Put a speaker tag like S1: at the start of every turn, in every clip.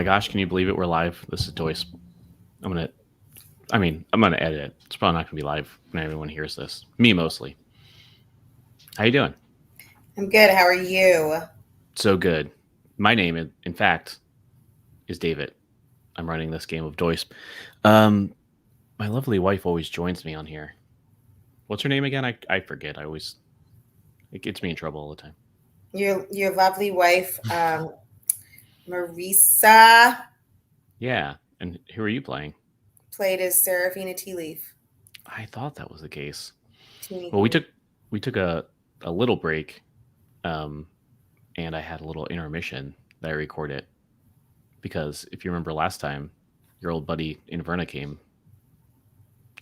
S1: gosh, can you believe it? We're live. This is Doisp. I'm gonna I'm gonna edit it. It's probably not gonna be live when everyone hears this. Me mostly. How you doing?
S2: I'm good. How are you?
S1: So good. My name, in fact, is David. I'm running this game of Doisp. Um, my lovely wife always joins me on here. What's her name again? I forget. It gets me in trouble all the time.
S2: Your lovely wife, Marisa,
S1: Yeah. And who are you playing?
S2: played as Serafina Tea Leaf.
S1: I thought that was the case.
S2: Teeny
S1: Well,
S2: green.
S1: we took a little break, um, and I had a little intermission that I recorded because if you remember last time, your old buddy Inverna came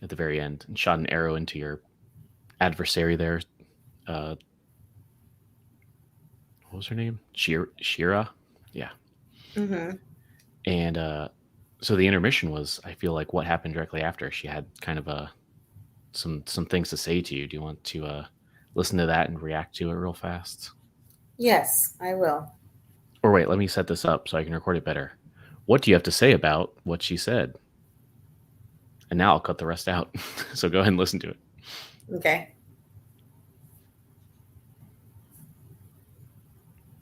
S1: at the very end and shot an arrow into your adversary there. Uh, what was her name? Shira? Yeah.
S2: Mm-hmm.
S1: And so the intermission was, I feel like, what happened directly after. She had kind of some things to say to you. Do you want to listen to that and react to it real fast?
S2: Yes, I will.
S1: Or wait, let me set this up so I can record it better. What do you have to say about what she said? And now I'll cut the rest out. So go ahead and listen to it.
S2: Okay.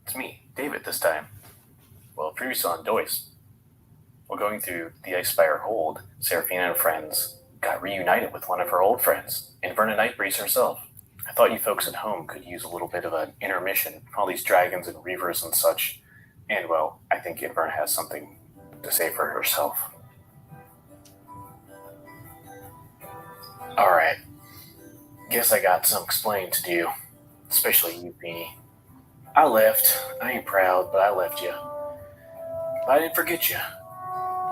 S1: It's me, David, this time. Well, previously on Doisp, while going through the Icefire hold, Seraphina and friends got reunited with one of her old friends, Inverna Nightbreeze herself. I thought you folks at home could use a little bit of an intermission from all these dragons and reavers and such. And, well, I think Inverna has something to say for herself. Alright. Guess I got some explaining to do. Especially you, Beanie. I left. I ain't proud, but I left you. But I didn't forget you.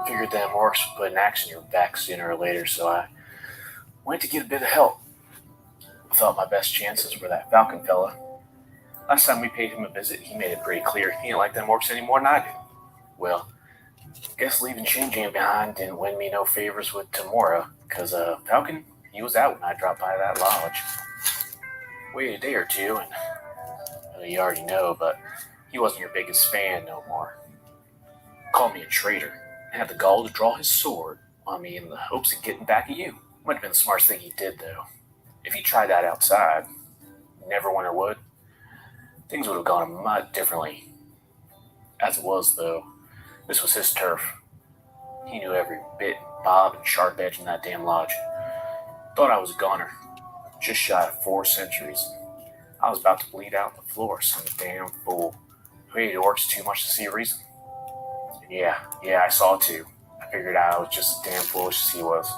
S1: Figured them orcs would put an axe in your back sooner or later, so I went to get a bit of help. I thought my best chances were that Falcon fella. Last time we paid him a visit, he made it pretty clear he didn't like them orcs any more than I did. Well, guess leaving Shinjan behind didn't win me no favors with Tamora, because Falcon, he was out when I dropped by that lodge. Waited a day or two, and you already know, but he wasn't your biggest fan no more. Called me a traitor, and had the gall to draw his sword on me in the hopes of getting back at you. Might have been the smartest thing he did, though. If he tried that outside, Neverwinter would, things would have gone a lot differently. As it was, though, this was his turf. He knew every bit, bob, and sharp edge in that damn lodge. Thought I was a goner, just shy of 4 centuries. I was about to bleed out the floor, some damn fool who hated orcs too much to see a reason. And yeah, I saw it too. I figured I was just as damn foolish as he was.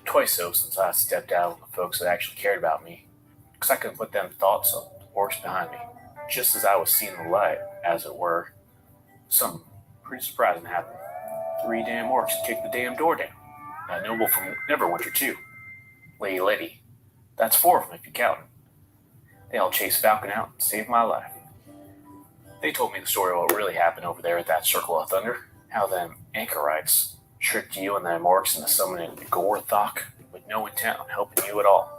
S1: Twice so since I stepped out on the folks that actually cared about me, because I couldn't put them thoughts of orcs behind me. Just as I was seeing the light, as it were, something pretty surprising happened. 3 damn orcs kicked the damn door down. That noble from Neverwinter too. Lady. That's 4 of them if you count them. They all chased Falcon out and saved my life. They told me the story of what really happened over there at that Circle of Thunder. How them anchorites tricked you and them orcs into summoning Gorthok with no intent on helping you at all.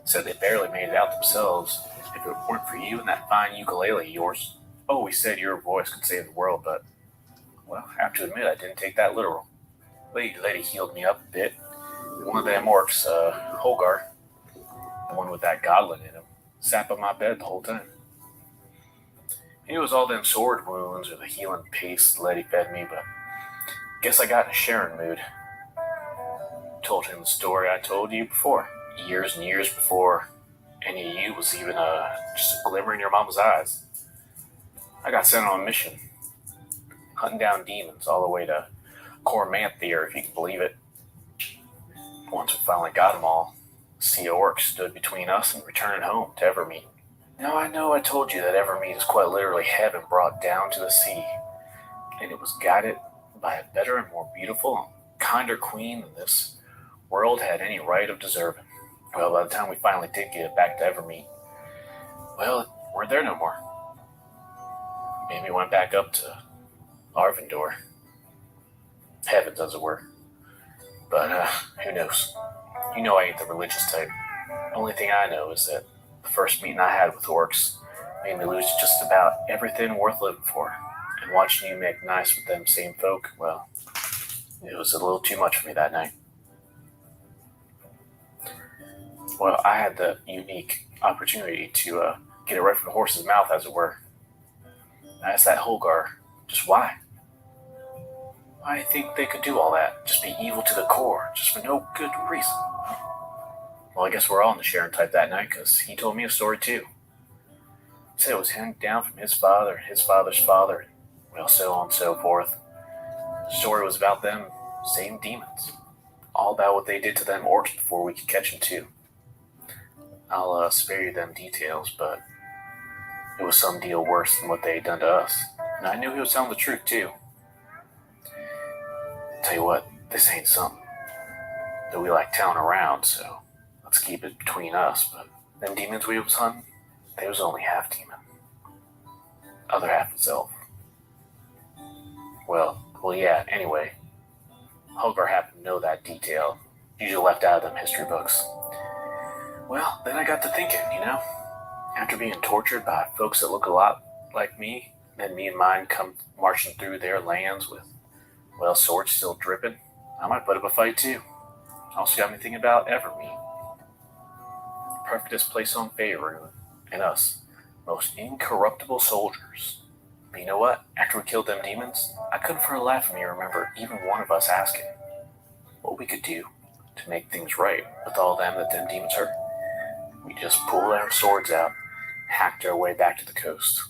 S1: Said they barely made it out themselves if it weren't for you and that fine ukulele of yours. Always said your voice could save the world, but, well, I have to admit I didn't take that literal. Lady healed me up a bit. One of them orcs, Holgar, the one with that goblin in him, sat by my bed the whole time. It was all them sword wounds or the healing paste Letty fed me, but guess I got in a sharing mood. Told him the story I told you before, years and years before any of you was even just a glimmer in your mama's eyes. I got sent on a mission, hunting down demons all the way to Cormanthia, if you can believe it. Once we finally got them all, the sea orcs stood between us and returning home to Evermeet. Now I know I told you that Evermeet is quite literally heaven brought down to the sea, and it was guided by a better and more beautiful and kinder queen than this world had any right of deserving. Well, by the time we finally did get it back to Evermeet, well, it weren't there no more. Maybe it went back up to Arvindor. Heavens, as it were. But, who knows? You know I ain't the religious type. The only thing I know is that the first meeting I had with orcs made me lose just about everything worth living for. and watching you make nice with them same folk, well, it was a little too much for me that night. Well, I had the unique opportunity to get it right from the horse's mouth, as it were. I asked that Holgar, just why? I think they could do all that, just be evil to the core, just for no good reason. Well, I guess we're all in the Sharon type that night, because he told me a story too. He said it was handed down from his father and his father's father, and well, so on and so forth. The story was about them same demons. All about what they did to them orcs before we could catch them too. I'll spare you them details, but it was some deal worse than what they had done to us. And I knew he was telling the truth too. Tell you what, this ain't something that we like telling around, so let's keep it between us. But them demons we was hunting, they was only half demon. Other half was elf. Well, yeah, anyway. Holger happened to know that detail, usually left out of them history books. Well, then I got to thinking, after being tortured by folks that look a lot like me, then me and mine come marching through their lands with, well, swords still dripping, I might put up a fight too. Also got me thinking about Evermeet. Perfectest place on favor, and us, most incorruptible soldiers. But you know what? After we killed them demons, I couldn't for the life of me remember even one of us asking what we could do to make things right with all them that them demons hurt. We just pulled our swords out, hacked our way back to the coast.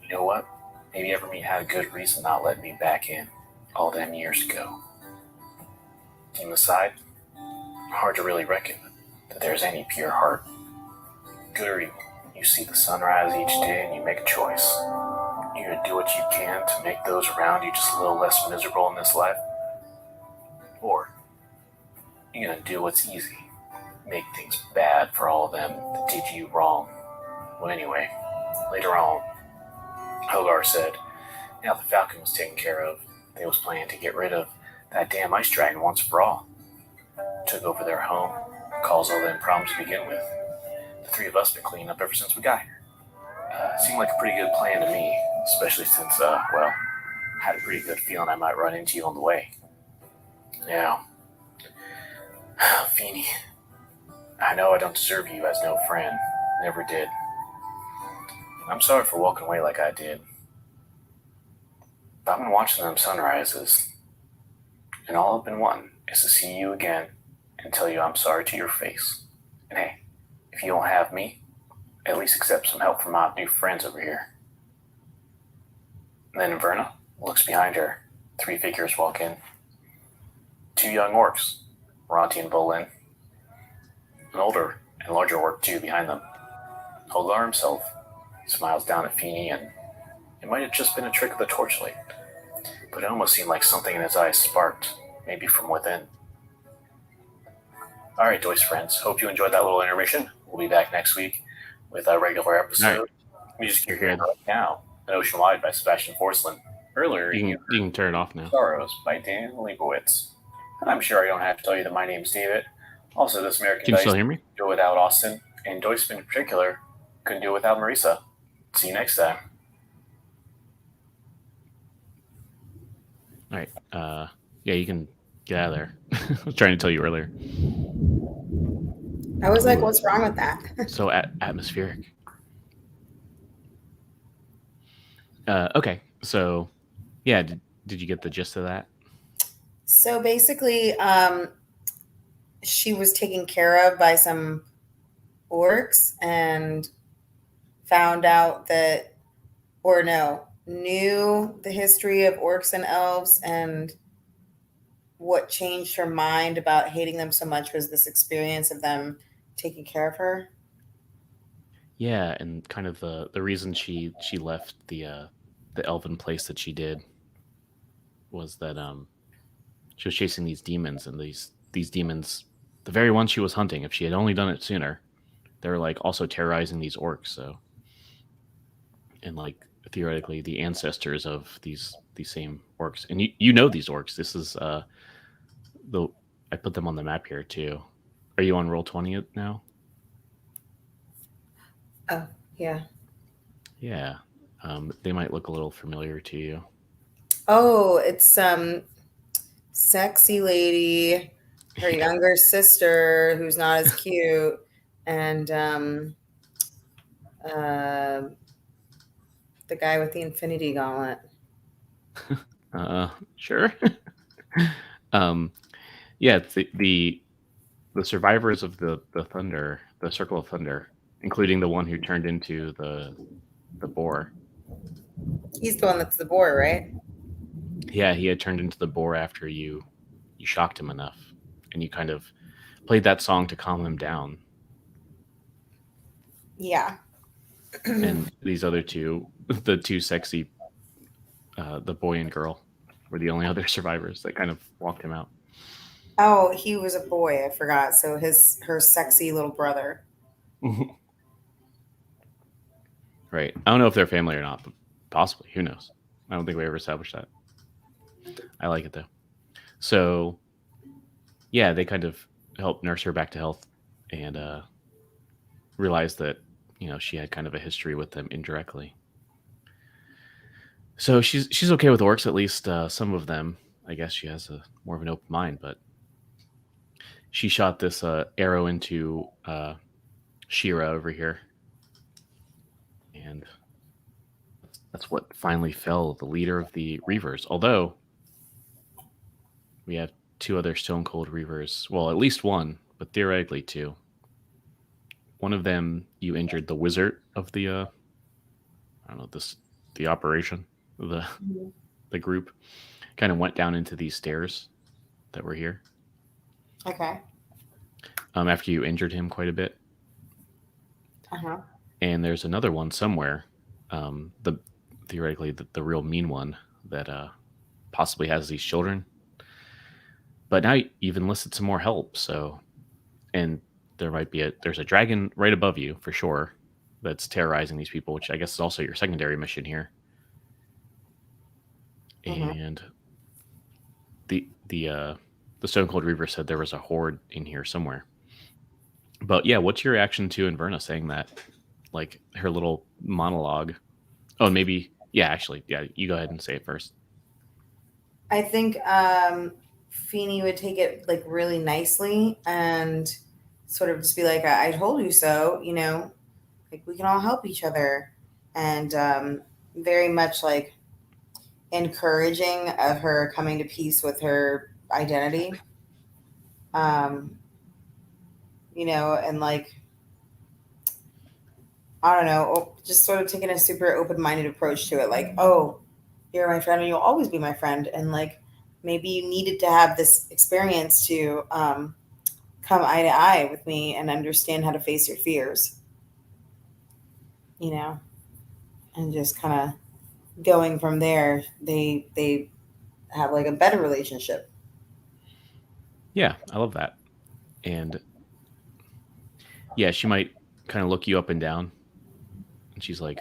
S1: You know what? Maybe Evermeet had a good reason not letting me back in all them years ago. Team aside, hard to really reckon that there's any pure heart. Good or evil, you see the sunrise each day and you make a choice. You're going to do what you can to make those around you just a little less miserable in this life. Or you're going to do what's easy, make things bad for all of them that did you wrong. Well, anyway, later on, Hogar said, now the Falcon was taken care of, they was planning to get rid of that damn ice dragon once for all. Took over their home, caused all them problems to begin with. The three of us been cleaning up ever since we got here. Seemed like a pretty good plan to me, especially since, I had a pretty good feeling I might run into you on the way. Now, Feeny, I know I don't deserve you as no friend, never did. I'm sorry for walking away like I did. But I've been watching them sunrises, and all I've been wanting is to see you again and tell you I'm sorry to your face. And hey, if you don't have me, at least accept some help from my new friends over here. And then Inverna looks behind her. 3 figures walk in. 2 young orcs, Ronti and Bolin. An older and larger orc too behind them. Holgar himself smiles down at Feeny, and it might have just been a trick of the torchlight, but it almost seemed like something in his eyes sparked, maybe from within. Alright, Doisp friends, hope you enjoyed that little intermission. We'll be back next week with a regular episode.
S3: Right.
S1: Music you're hearing right now, An Ocean Wide by Sebastian Forslund. Earlier,
S3: You can turn it off now.
S1: Sorrows by Dan Leibowitz. And I'm sure I don't have to tell you that my name's David. Also, this American
S3: Can you
S1: Dice
S3: still hear me?
S1: couldn't do it without Austin, and Doisp in particular couldn't do it without Marisa. See you next time.
S3: All right. Yeah, you can get out of there. I was trying to tell you earlier.
S2: I was like, what's wrong with that?
S3: So atmospheric. Okay. So, yeah, did you get the gist of that?
S2: So basically, she was taken care of by some orcs and found out that, or no, knew the history of orcs and elves, and what changed her mind about hating them so much was this experience of them taking care of her.
S3: Yeah, and kind of the reason she left the elven place that she did was that she was chasing these demons, and these demons, the very ones she was hunting, if she had only done it sooner, they were like also terrorizing these orcs. So, and like theoretically the ancestors of these same orcs, and you know these orcs. This is I put them on the map here too. Are you on Roll20 now?
S2: Oh, yeah.
S3: Yeah. They might look a little familiar to you.
S2: Oh, it's some sexy lady, her younger sister who's not as cute, and uh, the guy with the Infinity Gauntlet.
S3: Sure. um, yeah, it's the survivors of the Thunder, the Circle of Thunder, including the one who turned into the boar.
S2: He's the one that's the boy, right?
S3: Yeah, he had turned into the boar after you shocked him enough, and you kind of played that song to calm him down.
S2: Yeah.
S3: And these other two, the two sexy, the boy and girl, were the only other survivors that kind of walked him out.
S2: Oh, he was a boy. I forgot. So her sexy little brother.
S3: Right. I don't know if they're family or not, but possibly. Who knows? I don't think we ever established that. I like it though. So, yeah, they kind of helped nurse her back to health, and realized that she had kind of a history with them indirectly. So she's okay with orcs, at least some of them. I guess she has more of an open mind, but she shot this arrow into Shira over here, and that's what finally fell the leader of the Reavers. Although we have two other Stone Cold Reavers, well, at least one, but theoretically two. One of them you injured the wizard of the I don't know, the operation, the group kind of went down into these stairs that were here.
S2: Okay.
S3: After you injured him quite a bit.
S2: Uh-huh.
S3: And there's another one somewhere, theoretically the real mean one that possibly has these children. But now you've enlisted some more help, so, and there's a dragon right above you for sure that's terrorizing these people, which I guess is also your secondary mission here. And the Stone Cold Reaver said there was a horde in here somewhere. But yeah, what's your reaction to Inverna saying that? Like her little monologue. Oh, maybe. Yeah, actually, yeah. You go ahead and say it first.
S2: I think Feeny would take it like really nicely and sort of just be like, I told you so, like we can all help each other. And very much like encouraging of her coming to peace with her identity. And like, I don't know, just sort of taking a super open-minded approach to it. Like, oh, you're my friend and you'll always be my friend. And like, maybe you needed to have this experience to come eye to eye with me and understand how to face your fears, and just kind of going from there, they have like a better relationship.
S3: Yeah, I love that. And yeah, she might kind of look you up and down, and she's like,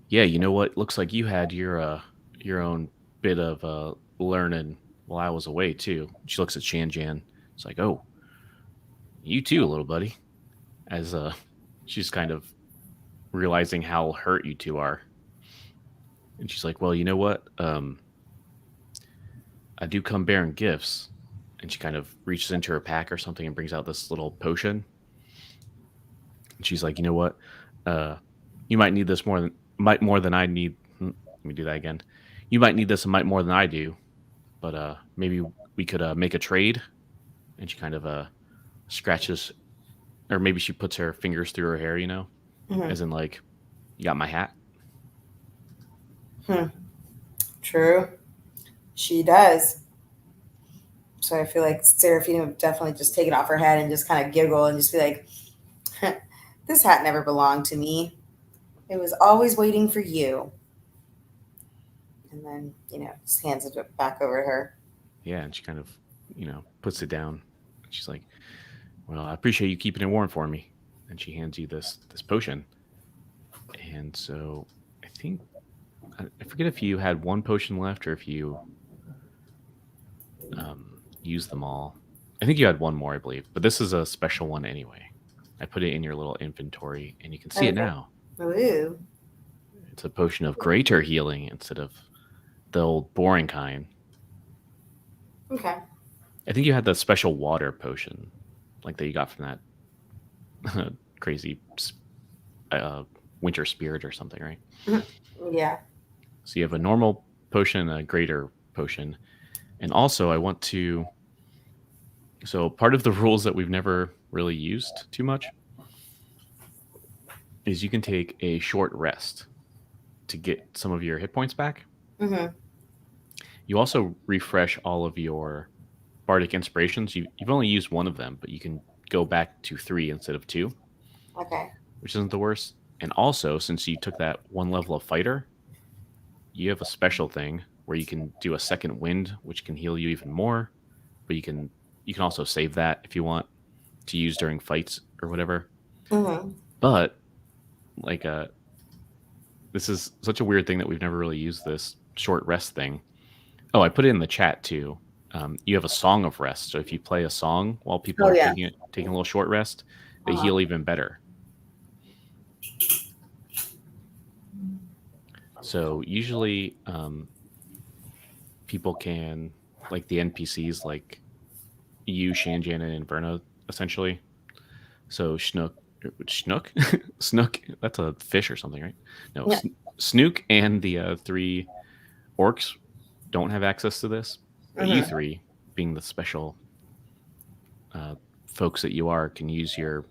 S3: yeah, you know what? Looks like you had your own bit of learning while I was away too. She looks at Shan Jan. It's like, oh, you too, little buddy. As she's kind of realizing how hurt you two are. And she's like, well, you know what? I do come bearing gifts. And she kind of reaches into her pack or something and brings out this little potion. And she's like, you know what? You might need this more than I need. Let me do that again. You might need this a mite more than I do, but maybe we could make a trade. And she kind of scratches, or maybe she puts her fingers through her hair, as in like, you got my hat.
S2: True, she does. So I feel like Seraphina would definitely just take it off her head and just kind of giggle and just be like, this hat never belonged to me. It was always waiting for you. And then, just hands it back over to her.
S3: Yeah, and she kind of, puts it down. She's like, well, I appreciate you keeping it warm for me. And she hands you this potion. And so I think, I forget if you had one potion left or if you used them all. I think you had one more, I believe. But this is a special one anyway. I put it in your little inventory, and you can see it now.
S2: Ooh.
S3: It's a potion of greater healing instead of the old boring kind.
S2: Okay.
S3: I think you had the special water potion, like that you got from that crazy winter spirit or something, right?
S2: Yeah.
S3: So you have a normal potion and a greater potion. And also, I want to. So part of the rules that we've never really used too much is you can take a short rest to get some of your hit points back.
S2: Mm-hmm.
S3: You also refresh all of your bardic inspirations. You've only used one of them, but you can go back to 3 instead of 2,
S2: Okay.
S3: which isn't the worst. And also, since you took that one level of fighter, you have a special thing where you can do a second wind, which can heal you even more. But you can also save that if you want to use during fights or whatever.
S2: Mm-hmm.
S3: But like this is such a weird thing that we've never really used this short rest thing. Oh, I put it in the chat too. You have a song of rest, so if you play a song while people
S2: Oh
S3: are
S2: yeah.
S3: taking a little short rest, they heal even better. So usually, people can, like the NPCs, like you, Shanjan, and Inverna, essentially. So Snook, Snook. That's a fish or something, right? No,
S2: Yeah.
S3: Snook and the 3 orcs don't have access to this, but you 3, being the special folks that you are, can use your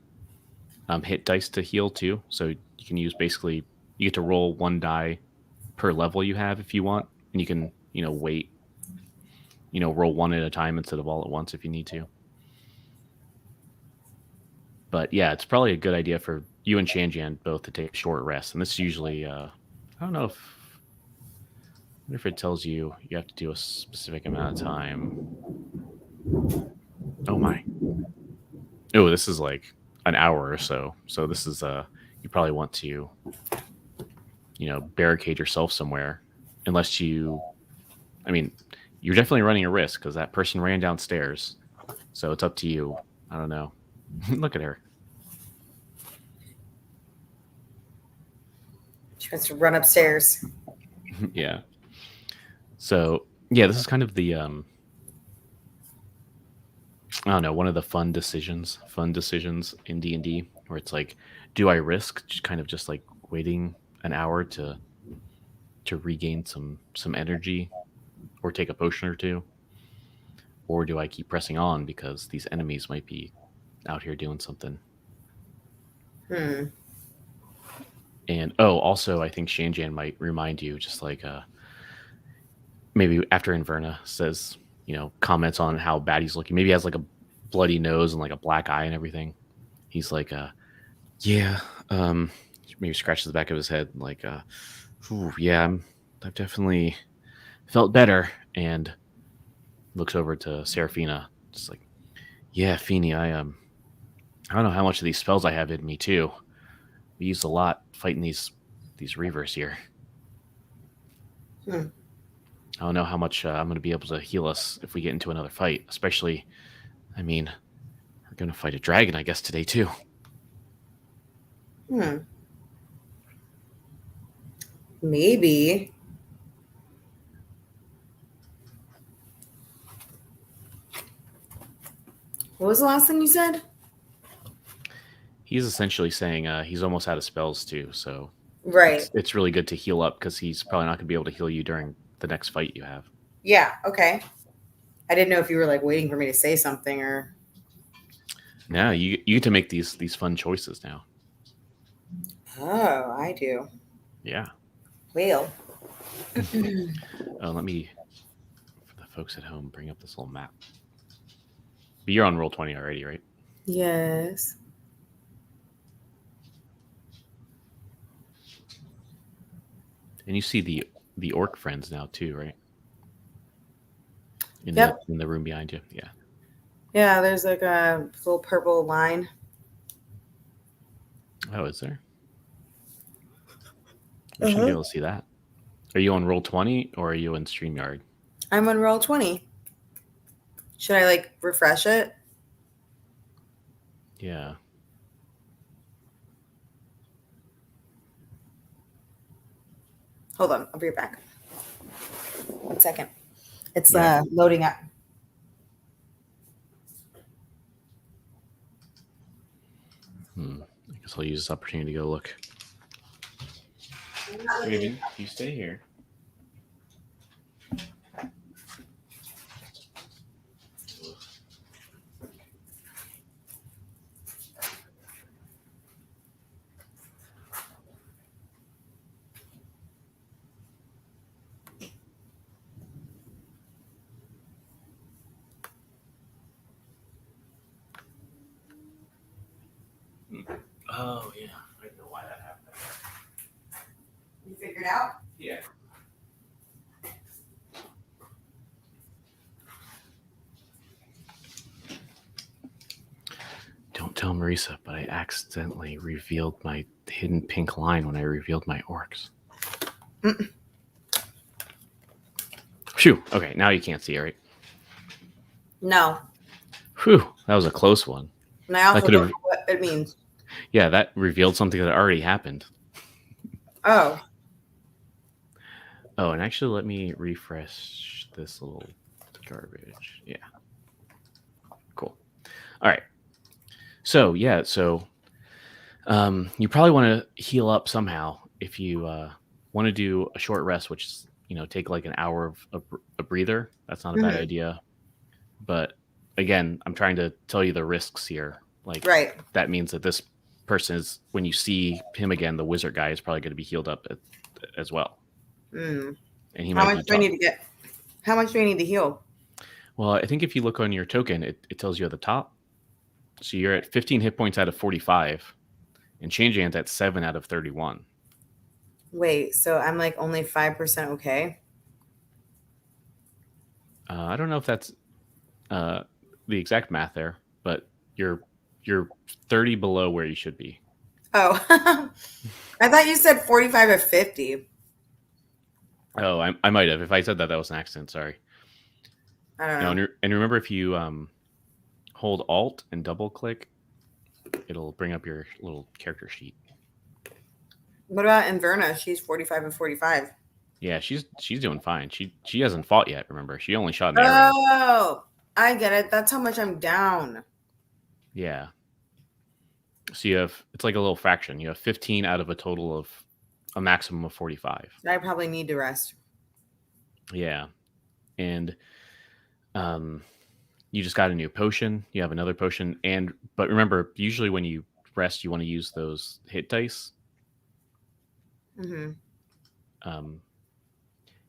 S3: hit dice to heal too. So you can use, basically, you get to roll 1 die per level you have if you want, and you can wait, roll 1 at a time instead of all at once if you need to. But yeah, it's probably a good idea for you and Shanjan both to take a short rest. And this usually, I don't know I wonder if it tells you have to do a specific amount of time. Oh my. Oh, this is like an hour or so. So this is you probably want to, barricade yourself somewhere, unless you. I mean, you're definitely running a risk because that person ran downstairs. So it's up to you. I don't know. Look at her.
S2: She wants to run upstairs.
S3: Yeah. So yeah, this is kind of the I don't know, one of the fun decisions in D&D, where it's like, do I risk just like waiting an hour to regain some energy or take a potion or two, or do I keep pressing on because these enemies might be out here doing something? And also, I think Shanjan might remind you, just like maybe after Inverna says, comments on how bad he's looking. Maybe he has like a bloody nose and like a black eye and everything. He's like, yeah, maybe scratches the back of his head, like, yeah, I've definitely felt better. And looks over to Serafina, just like, yeah, Feeny, I don't know how much of these spells I have in me too. We used a lot fighting these reavers here. I don't know how much I'm going to be able to heal us if we get into another fight. Especially, I mean, we're going to fight a dragon, I guess, today too.
S2: Maybe. What was the last thing you said?
S3: He's essentially saying he's almost out of spells too, so
S2: right.
S3: It's really good to heal up because he's probably not going to be able to heal you during the next fight you have.
S2: Yeah. Okay. I didn't know if you were like waiting for me to say something or.
S3: Now you get to make these fun choices now.
S2: Oh, I do.
S3: Yeah.
S2: Well.
S3: Let me, for the folks at home, bring up this little map. But you're on Roll20 already, right?
S2: Yes.
S3: And you see the orc friends now too, right? In the room behind you. Yeah.
S2: Yeah, there's like a little purple line.
S3: Oh, is there? I should be able to see that. Are you on Roll20 or are you in StreamYard?
S2: I'm on Roll20. Should I like refresh it?
S3: Yeah.
S2: Hold on, I'll be right back. 1 second. It's
S3: Yeah.
S2: loading up.
S3: I guess I'll use this opportunity to go look. Raven, you stay here. Oh, yeah. I don't know why that happened.
S2: You figured out?
S3: Yeah. Don't tell Marisa, but I accidentally revealed my hidden pink line when I revealed my orcs. Phew. Okay, now you can't see it, right?
S2: No.
S3: Whew. That was a close one.
S2: And I also
S3: That
S2: don't
S3: could've-
S2: know what it means.
S3: Yeah, that revealed something that already happened.
S2: Oh.
S3: Oh, and actually, let me refresh this little garbage. Yeah. Cool. All right. So, yeah. So, you probably want to heal up somehow if you want to do a short rest, which is, take like an hour of a breather. That's not a bad idea. But again, I'm trying to tell you the risks here. Like,
S2: Right.
S3: that means that this person is, when you see him again, the wizard guy is probably going to be healed up as well.
S2: Mm.
S3: And he
S2: How
S3: might
S2: much
S3: be
S2: do I need to get? How much do I need to heal?
S3: Well, I think if you look on your token, it tells you at the top. So you're at 15 hit points out of 45, and Change Hand's at 7 out of 31.
S2: Wait, so I'm like only 5% okay?
S3: I don't know if that's the exact math there, but you're 30 below where you should be.
S2: Oh, I thought you said 45 or 50.
S3: Oh, I might have. If I said that, that was an accident. Sorry.
S2: I don't know.
S3: And remember, if you hold Alt and double click, it'll bring up your little character sheet.
S2: What about Inverna? She's 45 and 45.
S3: Yeah, she's doing fine. She hasn't fought yet. Remember, she only shot an arrow.
S2: Oh, I get it. That's how much I'm down.
S3: Yeah. So it's like a little fraction. You have 15 out of a total of a maximum of 45.
S2: I probably need to rest.
S3: Yeah. And you just got a new potion. You have another potion. But remember, usually when you rest, you want to use those hit dice.
S2: Mm-hmm.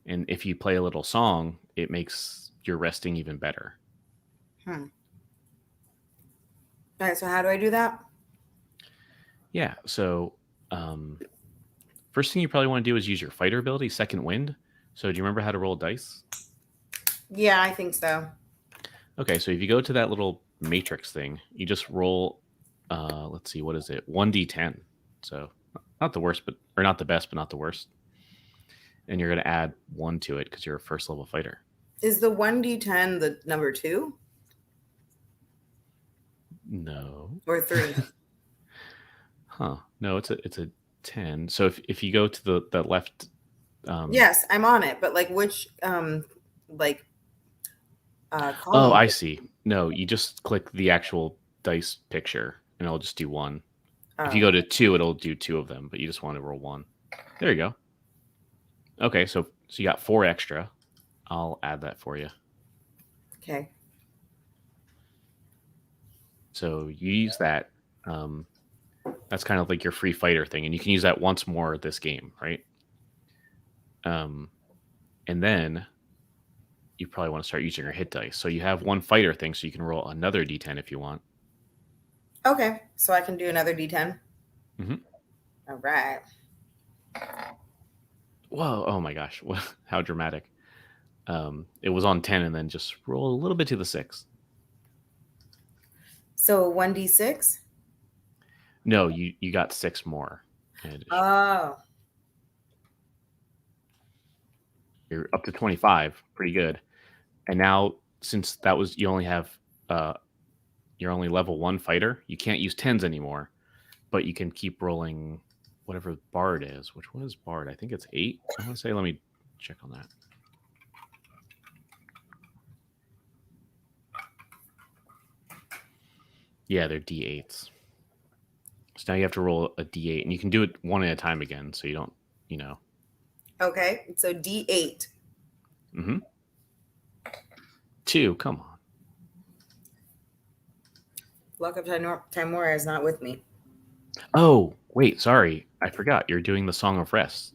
S3: And if you play a little song, it makes your resting even better.
S2: All right, so how do I do that?
S3: Yeah, so first thing you probably want to do is use your fighter ability, Second Wind. So do you remember how to roll dice?
S2: Yeah, I think so.
S3: Okay, so if you go to that little matrix thing, you just roll, let's see, what is it? 1d10. So not the worst, or not the best, but not the worst. And you're going to add 1 to it because you're a first level fighter.
S2: Is the 1d10 the number 2?
S3: No.
S2: Or 3?
S3: Huh. No, it's a 10. So if you go to the left.
S2: Yes, I'm on it, but like which column?
S3: Oh, I see. No, you just click the actual dice picture and it'll just do 1.
S2: Oh.
S3: If you go to 2, it'll do 2 of them, but you just want to roll 1. There you go. Okay, so you got 4 extra. I'll add that for you.
S2: Okay.
S3: So you use that. That's kind of like your free fighter thing, and you can use that once more this game, right? And then you probably want to start using your hit dice. So you have 1 fighter thing, so you can roll another d10 if you want.
S2: Okay, so I can do another d10?
S3: Mm-hmm.
S2: All right.
S3: Whoa, oh my gosh, how dramatic. It was on 10 and then just roll a little bit to the 6.
S2: So 1d6?
S3: No, you got 6 more.
S2: Oh.
S3: You're up to 25, pretty good. And now, since that was, you only have, you're only level 1 fighter, you can't use 10s anymore, but you can keep rolling whatever bard is. Which one is bard? I think it's 8. I want to say. Let me check on that. Yeah, they're d8s. So now you have to roll a d8, and you can do it one at a time again, so you don't,
S2: Okay, so D8.
S3: Mm-hmm. 2. Come on.
S2: Luck of Timora is not with me.
S3: Oh, wait, sorry. I forgot. You're doing the Song of Rest.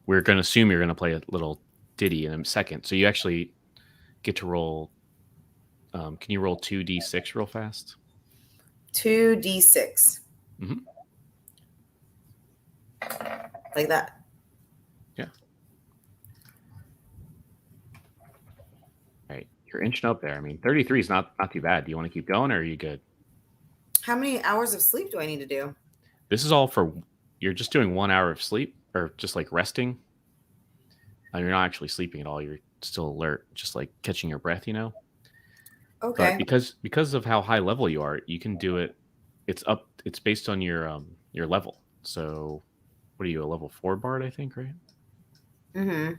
S3: We're going to assume you're going to play a little ditty in a second. So you actually get to roll. Can you roll 2d6 real fast?
S2: 2d6.
S3: Mm-hmm.
S2: Like that.
S3: Yeah. All right. You're inching up there. I mean, 33 is not too bad. Do you want to keep going, or are you good?
S2: How many hours of sleep do I need to do?
S3: This is all for, you're just doing 1 hour of sleep, or just like resting. You're not actually sleeping at all. You're still alert, just like catching your breath,
S2: Okay.
S3: But because of how high level you are, you can do it. It's based on your level. So what are you, a level 4 bard, I think, right?
S2: Mm-hmm.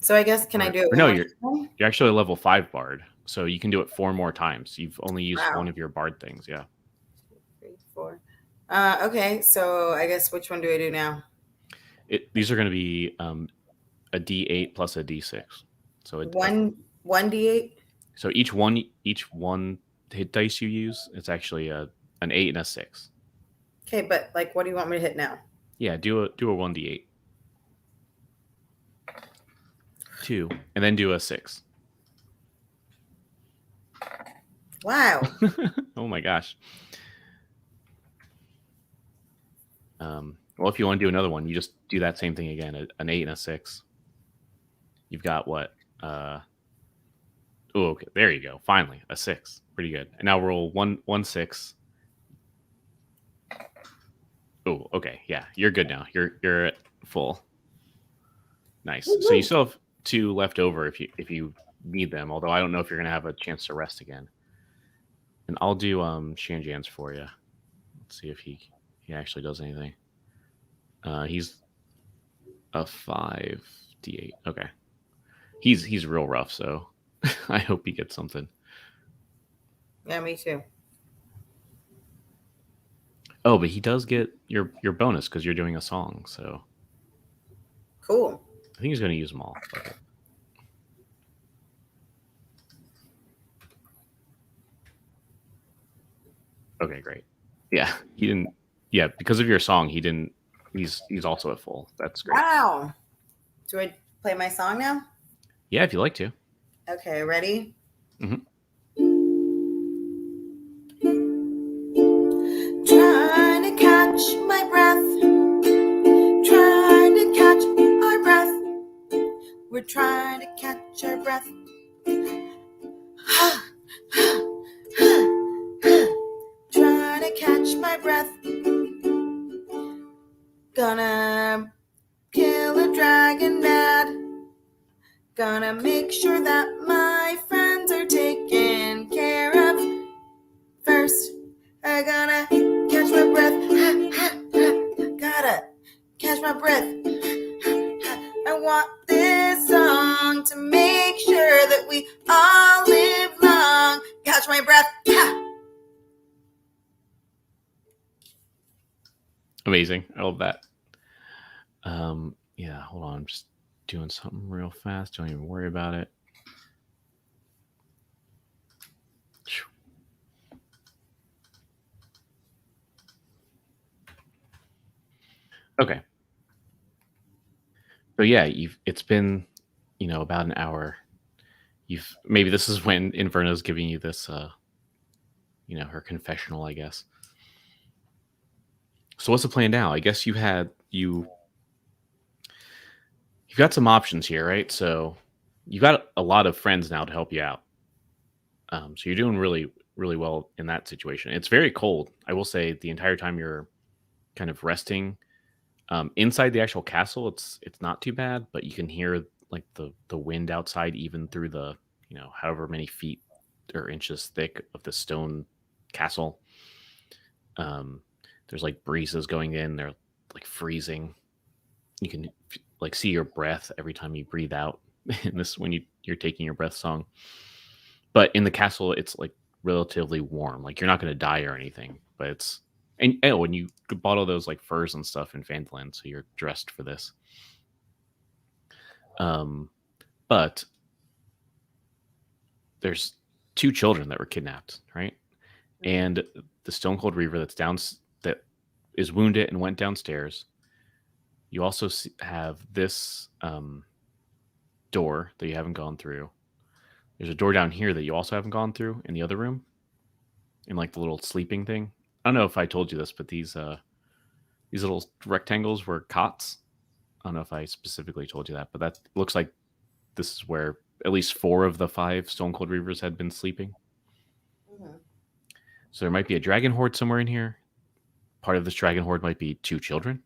S2: So I guess, can I do it?
S3: No, you're actually a level 5 bard. So you can do it 4 more times. You've only used one of your bard things. Yeah.
S2: 2, 3, 4. Okay. So I guess, which one do I do now?
S3: These are going to be a D8 plus a D6. So
S2: one D8.
S3: So each one hit dice you use, it's actually an 8 and a 6.
S2: Okay, but like, what do you want me to hit now?
S3: Yeah, do a 1d8. 2, and then do a 6.
S2: Wow.
S3: Oh my gosh. Well, if you want to do another one, you just do that same thing again, an 8 and a 6. You've got what? Oh, okay. There you go. Finally, a 6. Pretty good. And now roll 1 6. Oh, okay. Yeah, you're good now. You're at full. Nice. Woo-hoo. So you still have 2 left over if you need them. Although I don't know if you're gonna have a chance to rest again. And I'll do Shanjan's for you. Let's see if he actually does anything. He's a 5d8. Okay. He's real rough, so I hope he gets something.
S2: Yeah, me too.
S3: Oh, but he does get your bonus because you're doing a song, so
S2: cool.
S3: I think he's going to use them all. Okay, great. Yeah, he didn't. Yeah, because of your song, he didn't. He's also at full. That's great.
S2: Wow. Do I play my song now?
S3: Yeah, if you like to.
S2: Okay, ready?
S3: Mm-hmm.
S2: Trying to catch my breath. Trying to catch our breath. We're trying to catch our breath. Trying to catch my breath. Gonna kill a dragon mad. Gonna make sure that my friends are taken care of. First, I gotta catch my breath. Gotta catch my breath. I want this song to make sure that we all live long. Catch my breath.
S3: Amazing. I love that. Yeah, hold on. I'm just doing something real fast. Don't even worry about it. Okay. So yeah, it's been, about an hour. Maybe this is when Inferno's giving you this, her confessional, I guess. So what's the plan now? I guess you've got some options here, right? So you've got a lot of friends now to help you out. So you're doing really, really well in that situation. It's very cold. I will say the entire time you're kind of resting. Inside the actual castle, it's not too bad, but you can hear like the wind outside, even through the however many feet or inches thick of the stone castle. There's like breezes going in. They're like freezing. You can like see your breath every time you breathe out in this when you're taking your breath song. But in the castle, it's like relatively warm. Like you're not going to die or anything. But it's and you bought all those like furs and stuff in Phantoland, so you're dressed for this. But there's 2 children that were kidnapped, right? And the Stone Cold Reaver that is wounded and went downstairs. You also have this door that you haven't gone through. There's a door down here that you also haven't gone through in the other room, in like the little sleeping thing. I don't know if I told you this, but these little rectangles were cots. I don't know if I specifically told you that, but that looks like this is where at least 4 of the 5 Stone Cold Reavers had been sleeping.
S2: Mhm.
S3: So there might be a dragon horde somewhere in here. Part of this dragon horde might be 2 children.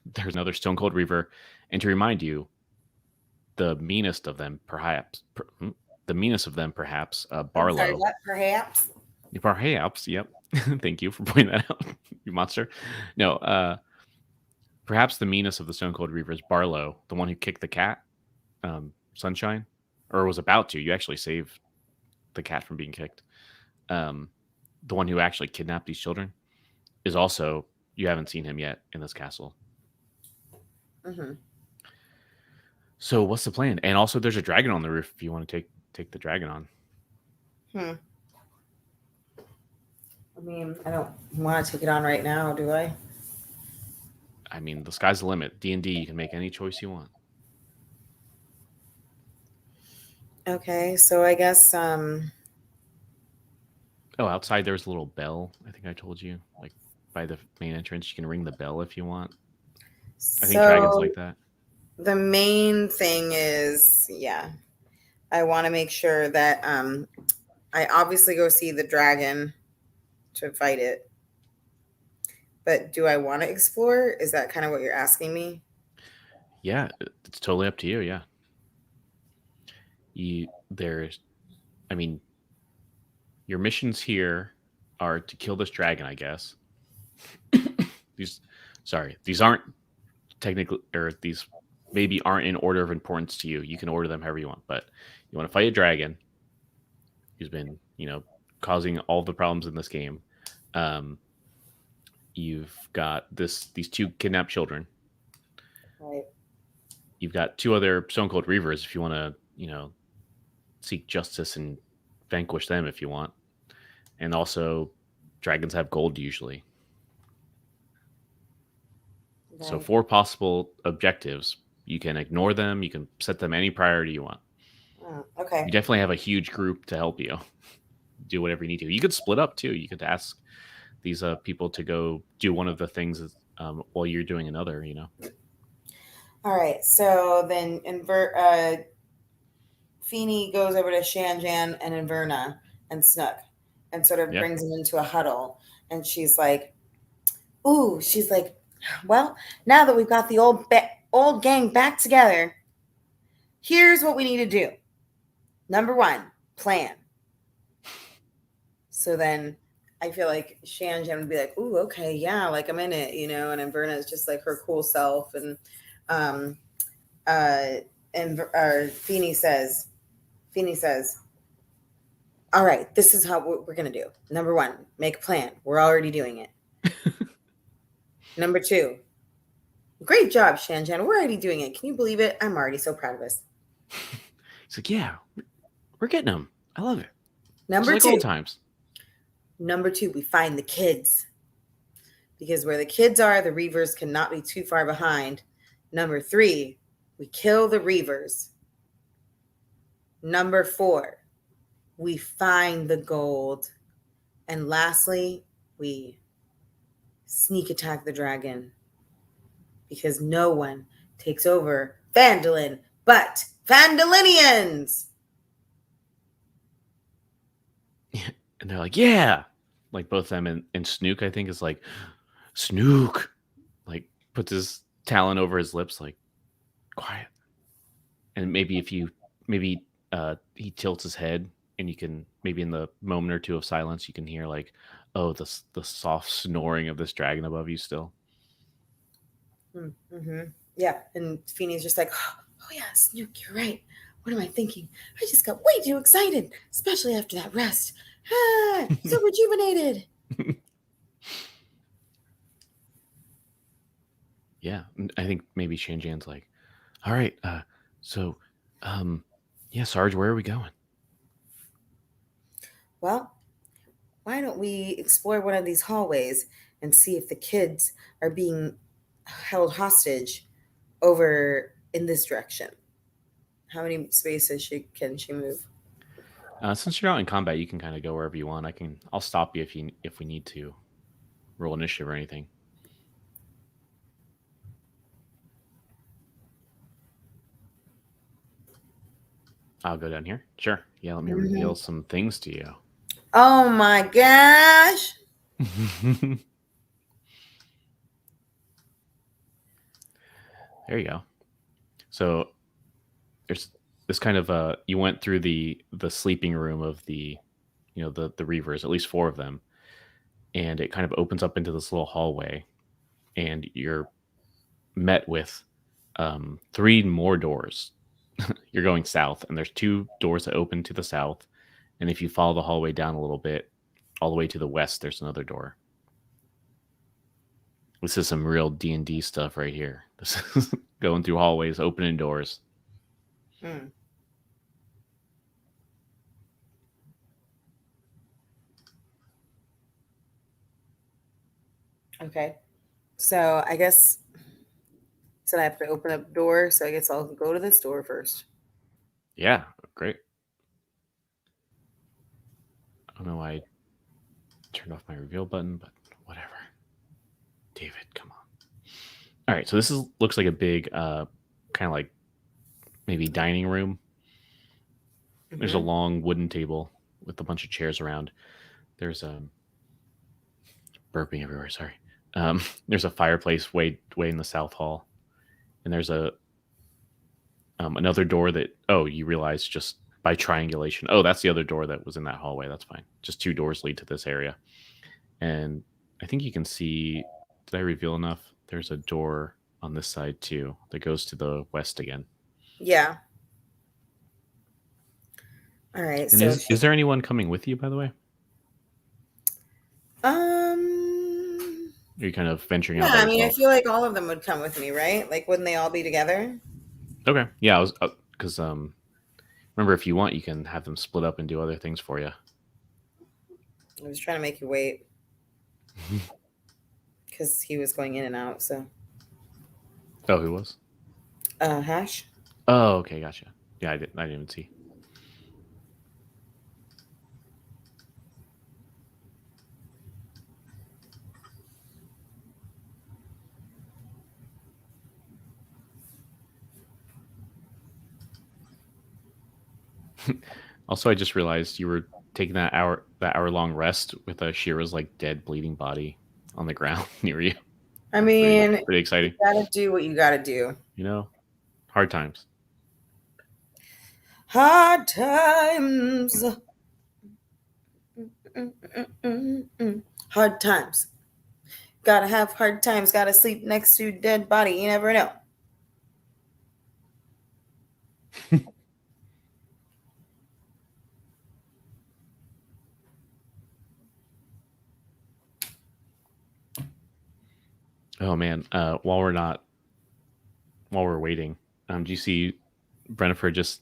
S3: There's another Stone Cold Reaver. And to remind you, the meanest of them, perhaps, Barlow.
S2: I'm sorry, what? Perhaps?
S3: Perhaps, yep. Thank you for pointing that out, you monster. No, perhaps the meanest of the Stone Cold Reavers, Barlow, the one who kicked the cat, Sunshine, or was about to. You actually saved the cat from being kicked. The one who actually kidnapped these children is also, you haven't seen him yet in this castle.
S2: Mm-hmm.
S3: So what's the plan? And also there's a dragon on the roof if you want to take the dragon on.
S2: I mean, I don't want to take it on right now, do I?
S3: I mean, the sky's the limit. D&D, you can make any choice you want.
S2: Okay, so I guess
S3: outside there's a little bell. I think I told you, like by the main entrance, you can ring the bell if you want. I think dragons like that.
S2: The main thing is, I want to make sure that I obviously go see the dragon to fight it. But do I want to explore? Is that kind of what you're asking me?
S3: Yeah, it's totally up to you. Yeah. Your missions here are to kill this dragon, I guess. These aren't technically, or these maybe aren't in order of importance to you. You can order them however you want, but you want to fight a dragon who's been, causing all the problems in this game. You've got these 2 kidnapped children.
S2: Right.
S3: You've got 2 other Stone Cold Reavers if you want to, seek justice and vanquish them if you want. And also, dragons have gold usually. Right. So 4 possible objectives. You can ignore them. You can set them any priority you want.
S2: Okay.
S3: You definitely have a huge group to help you do whatever you need to. You could split up too. You could ask these people to go do one of the things while you're doing another,
S2: All right. So then Feeny goes over to Shanjan and Inverna and Snook and sort of brings them into a huddle. And she's like, well, now that we've got the old gang back together, here's what we need to do. Number 1, plan. So then I feel like Shanjan would be like, ooh, okay, yeah, like I'm in it, and Inverna is just like her cool self. And Feeny says, all right, this is how we're going to do. Number 1, make a plan. We're already doing it. Number 2, great job, Shanjan. We're already doing it. Can you believe it? I'm already so proud of us.
S3: He's like, yeah, we're getting them. I love it.
S2: Number 2,
S3: old times.
S2: Number 2, we find the kids. Because where the kids are, the Reavers cannot be too far behind. Number 3, we kill the Reavers. Number 4, we find the gold. And lastly, we sneak attack the dragon. Because no one takes over Phandalin but Phandalinians.
S3: And they're like, yeah. Like both them and Snook, I think, is like, Snook. Like puts his talon over his lips, like, quiet. And maybe he tilts his head and you can maybe in the moment or two of silence, you can hear like, oh, the soft snoring of this dragon above you still.
S2: Mm-hmm. Yeah, and Feeney's just like, oh yeah, Snook, you're right. What am I thinking? I just got way too excited, especially after that rest. So rejuvenated.
S3: Yeah, I think maybe Shanjan's like, all right, so, yeah, Sarge, where are we going?
S2: Well, why don't we explore one of these hallways and see if the kids are being held hostage over in this direction? How many spaces can she move?
S3: Since you're out in combat, you can kind of go wherever you want. I'll stop you if we need to roll initiative or anything. I'll go down here. Sure. Yeah, let me reveal some things to you.
S2: Oh my gosh.
S3: There you go. So there's this kind of you went through the sleeping room of the the Reavers, at least 4 of them, and it kind of opens up into this little hallway, and you're met with 3 more doors. You're going south, and there's 2 doors that open to the south, and if you follow the hallway down a little bit, all the way to the west, there's another door. This is some real D&D stuff right here. This is going through hallways, opening doors.
S2: Okay. So I guess said I have to open up the door, so I guess I'll go to this door first.
S3: Yeah, great. I don't know why I turned off my reveal button, but whatever. David, come on. All right, so this looks like a big kind of like maybe dining room. There's a long wooden table with a bunch of chairs around. There's burping everywhere, sorry. There's a fireplace way in the south hall. And there's a another door that you realize just by triangulation. Oh, that's the other door that was in that hallway. That's fine. Just 2 doors lead to this area. And I think you can see, did I reveal enough? There's a door on this side too that goes to the west again.
S2: Yeah. All right.
S3: And
S2: So
S3: is there anyone coming with you, by the way? Are you kind of venturing out?
S2: Yeah, I mean, I feel like all of them would come with me, right? Like, wouldn't they all be together?
S3: Okay. Yeah, I was because remember, if you want, you can have them split up and do other things for you.
S2: I was trying to make you wait because he was going in and out. So.
S3: Oh, who was?
S2: Hash.
S3: Oh, okay, gotcha. Yeah, I didn't even see. Also, I just realized you were taking that hour long rest with Shira's like dead, bleeding body on the ground near you.
S2: I mean,
S3: pretty exciting.
S2: You gotta do what you gotta do.
S3: You know, hard times.
S2: Hard times. Hard times. Gotta have hard times. Gotta sleep next to a dead body. You never know.
S3: Oh man, while we're waiting, do you see Brennifer just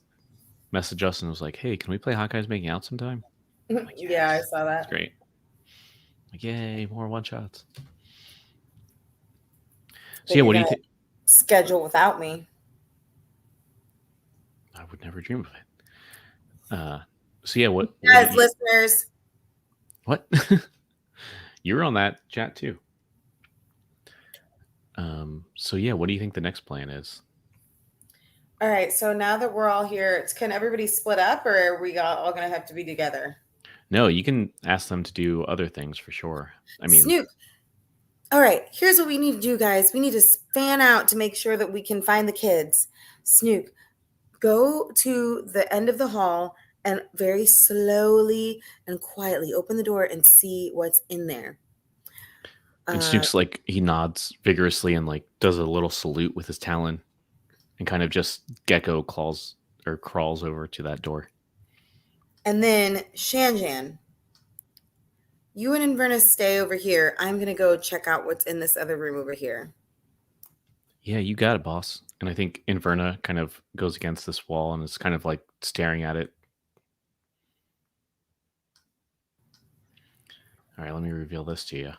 S3: message us and was like, "Hey, can we play Hawkeye's Making Out sometime?"
S2: Like, yes. Yeah, I saw that.
S3: That's great. Like, yay, more one shots. So yeah, what do you think?
S2: Schedule without me.
S3: I would never dream of it. So yeah, what?
S2: Guys, listeners.
S3: What? You were on that chat too. So yeah, what do you think the next plan is?
S2: All right, so now that we're all here, can everybody split up, or are we all going to have to be together?
S3: No, you can ask them to do other things for sure. I mean,
S2: Snoop. All right, here's what we need to do, guys. We need to fan out to make sure that we can find the kids. Snoop, go to the end of the hall and very slowly and quietly open the door and see what's in there.
S3: And
S2: Uh,
S3: Snook's like he nods vigorously and like does a little salute with his talon and kind of just gecko claws or crawls over to that door.
S2: and then Shanjan, you and Inverna stay over here. I'm going to go check out what's in this other room over here.
S3: Yeah, you got it, boss. And I think Inverna kind of goes against this wall and is kind of like staring at it. All right, let me reveal this to you.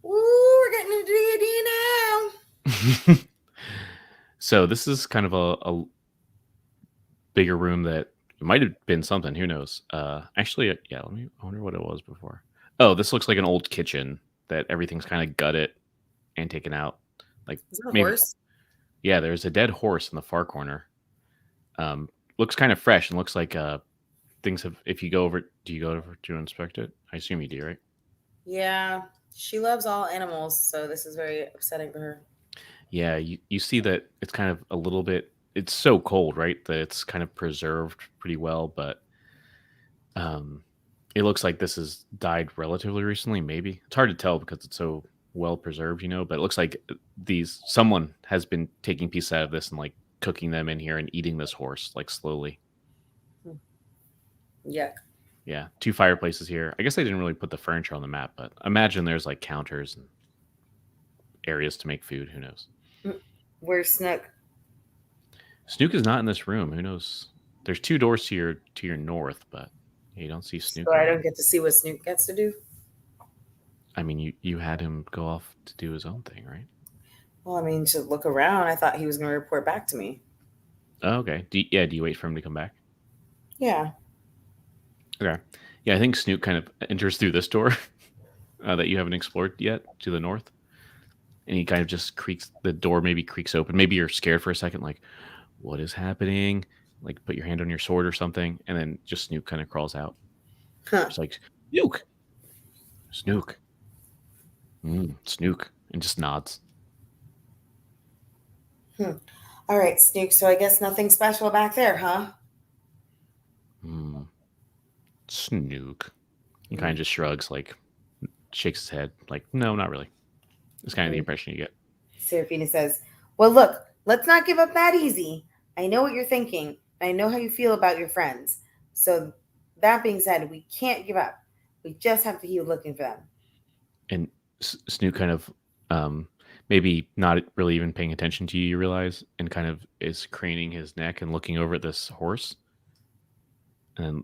S2: Ooh, we're getting into D&D now.
S3: So this is kind of a bigger room that it might have been something. Who knows? Actually, yeah. I wonder what it was before. Oh, this looks like an old kitchen that everything's kind of gutted and taken out. Like
S2: Is that a
S3: maybe,
S2: horse?
S3: yeah. There's a dead horse in the far corner. Looks kind of fresh and looks like things have. If you go over, do you go over to inspect it? I assume you do, right?
S2: Yeah, she loves all animals, so this is very upsetting to her.
S3: Yeah, you see that it's kind of a little bit. It's so cold, right? That it's kind of preserved pretty well, but it looks like this has died relatively recently. Maybe it's hard to tell because it's so well preserved, but it looks like someone has been taking pieces out of this and like cooking them in here and eating this horse like slowly.
S2: Yuck.
S3: Yeah, 2 fireplaces here. I guess they didn't really put the furniture on the map, but imagine there's like counters and areas to make food. Who knows?
S2: Where's Snook?
S3: Snook is not in this room. Who knows? There's 2 doors to your north, but you don't see Snook.
S2: So I don't get to see what Snook gets to do?
S3: I mean, you had him go off to do his own thing, right?
S2: Well, I mean, to look around, I thought he was going to report back to me.
S3: Oh, okay. Do you wait for him to come back?
S2: Yeah.
S3: Okay. Yeah, I think Snook kind of enters through this door that you haven't explored yet to the north. And he kind of just creaks, the door maybe creaks open. Maybe you're scared for a second, like, what is happening? Like, put your hand on your sword or something. And then just Snook kind of crawls out.
S2: Huh.
S3: It's like, Snook. Snook. Snook. And just nods.
S2: All right, Snook. So I guess nothing special back there, huh?
S3: Snook. He kind of just shrugs, like, shakes his head, like, no, not really. It's kind of the impression you get.
S2: Serafina says, well, look, let's not give up that easy. I know what you're thinking. I know how you feel about your friends. So that being said, we can't give up. We just have to keep looking for them.
S3: And Snook kind of maybe not really even paying attention to you, you realize, and kind of is craning his neck and looking over at this horse, and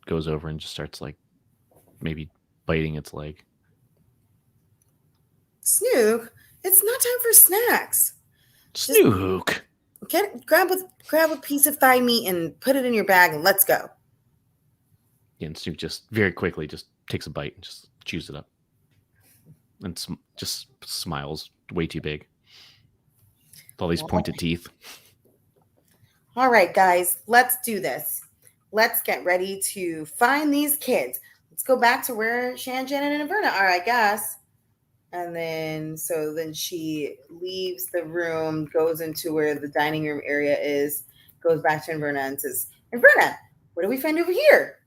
S3: goes over and just starts like maybe biting its leg.
S2: Snook, it's not time for snacks.
S3: Snook,
S2: Grab a piece of thigh meat and put it in your bag and let's go.
S3: Yeah, and Snook just very quickly just takes a bite and just chews it up, and just smiles way too big with all these pointed teeth.
S2: All right, guys, let's do this. Let's get ready to find these kids. Let's go back to where Shanjan and Inverna are, I guess. And then she leaves the room, goes into where the dining room area is, goes back to Inverna and says, Inverna, what do we find over here?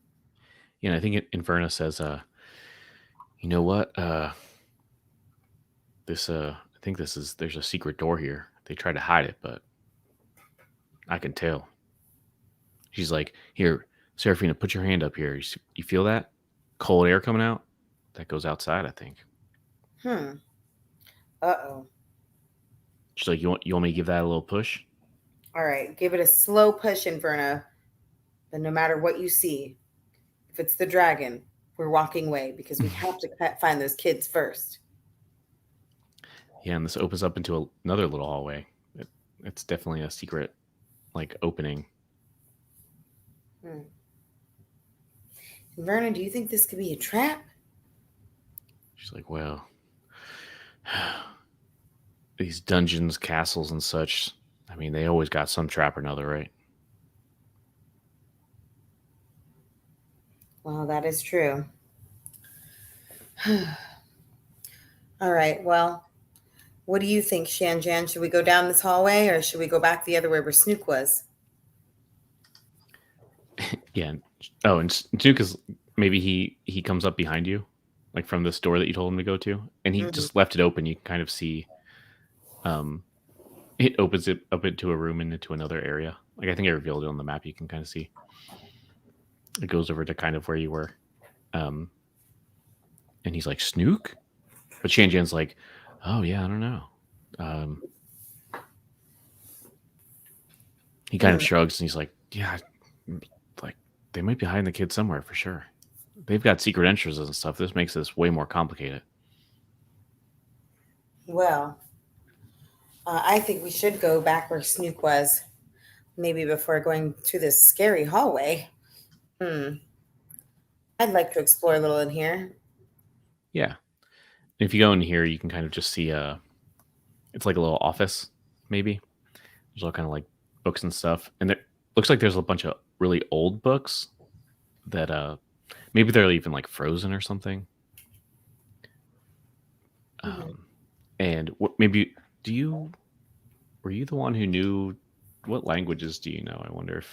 S3: Yeah, and I think Inverna says, you know what? I think there's a secret door here. They tried to hide it, but I can tell. She's like, here, Serafina, put your hand up here. You feel that? Cold air coming out? That goes outside, I think.
S2: Uh-oh.
S3: She's like, you want me to give that a little push?
S2: All right, give it a slow push, Inverna. Then no matter what you see, if it's the dragon, we're walking away because we have to find those kids first.
S3: Yeah, and this opens up into another little hallway. It's definitely a secret, like, opening.
S2: Vernon, do you think this could be a trap?
S3: She's like, well, these dungeons, castles, and such, I mean, they always got some trap or another, right?
S2: Well, that is true. All right, well, what do you think, Shanjan? Should we go down this hallway or should we go back the other way where Snook was?
S3: Yeah. Oh, and Snook is maybe he comes up behind you, like from this door that you told him to go to, and he
S2: Mhm.
S3: just left it open. You can kind of see, um, it opens it up into a room and into another area. Like I think I revealed it on the map. You can kind of see it goes over to kind of where you were, um, and he's like Snook, but Shanjan's like, oh yeah, I don't know. Um, he kind of
S2: Hmm.
S3: shrugs and he's like, yeah, like they might be hiding the kid somewhere for sure. They've got secret entrances and stuff. This makes this way more complicated.
S2: Well, I think we should go back where Snook was, maybe before going to this scary hallway. Hmm. I'd like to explore a little in here.
S3: Yeah. And if you go in here, you can kind of just see it's like a little office, maybe. There's all kind of like books and stuff. And there looks like there's a bunch of really old books that maybe they're even like frozen or something.
S2: Mhm.
S3: And maybe do you were you the one who knew what languages do you know? I wonder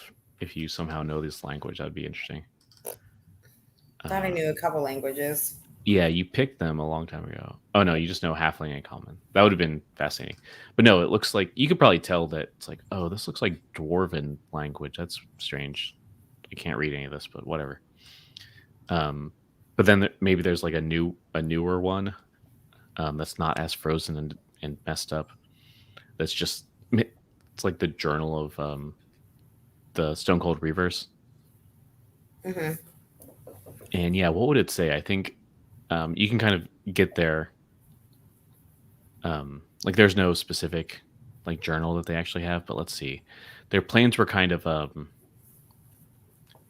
S3: if you somehow know this language. That'd be interesting.
S2: Thought I
S3: Uh,
S2: knew a couple languages.
S3: yeah, you picked them a long time ago. Oh no, you just know Halfling and Common. That would have been fascinating. But no, it looks like you could probably tell that it's like, oh, this looks like Dwarven language. That's strange. I can't read any of this, but whatever. But then maybe there's like a newer one that's not as frozen and messed up. That's just it's like the journal of the Stone Cold Reavers.
S2: Hmm.
S3: And yeah, what would it say? I think you can kind of get there. Like there's no specific like journal that they actually have, but let's see. Their plans were kind of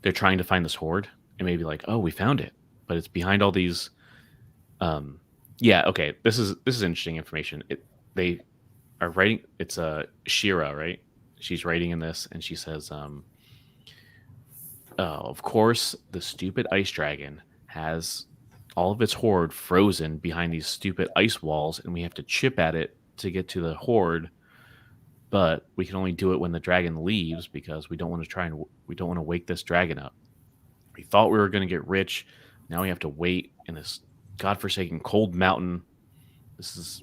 S3: they're trying to find this hoard and maybe like, oh, we found it, but it's behind all these. Yeah, okay. This is interesting information. They are writing. It's Shira, right? She's writing in this, and she says, of course, the stupid ice dragon has all of its hoard frozen behind these stupid ice walls, and we have to chip at it to get to the hoard. But we can only do it when the dragon leaves because we don't want to wake this dragon up. We thought we were going to get rich. Now we have to wait in this godforsaken cold mountain. This is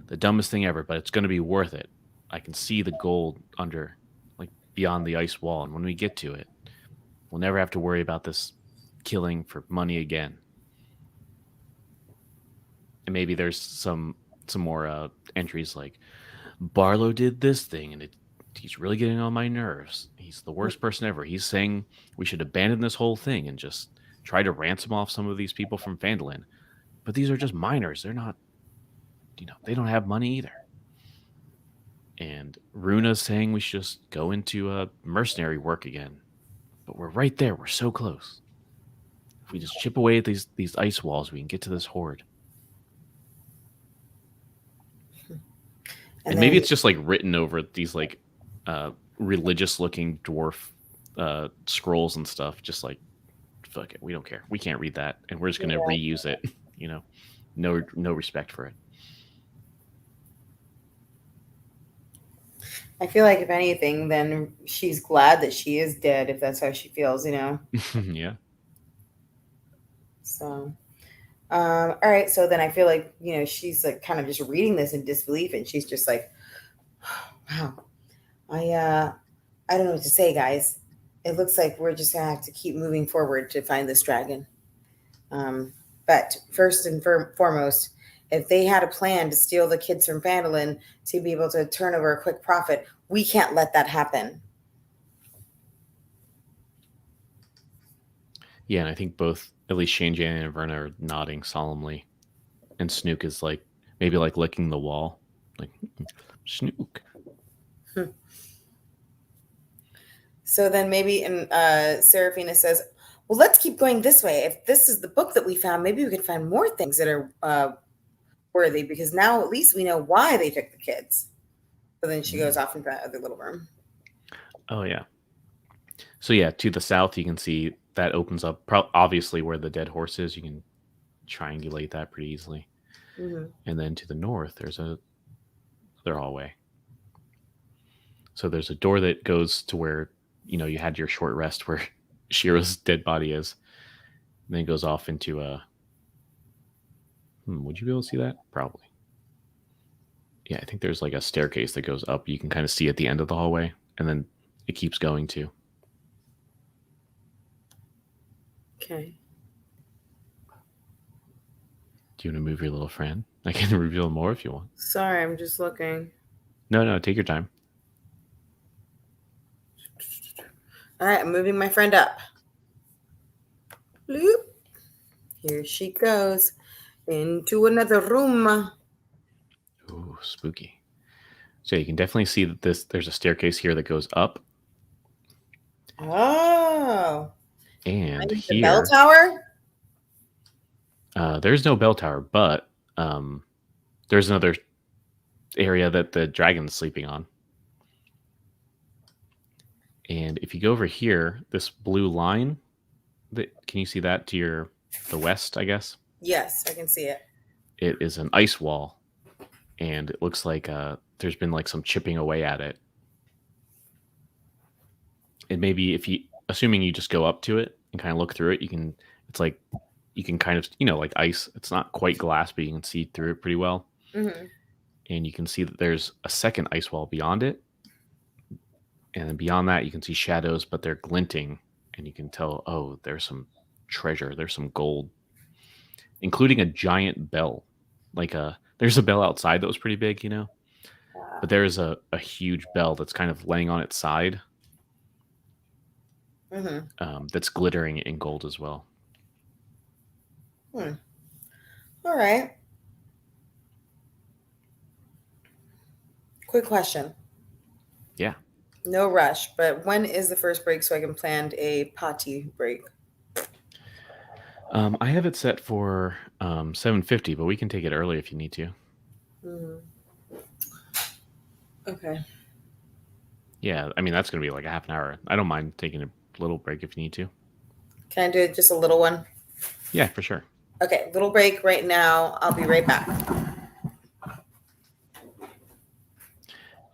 S3: the dumbest thing ever, but it's going to be worth it. I can see the gold under, like beyond the ice wall, and when we get to it, we'll never have to worry about this killing for money again. And maybe there's some more entries like Barlow did this thing, and he's really getting on my nerves. He's the worst person ever. He's saying we should abandon this whole thing and just try to ransom off some of these people from Phandalin. But these are just miners. They're not, they don't have money either. And Runa's saying we should just go into mercenary work again. But we're right there. We're so close. If we just chip away at these ice walls, we can get to this hoard.
S2: And
S3: And maybe
S2: then,
S3: it's just like written over these like religious looking dwarf scrolls and stuff. Just like, fuck it, we don't care. We can't read that, and we're just gonna
S2: yeah,
S3: reuse it. No respect for it.
S2: I feel like if anything, then she's glad that she is dead if that's how she feels, you know?
S3: Yeah.
S2: So, all right. So then I feel like, she's like kind of just reading this in disbelief and she's just like, wow, I don't know what to say, guys. It looks like we're just gonna have to keep moving forward to find this dragon. But first and foremost, if they had a plan to steal the kids from Phandalin to be able to turn over a quick profit, we can't let that happen.
S3: Yeah, and I think both, at least Shane, Jan, and Verna are nodding solemnly, and Snook is like maybe like licking the wall, like Snook.
S2: So then maybe, and Serafina says, well, let's keep going this way. If this is the book that we found, maybe we can find more things that are worthy because now at least we know why they took the kids. So then she goes off into that other little room.
S3: Oh yeah. So yeah, to the south you can see that opens up. Obviously, where the dead horse is, you can triangulate that pretty easily.
S2: Mm-hmm.
S3: And then to the north, there's another hallway. So there's a door that goes to where you had your short rest, where Shiro's dead body is. And then it goes off into a. Would you be able to see that? Probably. Yeah, I think there's like a staircase that goes up. You can kind of see at the end of the hallway, and then it keeps going too.
S2: Okay.
S3: Do you want to move your little friend? I can reveal more if you want.
S2: Sorry, I'm just looking.
S3: No, take your time.
S2: All right, I'm moving my friend up. Bloop. Here she goes into another room.
S3: Ooh, spooky. So you can definitely see that there's a staircase here that goes up.
S2: Oh.
S3: And
S2: The bell
S3: here,
S2: tower?
S3: there's no bell tower, but there's another area that the dragon's sleeping on. And if you go over here, this blue line, can you see that to the west, I guess?
S2: Yes, I can see it.
S3: It is an ice wall, and it looks like there's been like some chipping away at it. And maybe assuming you just go up to it and kind of look through it, you can kind of, like ice. It's not quite glass, but you can see through it pretty well.
S2: Mm-hmm.
S3: And you can see that there's a second ice wall beyond it. And then beyond that, you can see shadows, but they're glinting. And you can tell, oh, there's some treasure. There's some gold, including a giant bell. There's a bell outside that was pretty big, but there is a huge bell that's kind of laying on its side.
S2: Mm-hmm.
S3: That's glittering in gold as well.
S2: All right. Quick question.
S3: Yeah.
S2: No rush, but when is the first break so I can plan a potty break?
S3: I have it set for 7:50, but we can take it early if you need to.
S2: Okay.
S3: Yeah, I mean, that's going to be like a half an hour. I don't mind taking a little break if you need to.
S2: Can I do just a little one?
S3: Yeah, for sure.
S2: Okay, little break right now. I'll be right back.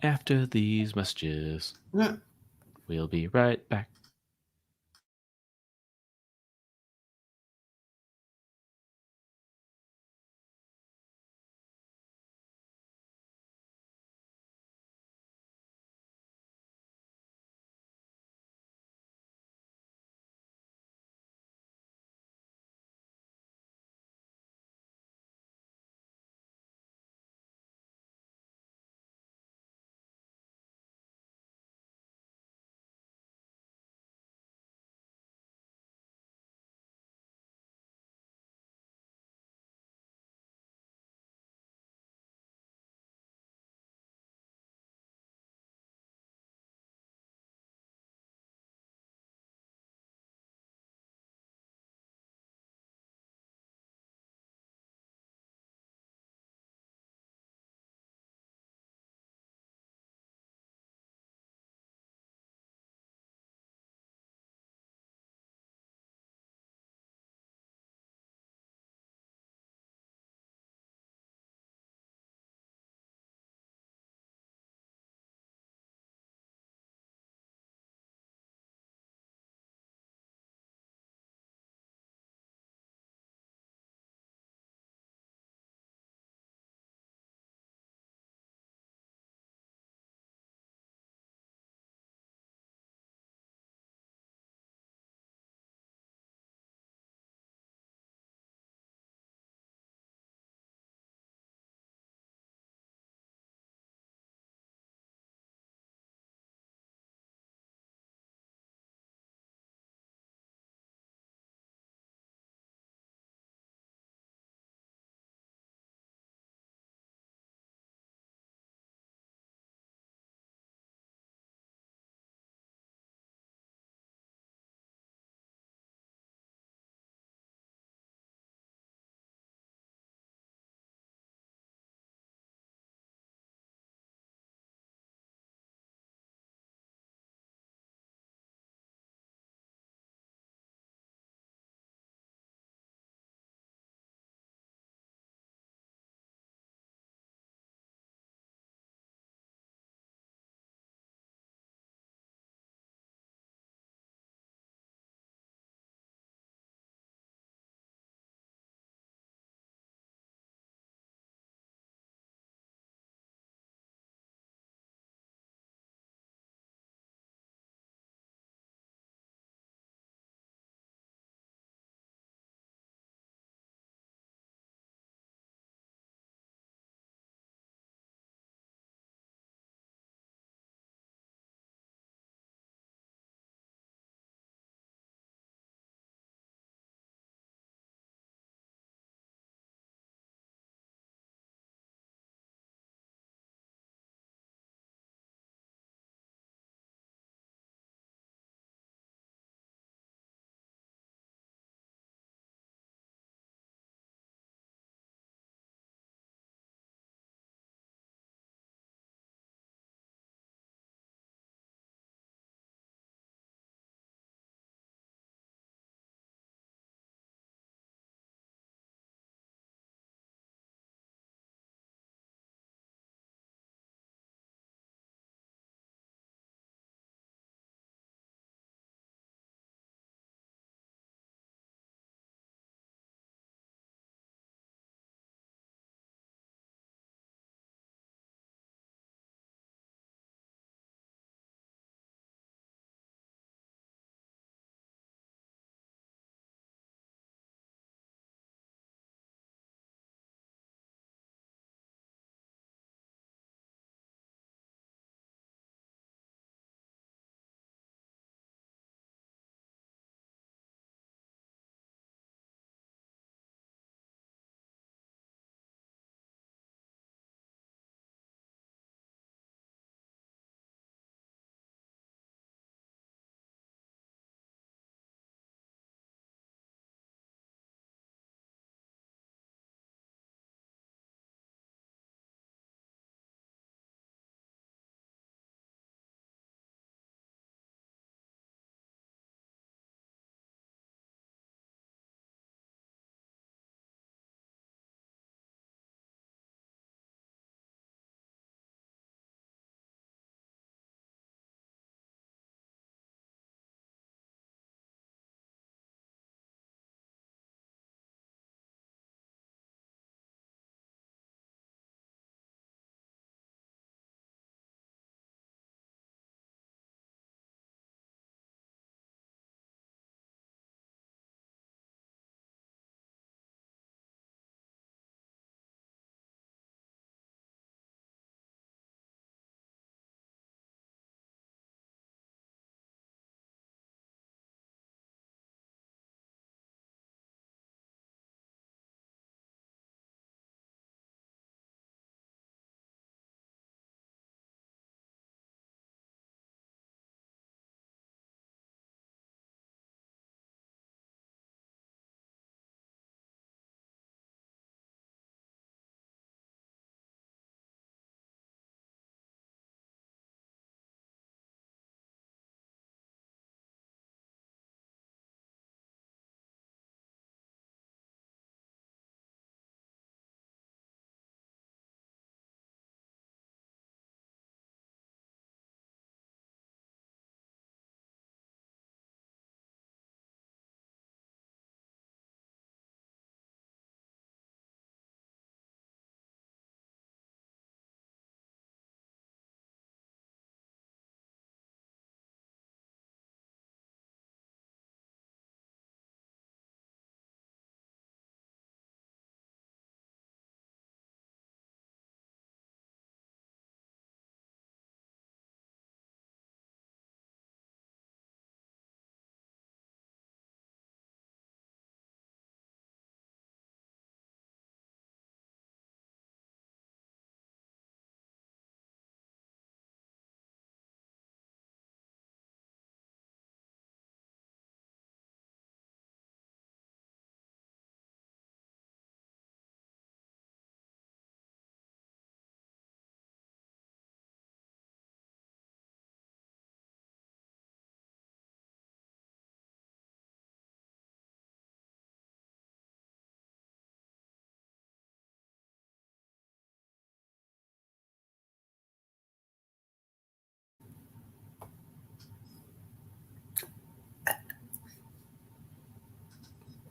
S3: After these messages, we'll be right back.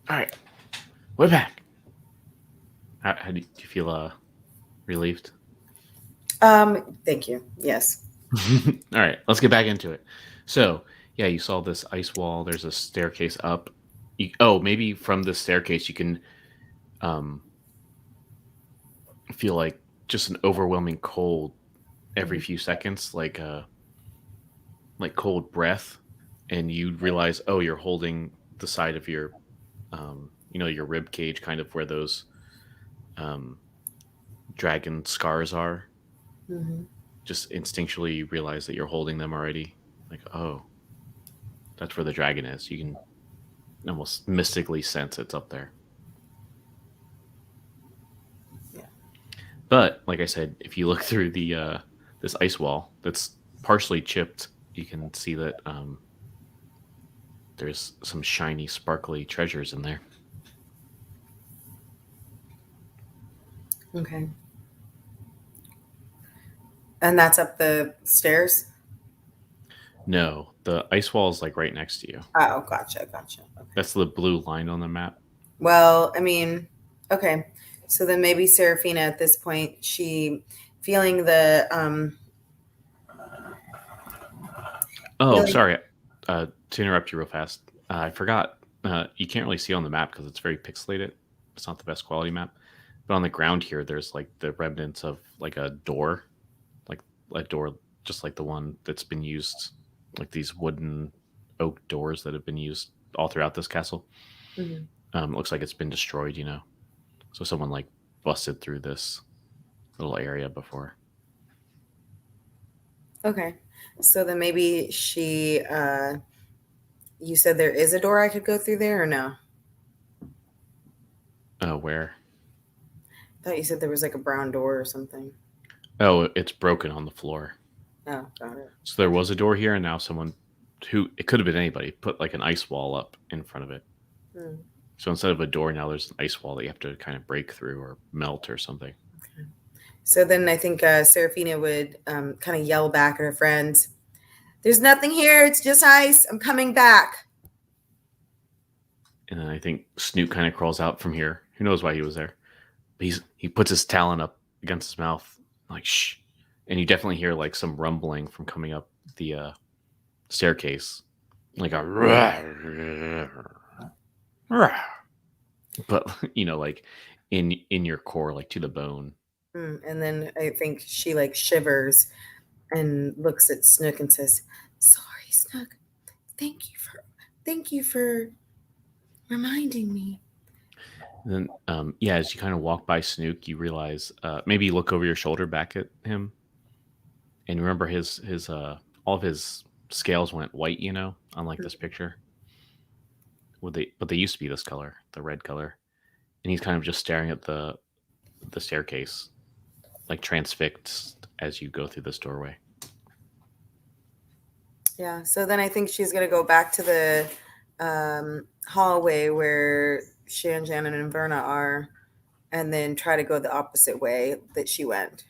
S3: All right, we're back. How do you feel relieved?
S2: Thank you. Yes.
S3: All right, let's get back into it. So, yeah, you saw this ice wall. There's a staircase up. Maybe from the staircase you can um, feel like just an overwhelming cold every
S2: Mhm.
S3: few seconds, like cold breath, and you realize, oh, you're holding the side of your, your rib cage, kind of where those um, dragon scars are.
S2: Mhm.
S3: Just instinctually you realize that you're holding them already. Like, oh, that's where the dragon is. You can almost mystically sense it's up there.
S2: Yeah.
S3: But like I said, if you look through the this ice wall that's partially chipped, you can see that there's some shiny, sparkly treasures in there.
S2: Okay. And that's up the stairs.
S3: No, the ice wall is like right next to you.
S2: Oh, gotcha. Gotcha. Okay.
S3: That's the blue line on the map.
S2: Well, I mean, okay. So then maybe Serafina at this point, she feeling the
S3: Oh,
S2: feeling
S3: sorry. To interrupt you real fast, I forgot. You can't really see on the map because it's very pixelated. It's not the best quality map. But on the ground here, there's like the remnants of like a door, like a door just like the one that's been used, like these wooden oak doors that have been used all throughout this castle.
S2: Mhm.
S3: It looks like it's been destroyed, So someone like busted through this little area before.
S2: Okay. So then maybe she you said there is a door I could go through there or no?
S3: Where?
S2: I thought you said there was like a brown door or something.
S3: Oh, it's broken on the floor.
S2: Oh, got it.
S3: So there was a door here, and now someone who it could have been anybody put like an ice wall up in front of it.
S2: Hmm.
S3: So instead of a door, now there's an ice wall that you have to kind of break through or melt or something.
S2: Okay. So then I think Serafina would kind of yell back at her friends, "There's nothing here. It's just ice. I'm coming back."
S3: And then I think Snoot kind of crawls out from here. Who knows why he was there? But he puts his talon up against his mouth, like shh. And you definitely hear like some rumbling from coming up the staircase, like a but like in your core, like to the bone.
S2: And then I think she like shivers and looks at Snook and says, "Sorry, Snook. Thank you for reminding me."
S3: And then, yeah, as you kind of walk by Snook, you realize maybe you look over your shoulder back at him, and remember his all of his scales went white, unlike this picture. But they used to be this color, the red color, and he's kind of just staring at the staircase, like transfixed as you go through this doorway.
S2: Yeah. So then I think she's gonna go back to the hallway where Shanjan and Inverna are, and then try to go the opposite way that she went.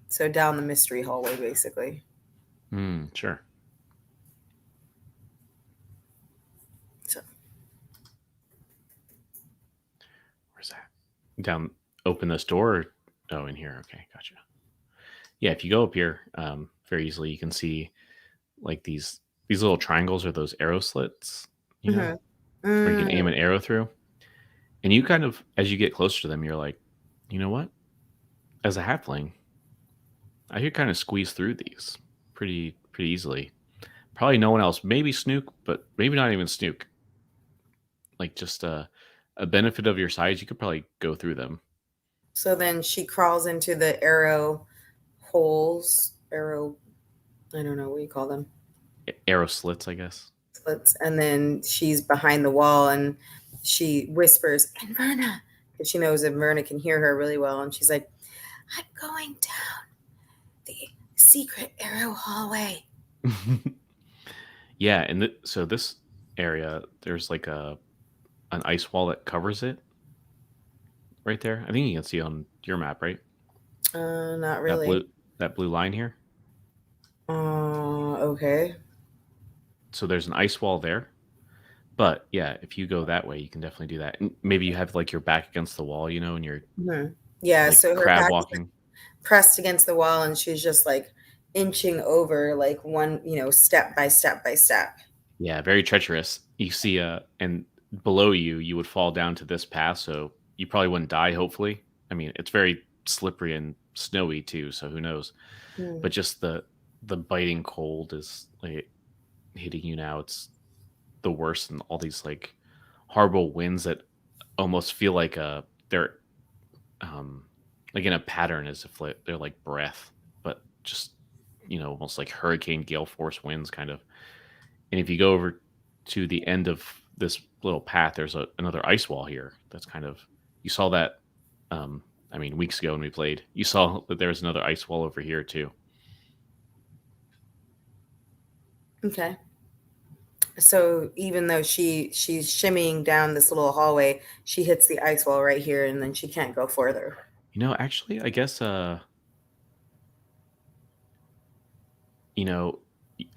S2: So down the mystery hallway, basically.
S3: Sure.
S2: So
S3: Where's that? Down. Open this door. Oh, in here. Okay, gotcha. Yeah, if you go up here, very easily, you can see like these little triangles are those arrow slits,
S2: Mhm.
S3: where you can aim an
S2: Mm.
S3: arrow through. And you kind of, as you get closer to them, you're like, you know what? As a halfling, I could kind of squeeze through these pretty easily. Probably no one else. Maybe Snook, but maybe not even Snook. Like just a benefit of your size, you could probably go through them.
S2: So then she crawls into the arrow holes, arrow, I don't know what you call them,
S3: Arrow slits, I guess.
S2: slits, and then she's behind the wall and she whispers, "Inverna," because she knows Inverna can hear her really well, and she's like, "I'm going down the secret arrow hallway."
S3: Yeah, and so this area, there's like an ice wall that covers it right there. I think you can see on your map, right?
S2: Not
S3: That
S2: really.
S3: blue line here.
S2: Okay.
S3: So there's an ice wall there, But yeah, if you go that way, you can definitely do that. And maybe you have like your back against the wall, and you're
S2: Yeah,
S3: like
S2: so her
S3: crab
S2: back is
S3: walking.
S2: pressed against the wall and she's just like inching over like one, step by step by step.
S3: Yeah, very treacherous. You see, and below you, you would fall down to this path, so you probably wouldn't die. Hopefully, I mean, it's very slippery and snowy too, so who knows?
S2: Hmm.
S3: But just the biting cold is like hitting you now. It's the worst, and all these like horrible winds that almost feel like they're um like in a pattern, as if they're like breath, but just almost like hurricane gale force winds, kind of. And if you go over to the end of this little path, there's another ice wall here. That's kind of, you saw that. I mean, weeks ago when we played, you saw that there was another ice wall over here too.
S2: Okay. So even though she's shimmying down this little hallway, she hits the ice wall right here and then she can't go further.
S3: Actually, I guess you know,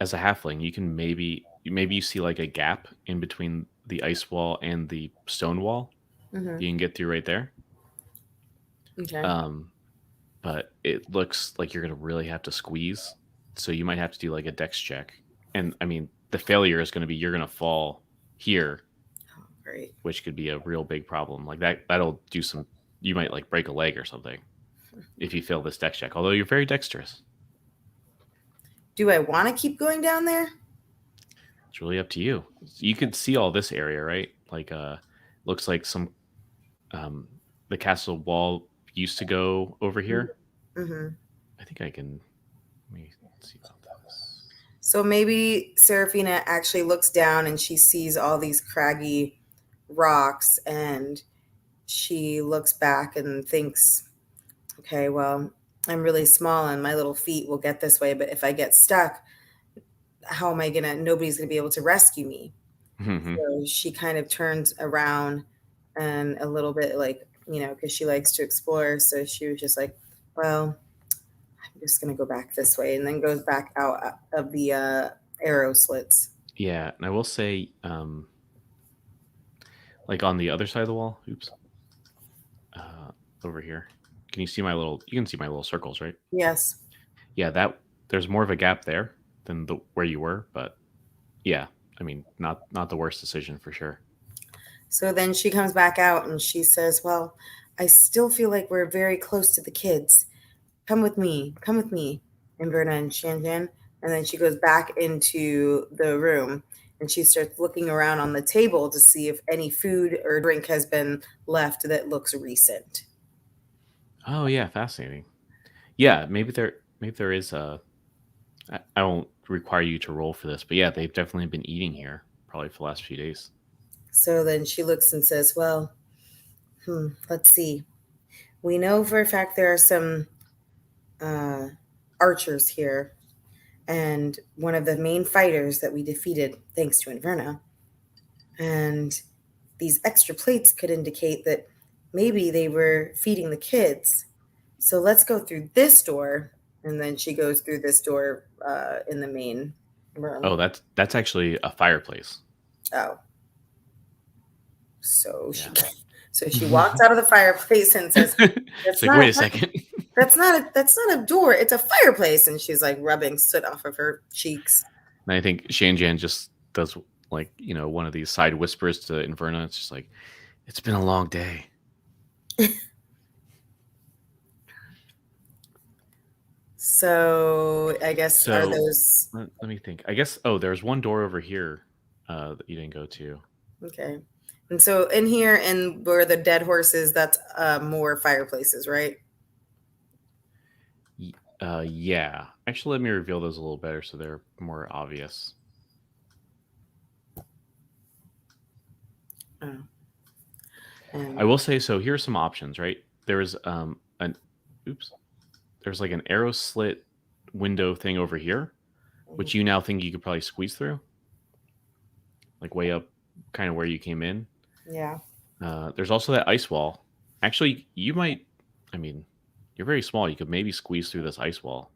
S3: as a halfling, you can maybe you see like a gap in between the ice wall and the stone wall.
S2: Hmm.
S3: You can get through right there.
S2: Okay.
S3: Um, but it looks like you're gonna really have to squeeze. So you might have to do like a dex check. And I mean, the failure is gonna be you're gonna fall here,
S2: Great.
S3: which could be a real big problem. Like that'll do some, you might like break a leg or something if you fail this dex check. Although you're very dexterous.
S2: Do I want to keep going down there?
S3: It's really up to you. You could see all this area, right? Like looks like some um the castle wall used to go over here.
S2: Hmm.
S3: I think I can, let me see about this.
S2: So maybe Seraphina actually looks down and she sees all these craggy rocks and she looks back and thinks, okay, well, I'm really small and my little feet will get this way, but if I get stuck, how am I gonna, nobody's gonna be able to rescue me.
S3: Hmm.
S2: So she kind of turns around and a little bit like, because she likes to explore. So she was just like, well, I'm just gonna go back this way, and then goes back out of the arrow slits.
S3: Yeah, and I will say, like on the other side of the wall. Oops. Uh, over here. Can you see my little? You can see my little circles, right?
S2: Yes.
S3: Yeah, that there's more of a gap there than the where you were, but yeah, I mean, not the worst decision for sure.
S2: So then she comes back out and she says, well, I still feel like we're very close to the kids. Come with me. Come with me. And Verna and Shanjan. And then she goes back into the room and she starts looking around on the table to see if any food or drink has been left that looks recent.
S3: Oh yeah, fascinating. Yeah, maybe there is a. I won't require you to roll for this, but yeah, they've definitely been eating here probably for the last few days.
S2: So then she looks and says, well, let's see. We know for a fact there are some uh, archers here, and one of the main fighters that we defeated thanks to Inverna. And these extra plates could indicate that maybe they were feeding the kids. So let's go through this door. And then she goes through this door in the main room.
S3: Oh, that's actually a fireplace.
S2: Oh, so
S3: Yeah.
S2: she walks out of the fireplace and says,
S3: It's like, wait a second.
S2: That's not a door. It's a fireplace. And she's like rubbing soot off of her cheeks.
S3: And I think Shanjan just does like, one of these side whispers to Inverna. It's just like, it's been a long day.
S2: So I guess
S3: So
S2: are those
S3: let me think. I guess, oh, there's one door over here that you didn't go to.
S2: okay? And so in here and where the dead horse is, that's more fireplaces, right?
S3: Yeah. Actually, let me reveal those a little better so they're more obvious.
S2: Oh.
S3: I will say, so here's some options, right? There's there's like an arrow slit window thing over here, which you now think you could probably squeeze through, like way up, kind of where you came in.
S2: Yeah.
S3: There's also that ice wall. Actually, you might. I mean, you're very small. You could maybe squeeze through this ice wall.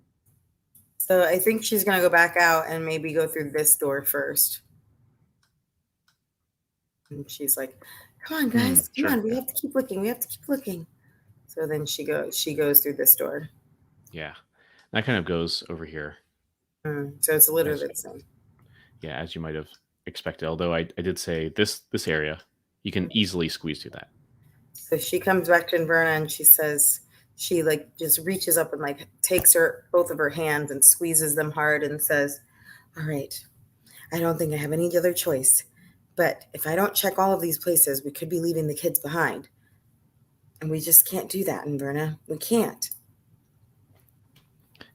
S2: So I think she's gonna go back out and maybe go through this door first. And she's like, "Come on, guys, come
S3: sure.
S2: on, we have to keep looking. We have to keep looking." So then she goes through this door.
S3: Yeah. That kind of goes over here.
S2: So it's literally
S3: As,
S2: the same.
S3: yeah, as you might have expected. Although I did say this area, you can easily squeeze through that.
S2: So she comes back to Inverna and she says, she like just reaches up and like takes her both of her hands and squeezes them hard and says, "All right, I don't think I have any other choice. But if I don't check all of these places, we could be leaving the kids behind. And we just can't do that, Inverna. We can't."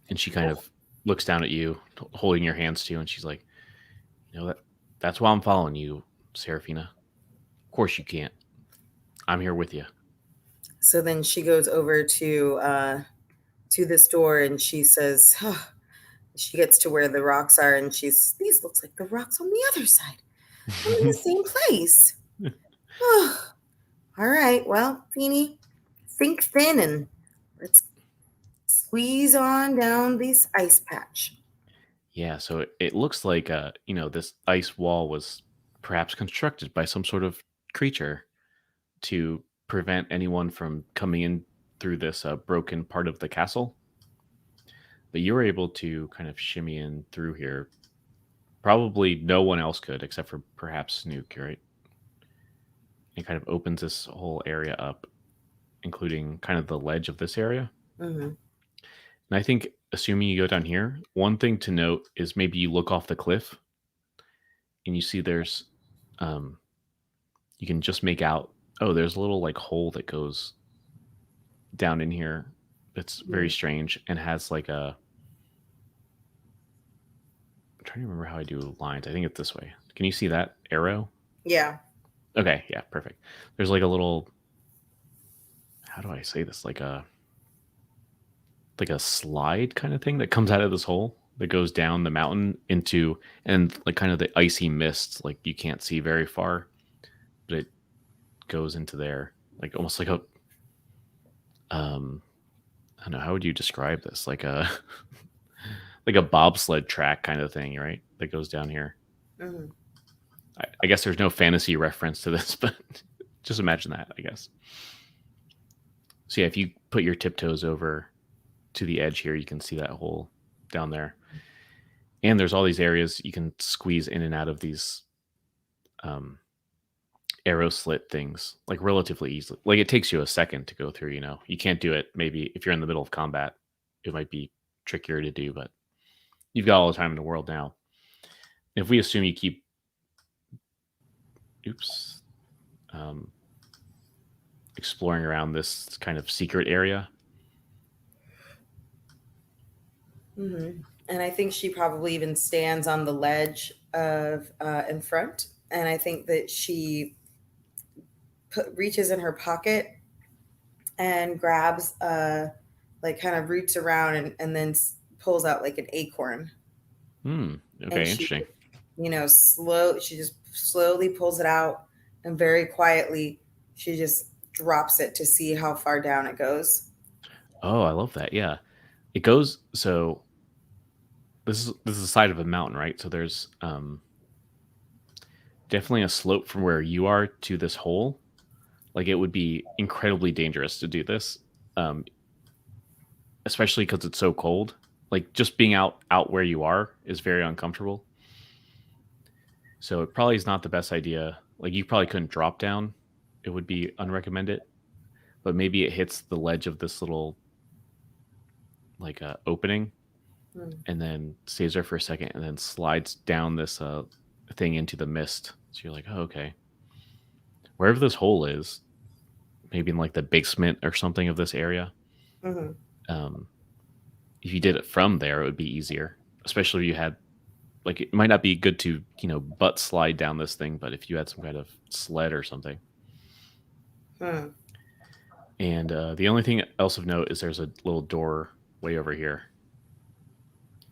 S3: And she kind of looks down at you, holding your hands to you, and she's like, that's why I'm following you, Serafina. Of course you can't. I'm here with you.
S2: So then she goes over to this door and she says, oh, she gets to where the rocks are and these looks like the rocks on the other side. I'm in the same place. Oh, all right. Well, Feeny, sink thin and let's squeeze on down this ice patch.
S3: Yeah, so it looks like this ice wall was perhaps constructed by some sort of creature to prevent anyone from coming in through this broken part of the castle. But you were able to kind of shimmy in through here. Probably no one else could, except for perhaps Snook, right? It kind of opens this whole area up, including kind of the ledge of this area.
S2: Mm-hmm.
S3: And I think, assuming you go down here, one thing to note is maybe you look off the cliff and you see there's, you can just make out, there's a little like hole that goes down in here. That's very strange and has like I'm trying to remember how I do lines. I think it's this way. Can you see that arrow?
S2: Yeah.
S3: Okay, yeah, perfect. There's like a little, how do I say this? Like a slide kind of thing that comes out of this hole that goes down the mountain into, and like kind of the icy mist, like you can't see very far, but it goes into there, like almost like a I don't know, how would you describe this? Like a like a bobsled track kind of thing, right? That goes down here.
S2: Mm-hmm.
S3: I guess there's no fantasy reference to this, but just imagine that, I guess. So yeah, if you put your tiptoes over to the edge here, you can see that hole down there. And there's all these areas you can squeeze in and out of these arrow slit things, like relatively easily. Like it takes you a second to go through, You can't do it maybe if you're in the middle of combat. It might be trickier to do, but you've got all the time in the world now. If we assume you keep exploring around this kind of secret area.
S2: Mm-hmm. And I think she probably even stands on the ledge of in front. And I think that she reaches in her pocket and grabs like kind of roots around and then pulls out like an acorn.
S3: Okay, interesting.
S2: She just slowly pulls it out and very quietly she just drops it to see how far down it goes.
S3: Oh, I love that. Yeah. It goes, so this is the side of a mountain, right? So there's definitely a slope from where you are to this hole. Like it would be incredibly dangerous to do this, especially because it's so cold. Like just being out where you are is very uncomfortable. So it probably is not the best idea. Like you probably couldn't drop down. It would be unrecommended. But maybe it hits the ledge of this little like opening and then stays there for a second and then slides down this thing into the mist. So you're like, oh, okay. Wherever this hole is, maybe in like the basement or something of this area.
S2: Mm-hmm.
S3: If you did it from there, it would be easier. Especially if you had, like, it might not be good to, butt slide down this thing, but if you had some kind of sled or something. And the only thing else of note is there's a little door way over here.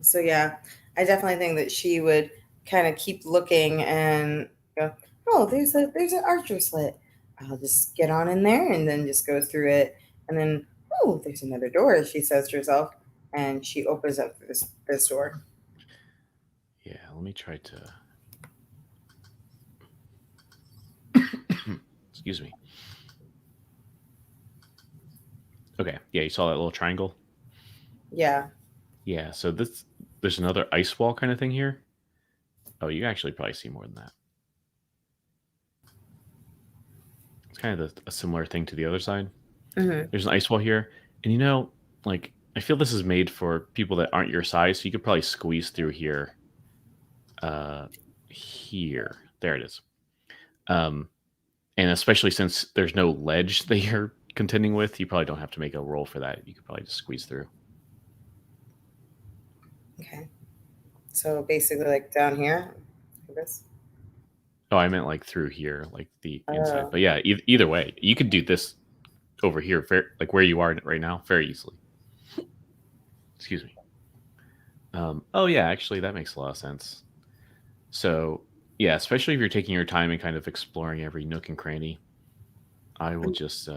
S2: So yeah, I definitely think that she would kind of keep looking and go, oh, there's an archer slit. I'll just get on in there and then just go through it. And then, oh, there's another door, she says to herself. And she opens up this door.
S3: Yeah, let me try to... Excuse me. Okay, yeah, you saw that little triangle?
S2: Yeah.
S3: Yeah, so there's another ice wall kind of thing here. Oh, you actually probably see more than that. It's kind of a similar thing to the other side.
S2: Hmm.
S3: There's an ice wall here, and like I feel this is made for people that aren't your size, so you could probably squeeze through here. Here, there it is. Um, and especially since there's no ledge that you're contending with, you probably don't have to make a roll for that. You could probably just squeeze through.
S2: Okay. So basically, like down here, I guess.
S3: Oh, I meant like through here, like the inside.
S2: Oh.
S3: But yeah, either way, you could do this over here, like where you are right now, very easily. Excuse me. Oh yeah, actually, that makes a lot of sense. So yeah, especially if you're taking your time and kind of exploring every nook and cranny, I will just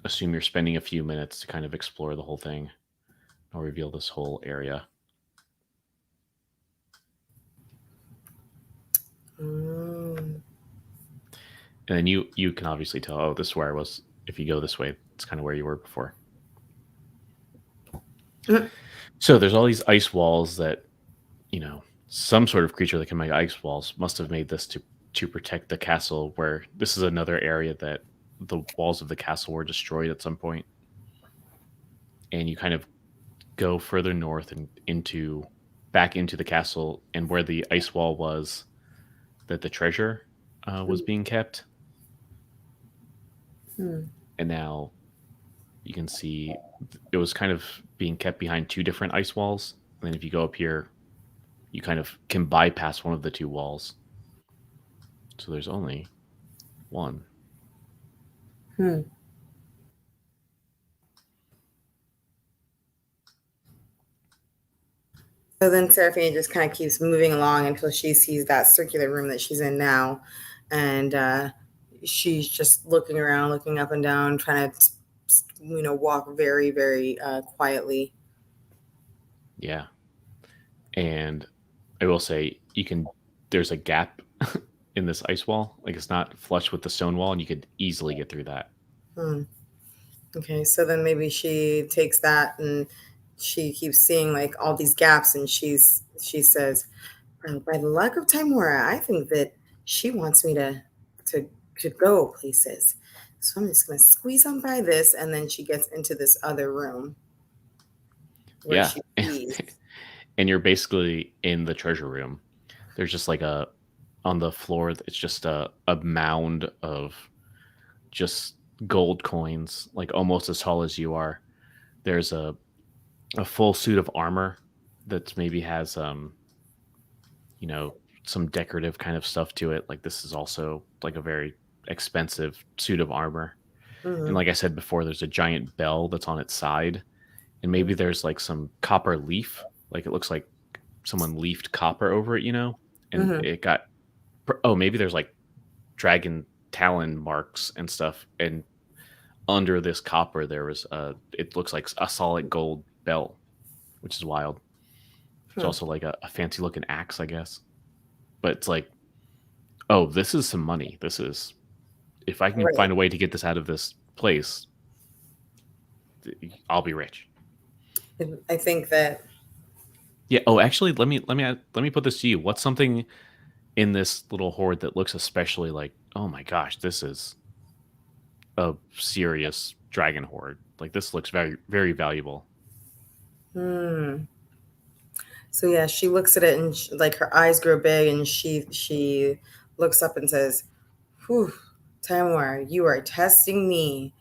S3: assume you're spending a few minutes to kind of explore the whole thing. I'll reveal this whole area.
S2: Mm.
S3: And then you can obviously tell, oh, this is where I was. If you go this way, it's kind of where you were before.
S2: Mm.
S3: So there's all these ice walls that, some sort of creature that can make ice walls must have made this to protect the castle, where this is another area that the walls of the castle were destroyed at some point. And you kind of go further north and back into the castle, and where the ice wall was that the treasure was being kept.
S2: Mm.
S3: And now you can see it was kind of being kept behind two different ice walls. And then if you go up here, you kind of can bypass one of the two walls. So there's only one.
S2: Hmm. So then Seraphina just kind of keeps moving along until she sees that circular room that she's in now. And she's just looking around, looking up and down, trying to, walk very, very quietly.
S3: Yeah. And I will say, there's a gap in this ice wall. Like, it's not flush with the stone wall, and you could easily get through that.
S2: Okay, so then maybe she takes that and she keeps seeing like all these gaps, and she says, by the luck of Timora, I think that she wants me to to go places. So I'm just gonna squeeze on by this, and then she gets into this other room where
S3: Yeah.
S2: she sees.
S3: And you're basically in the treasure room. There's just like on the floor, it's just a mound of just gold coins, like almost as tall as you are. There's a full suit of armor that maybe has some decorative kind of stuff to it. Like, this is also like a very expensive suit of armor.
S2: Mhm.
S3: And like I said before, there's a giant bell that's on its side, and maybe there's like some copper leaf. Like, it looks like someone leafed copper over it, and
S2: Mhm.
S3: it got. Oh, maybe there's like dragon talon marks and stuff, and under this copper there was it looks like a solid gold bell, which is wild. It's
S2: Hmm.
S3: also like a fancy looking axe, I guess. But it's like, oh, this is some money. This is, if I can
S2: Right.
S3: find a way to get this out of this place, I'll be rich.
S2: I think that.
S3: Yeah. Oh, actually, let me put this to you. What's something in this little hoard that looks especially like, oh my gosh, this is a serious dragon hoard. Like, this looks very, very valuable.
S2: So yeah, she looks at it and like her eyes grow big, and she looks up and says, "Whew, Timor, you are testing me."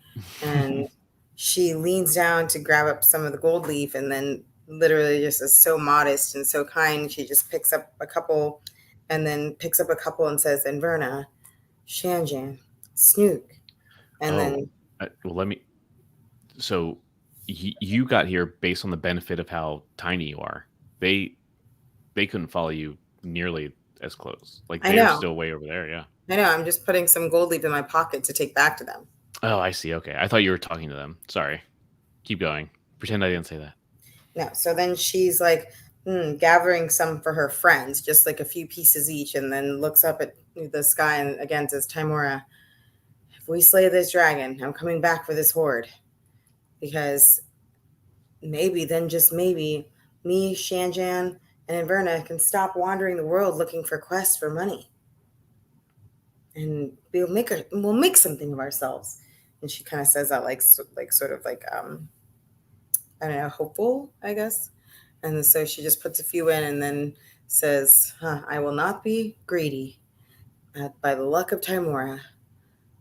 S2: And she leans down to grab up some of the gold leaf, and then literally just is so modest and so kind. She just picks up a couple, and then picks up a couple and says, "Inverna, Shanjan, Snook," and
S3: Oh,
S2: then
S3: well, let me. So, you got here based on the benefit of how tiny you are. They couldn't follow you nearly as close. Like,
S2: I
S3: they're
S2: know,
S3: still way over there. Yeah.
S2: I know, I'm just putting some gold leaf in my pocket to take back to them.
S3: Oh, I see. Okay, I thought you were talking to them. Sorry. Keep going. Pretend I didn't say that.
S2: No, so then she's like gathering some for her friends, just like a few pieces each, and then looks up at the sky and again says, Timora, if we slay this dragon, I'm coming back for this hoard. Because maybe, then just maybe, me, Shanjan, and Inverna can stop wandering the world looking for quests for money. And we'll make something of ourselves. And she kind of says that sort of like I don't know, hopeful, I guess. And so she just puts a few in and then says, I will not be greedy. By the luck of Timora,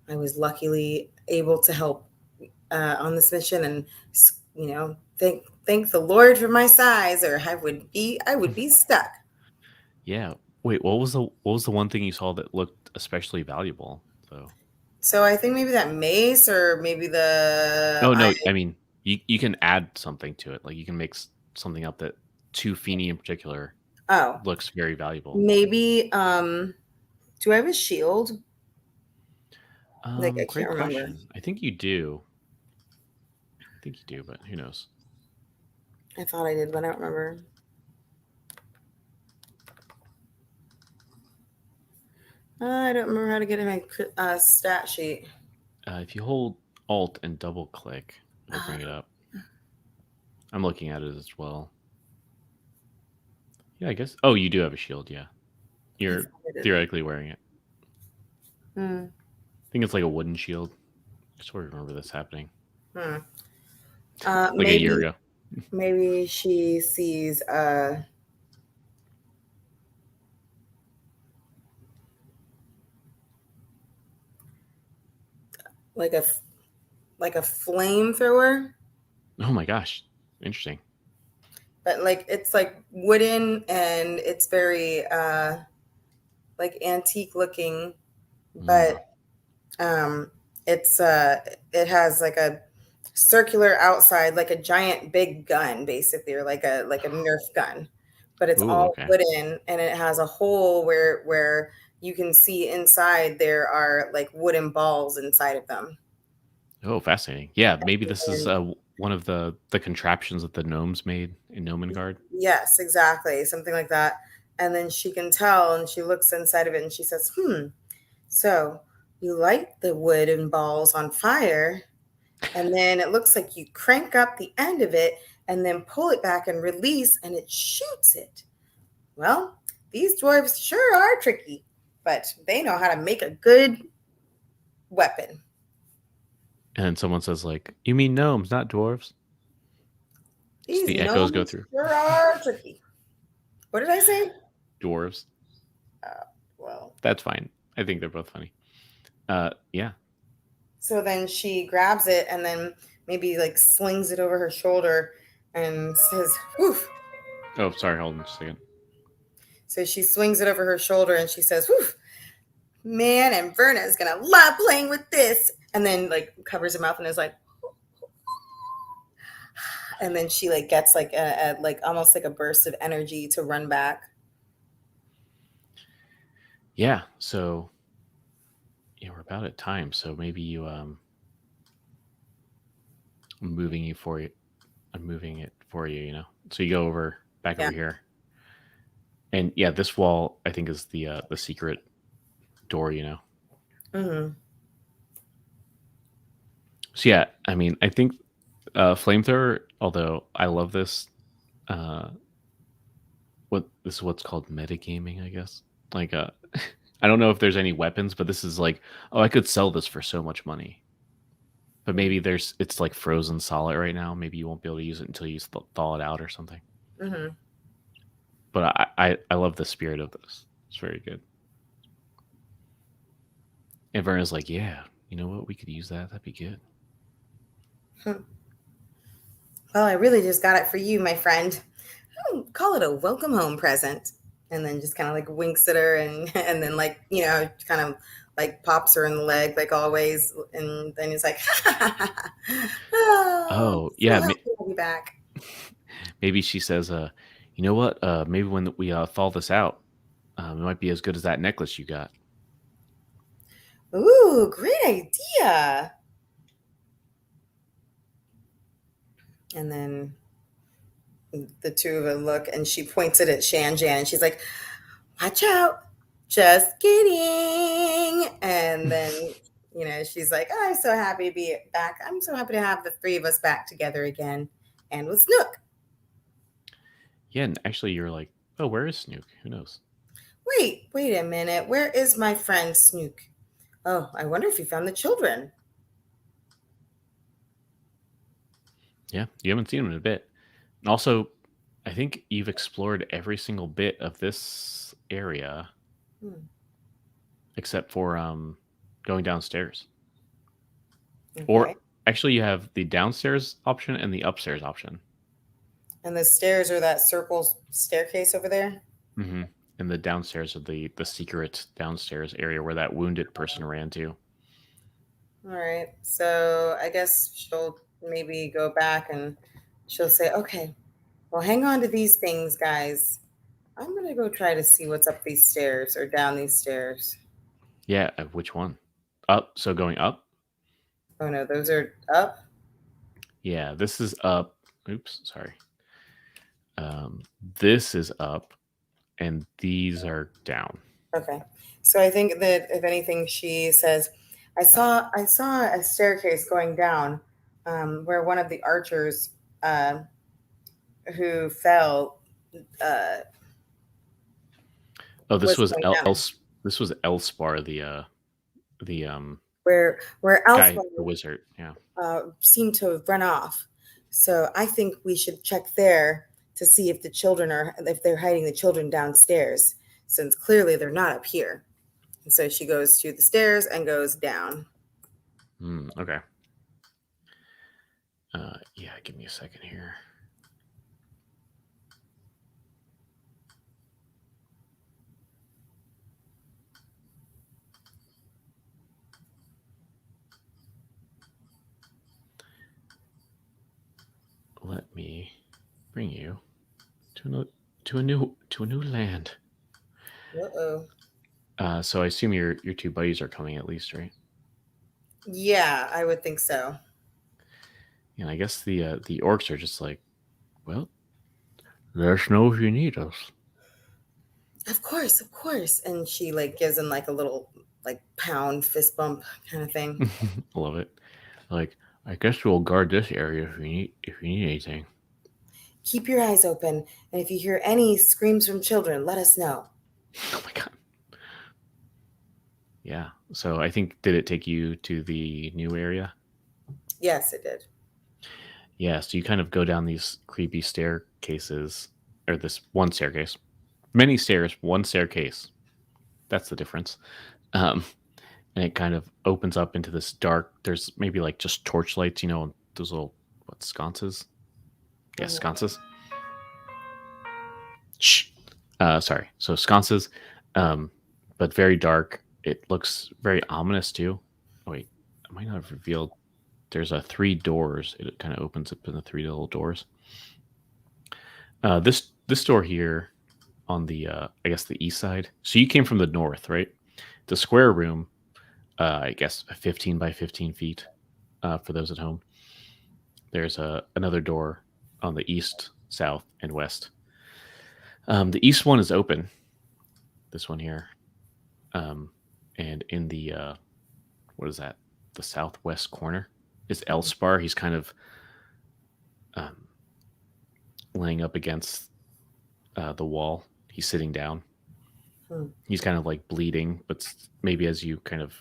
S2: I was luckily able to help on this mission, and thank the Lord for my size, or I would be stuck.
S3: Yeah. Wait, what was the one thing you saw that looked especially valuable?
S2: So I think maybe that mace, or maybe
S3: Oh no, I mean you can add something to it. Like you can make something up that to Feeny in particular looks very valuable.
S2: Maybe do I have a shield? I
S3: Great
S2: can't remember.
S3: question. I think you do. But who knows?
S2: I thought I did, but I don't remember. I don't remember how to get in my stat sheet.
S3: If you hold Alt and double click, it'll bring it up. I'm looking at it as well. Yeah, I guess. Oh, you do have a shield. Yeah, you're theoretically wearing it. I think it's like a wooden shield. I sort of remember this happening. Like maybe, a year ago.
S2: Maybe she sees like a flamethrower.
S3: Oh my gosh, interesting.
S2: But like it's like wooden, and it's very like antique looking, but it's it has like a circular outside, like a giant big gun basically, or like a Nerf gun, but it's all wooden, and it has a hole where you can see inside there are like wooden balls inside of them.
S3: Oh, fascinating. Yeah, maybe this is one of the contraptions that the gnomes made in Gnomengard.
S2: Yes, exactly, something like that. And then she can tell, and she looks inside of it, and she says, so you light the wooden balls on fire, and then it looks like you crank up the end of it and then pull it back and release, and it shoots it. Well, these dwarves sure are tricky, but they know how to make a good weapon.
S3: And someone says, like, you mean gnomes, not dwarves?
S2: These
S3: the echoes go through.
S2: Sure are tricky. What did I say?
S3: Dwarves.
S2: Well,
S3: that's fine. I think they're both funny. Yeah.
S2: So then she grabs it and then maybe like slings it over her shoulder and says, "Woof."
S3: Oh, sorry. Hold on just a second.
S2: So she swings it over her shoulder and she says, "Woof, man, and Verna's gonna love playing with this." And then like covers her mouth and is like, and then she like gets like a like almost like a burst of energy to run back.
S3: Yeah. So yeah, we're about at time. So maybe you I'm moving it for you. You know. So you go over over here. And yeah, this wall I think is the secret door, you know.
S2: Mm-hmm.
S3: So yeah, I mean, I think flamethrower, although I love this, this is what's called metagaming, I guess. Like I don't know if there's any weapons, but this is like, oh, I could sell this for so much money. But maybe it's like frozen solid right now. Maybe you won't be able to use it until you thaw it out or something.
S2: Mm-hmm.
S3: But I love the spirit of this. It's very good. And Verna's like, yeah, you know what? We could use that. That'd be good.
S2: Well, I really just got it for you, my friend. Call it a welcome home present. And then just kind of like winks at her and then like, you know, kind of like pops her in the leg like always. And then he's like,
S3: oh yeah,
S2: I'll be back.
S3: Maybe she says, you know what? Maybe when we thaw this out, it might be as good as that necklace you got.
S2: Ooh, great idea. And then The two of them look, and she points it at Shanjan, and she's like, "Watch out! Just kidding!" And then, she's like, oh, "I'm so happy to be back. I'm so happy to have the three of us back together again, and with Snook."
S3: Yeah, and actually, you're like, oh, where is Snook? Who knows?
S2: Wait a minute. Where is my friend Snook? Oh, I wonder if he found the children.
S3: Yeah, you haven't seen him in a bit. And also, I think you've explored every single bit of this area except for going downstairs.
S2: Okay.
S3: Or actually, you have the downstairs option and the upstairs option.
S2: And the stairs are that circle staircase over there?
S3: Mm-hmm. And the downstairs are the secret downstairs area where that wounded person ran to.
S2: All right. So I guess she'll maybe go back and she'll say, okay, well, hang on to these things, guys. I'm going to go try to see what's up these stairs or down these stairs.
S3: Yeah, which one? Up. So going up?
S2: Oh, no, those are up?
S3: Yeah, this is up. Oops, sorry. This is up, and these are down.
S2: Okay. So I think that if anything, she says, I saw a staircase going down where one of the archers who fell.
S3: Oh, this was
S2: going down.
S3: this was Elspar, the
S2: where
S3: guy,
S2: Alpha
S3: the wizard. Yeah.
S2: seemed to have run off. So I think we should check there to see if if they're hiding the children downstairs, since clearly they're not up here. And so she goes to the stairs and goes down.
S3: Okay. Yeah, give me a second here. Let me bring you to a new land.
S2: Uh-oh.
S3: So I assume your two buddies are coming at least, right?
S2: Yeah, I would think so.
S3: And I guess the orcs are just like, well, let us know if you need us.
S2: Of course. And she gives him a little pound fist bump kind of thing.
S3: Love it. Like, I guess we'll guard this area if you need anything.
S2: Keep your eyes open, and if you hear any screams from children, let us know.
S3: Oh my god. Yeah. So I think, did it take you to the new area?
S2: Yes, it did.
S3: Yeah. So you kind of go down these creepy staircases, or this one staircase. Many stairs, one staircase. That's the difference. And it kind of opens up into this dark. There's maybe just torch lights, those little sconces. Yeah, sconces. Shh. Sorry. So sconces, but very dark. It looks very ominous too. Wait, I might not have revealed. There's 3 doors. It kind of opens up in the 3 little doors. This door here on the I guess the east side. So you came from the north, right? The square room, I guess 15 by 15 feet for those at home. There's another door on the east, south, and west. The east one is open. This one here. And in the, what is that? The southwest corner is Elspar. He's kind of laying up against the wall. He's sitting down. He's kind of bleeding, but maybe as you kind of...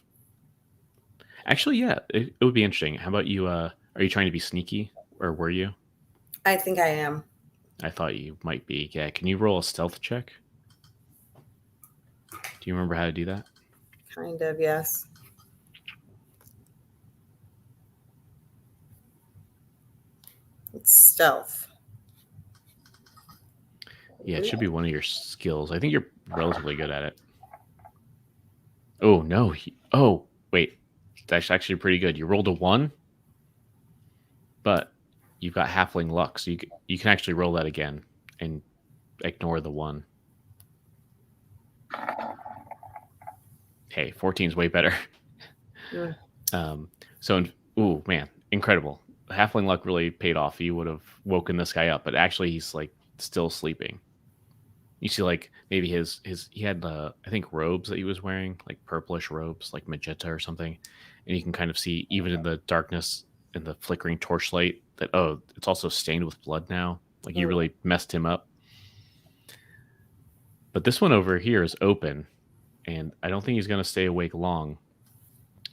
S3: Actually, yeah, it would be interesting. How about you? Are you trying to be sneaky, or were you?
S2: I think I am.
S3: I thought you might be. Yeah. Can you roll a stealth check? Do you remember how to do that?
S2: Kind of, yes. It's stealth.
S3: Yeah, it should be one of your skills. I think you're relatively good at it. Oh, no. Oh, wait. That's actually pretty good. You rolled a 1, but you've got halfling luck, so you can actually roll that again and ignore the 1. Hey, 14 is way better.
S2: Yeah.
S3: Oh man, incredible. halfling luck really paid off. He would have woken this guy up, but actually he's like still sleeping. You see, like maybe his he had I think robes that he was wearing, like purplish robes, like magenta or something, and you can kind of see even in the darkness in the flickering torchlight that it's also stained with blood now. Like you really messed him up. But this one over here is open, and I don't think he's going to stay awake long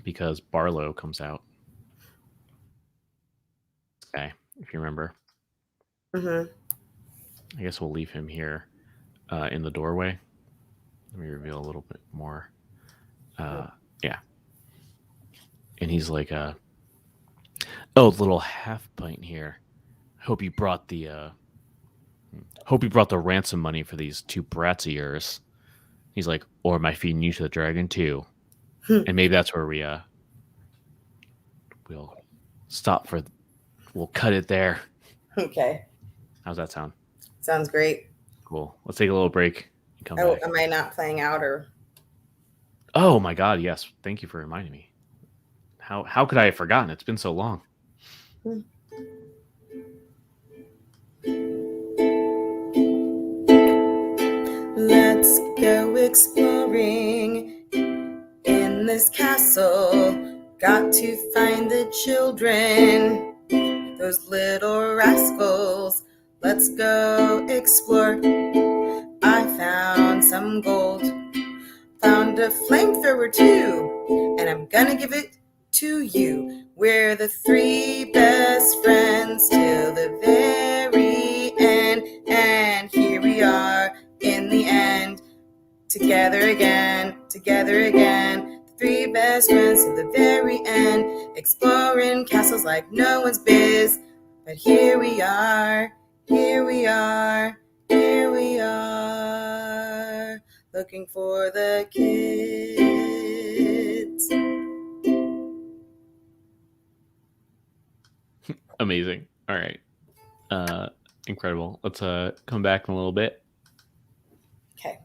S3: because Barlow comes out. Okay, if you remember.
S2: Mm-hmm.
S3: I guess we'll leave him here in the doorway. Let me reveal a little bit more. Yeah. And he's like, little half pint here. Hope you brought the ransom money for these 2 brats of yours. He's like, or am I feeding you to the dragon too? And maybe that's where we'll stop we'll cut it there.
S2: Okay.
S3: How's that sound?
S2: Sounds great.
S3: Cool. Let's take a little break and come back.
S2: Am I not playing out or?
S3: Oh my God, yes. Thank you for reminding me. How could I have forgotten? It's been so long.
S2: Let's go exploring in this castle. Got to find the children, those little rascals. Let's go explore. I found some gold, found a flamethrower too, and I'm gonna give it to you. We're the 3 best friends till the very end, and here we are in the end, together again, the 3 best friends till the very end, exploring castles like no one's biz. But here we are, looking for the kids.
S3: Amazing. All right. Incredible. Let's come back in a little bit.
S2: Okay.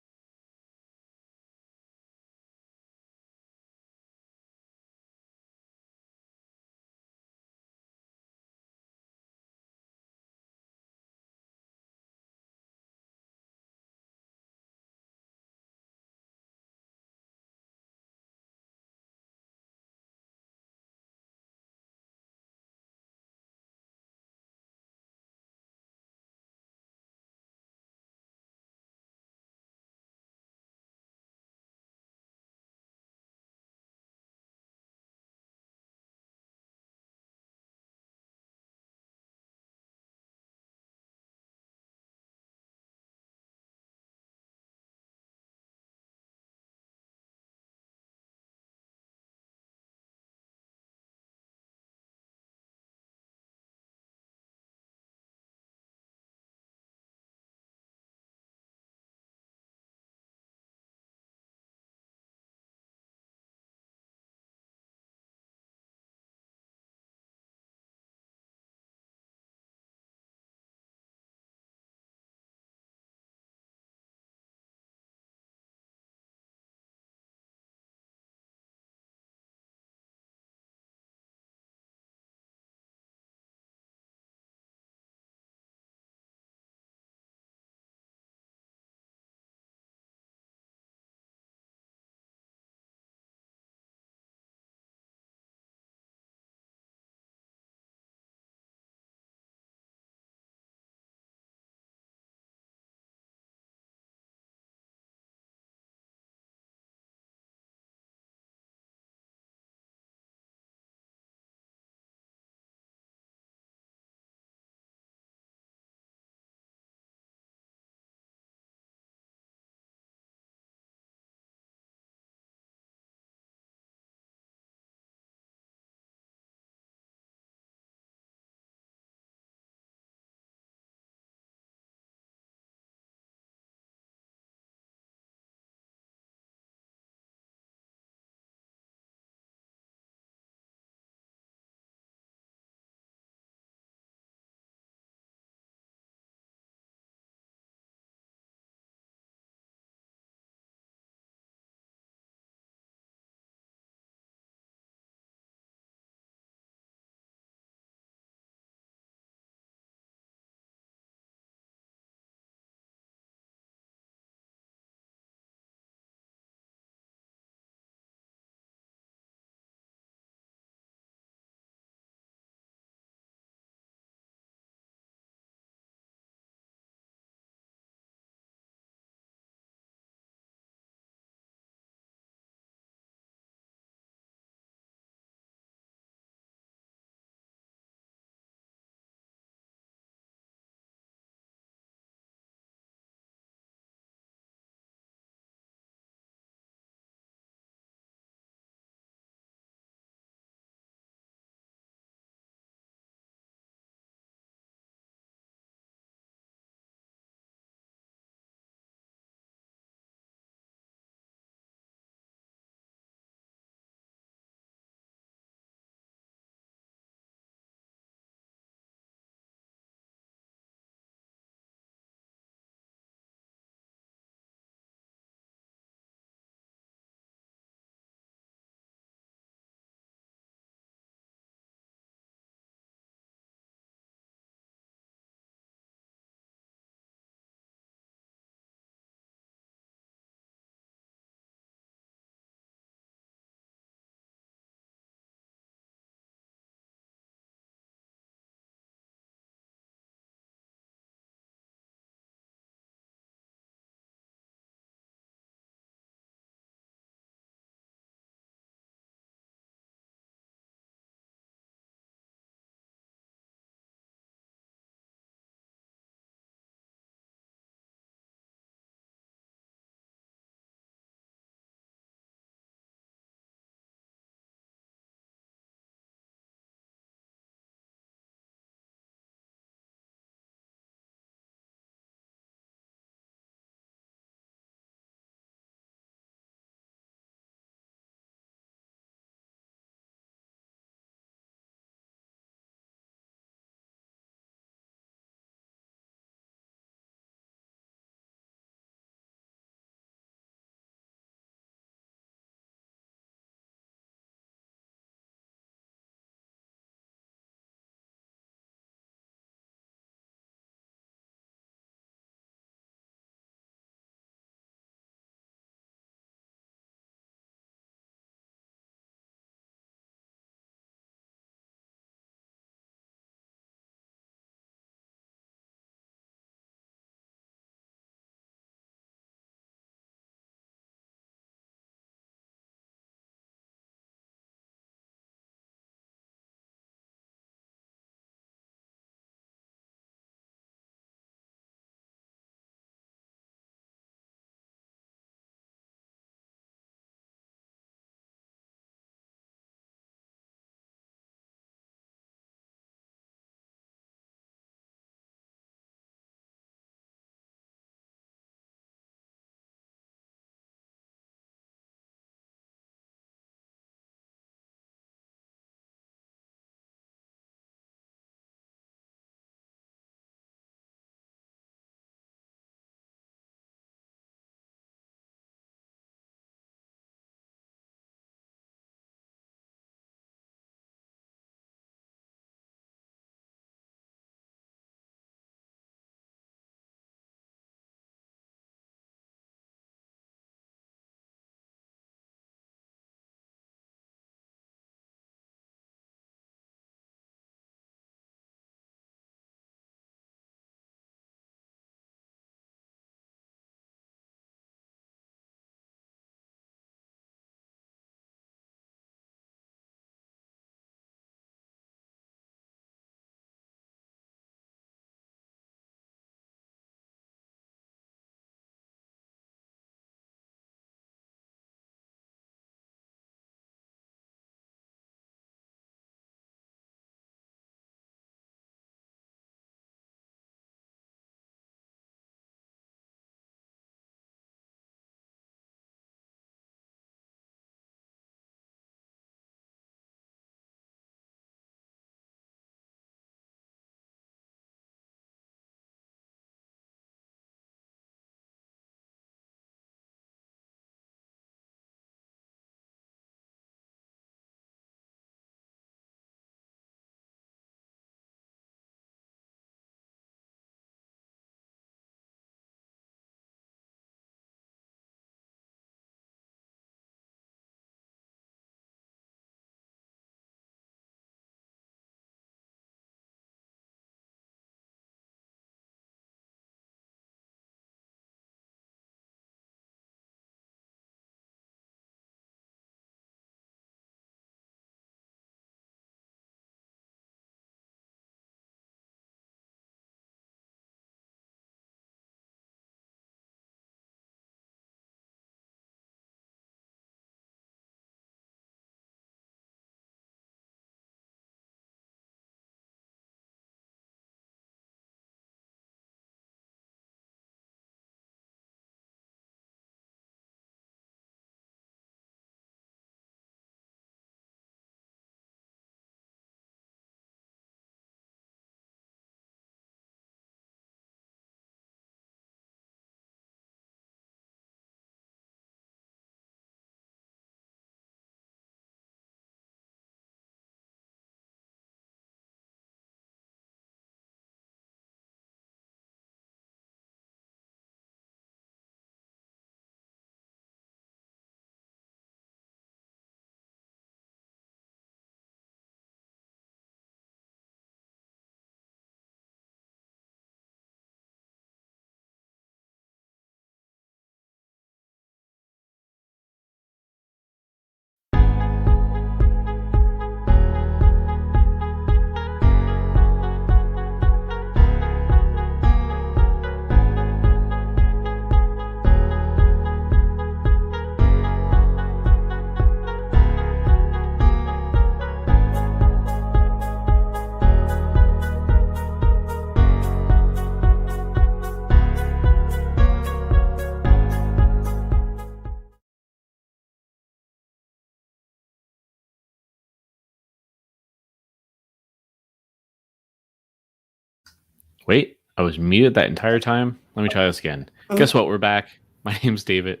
S3: Wait, I was muted that entire time? Let me try this again. Guess what? We're back. My name's David.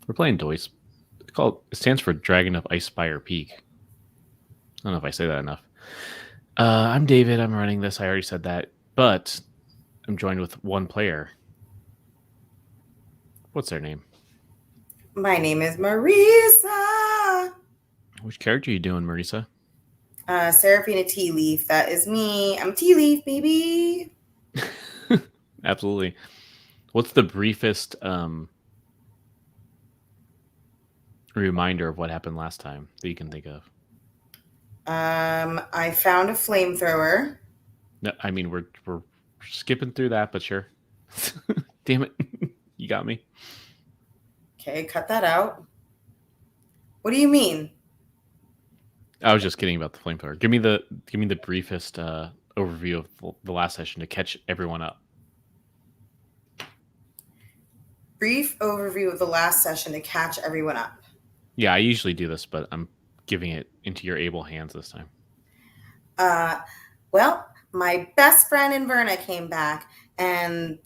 S3: We're playing Doisp. It stands for Dragon of Icespire Peak. I don't know if I say that enough. I'm David. I'm running this. I already said that. But I'm joined with one player. What's their name?
S2: My name is Marisa.
S3: Which character are you doing, Marisa?
S2: Serafina Tea Leaf. That is me. I'm Tea Leaf, baby.
S3: Absolutely. What's the briefest reminder of what happened last time that you can think of?
S2: I found a flamethrower.
S3: No, I mean we're skipping through that, but sure. Damn it, you got me.
S2: Okay, cut that out. What do you mean?
S3: I was just kidding about the flamethrower. Give me the briefest overview of the last session to catch everyone up.
S2: Brief overview of the last session to catch everyone up.
S3: Yeah, I usually do this, but I'm giving it into your able hands this time.
S2: Well, my best friend Inverna came back, and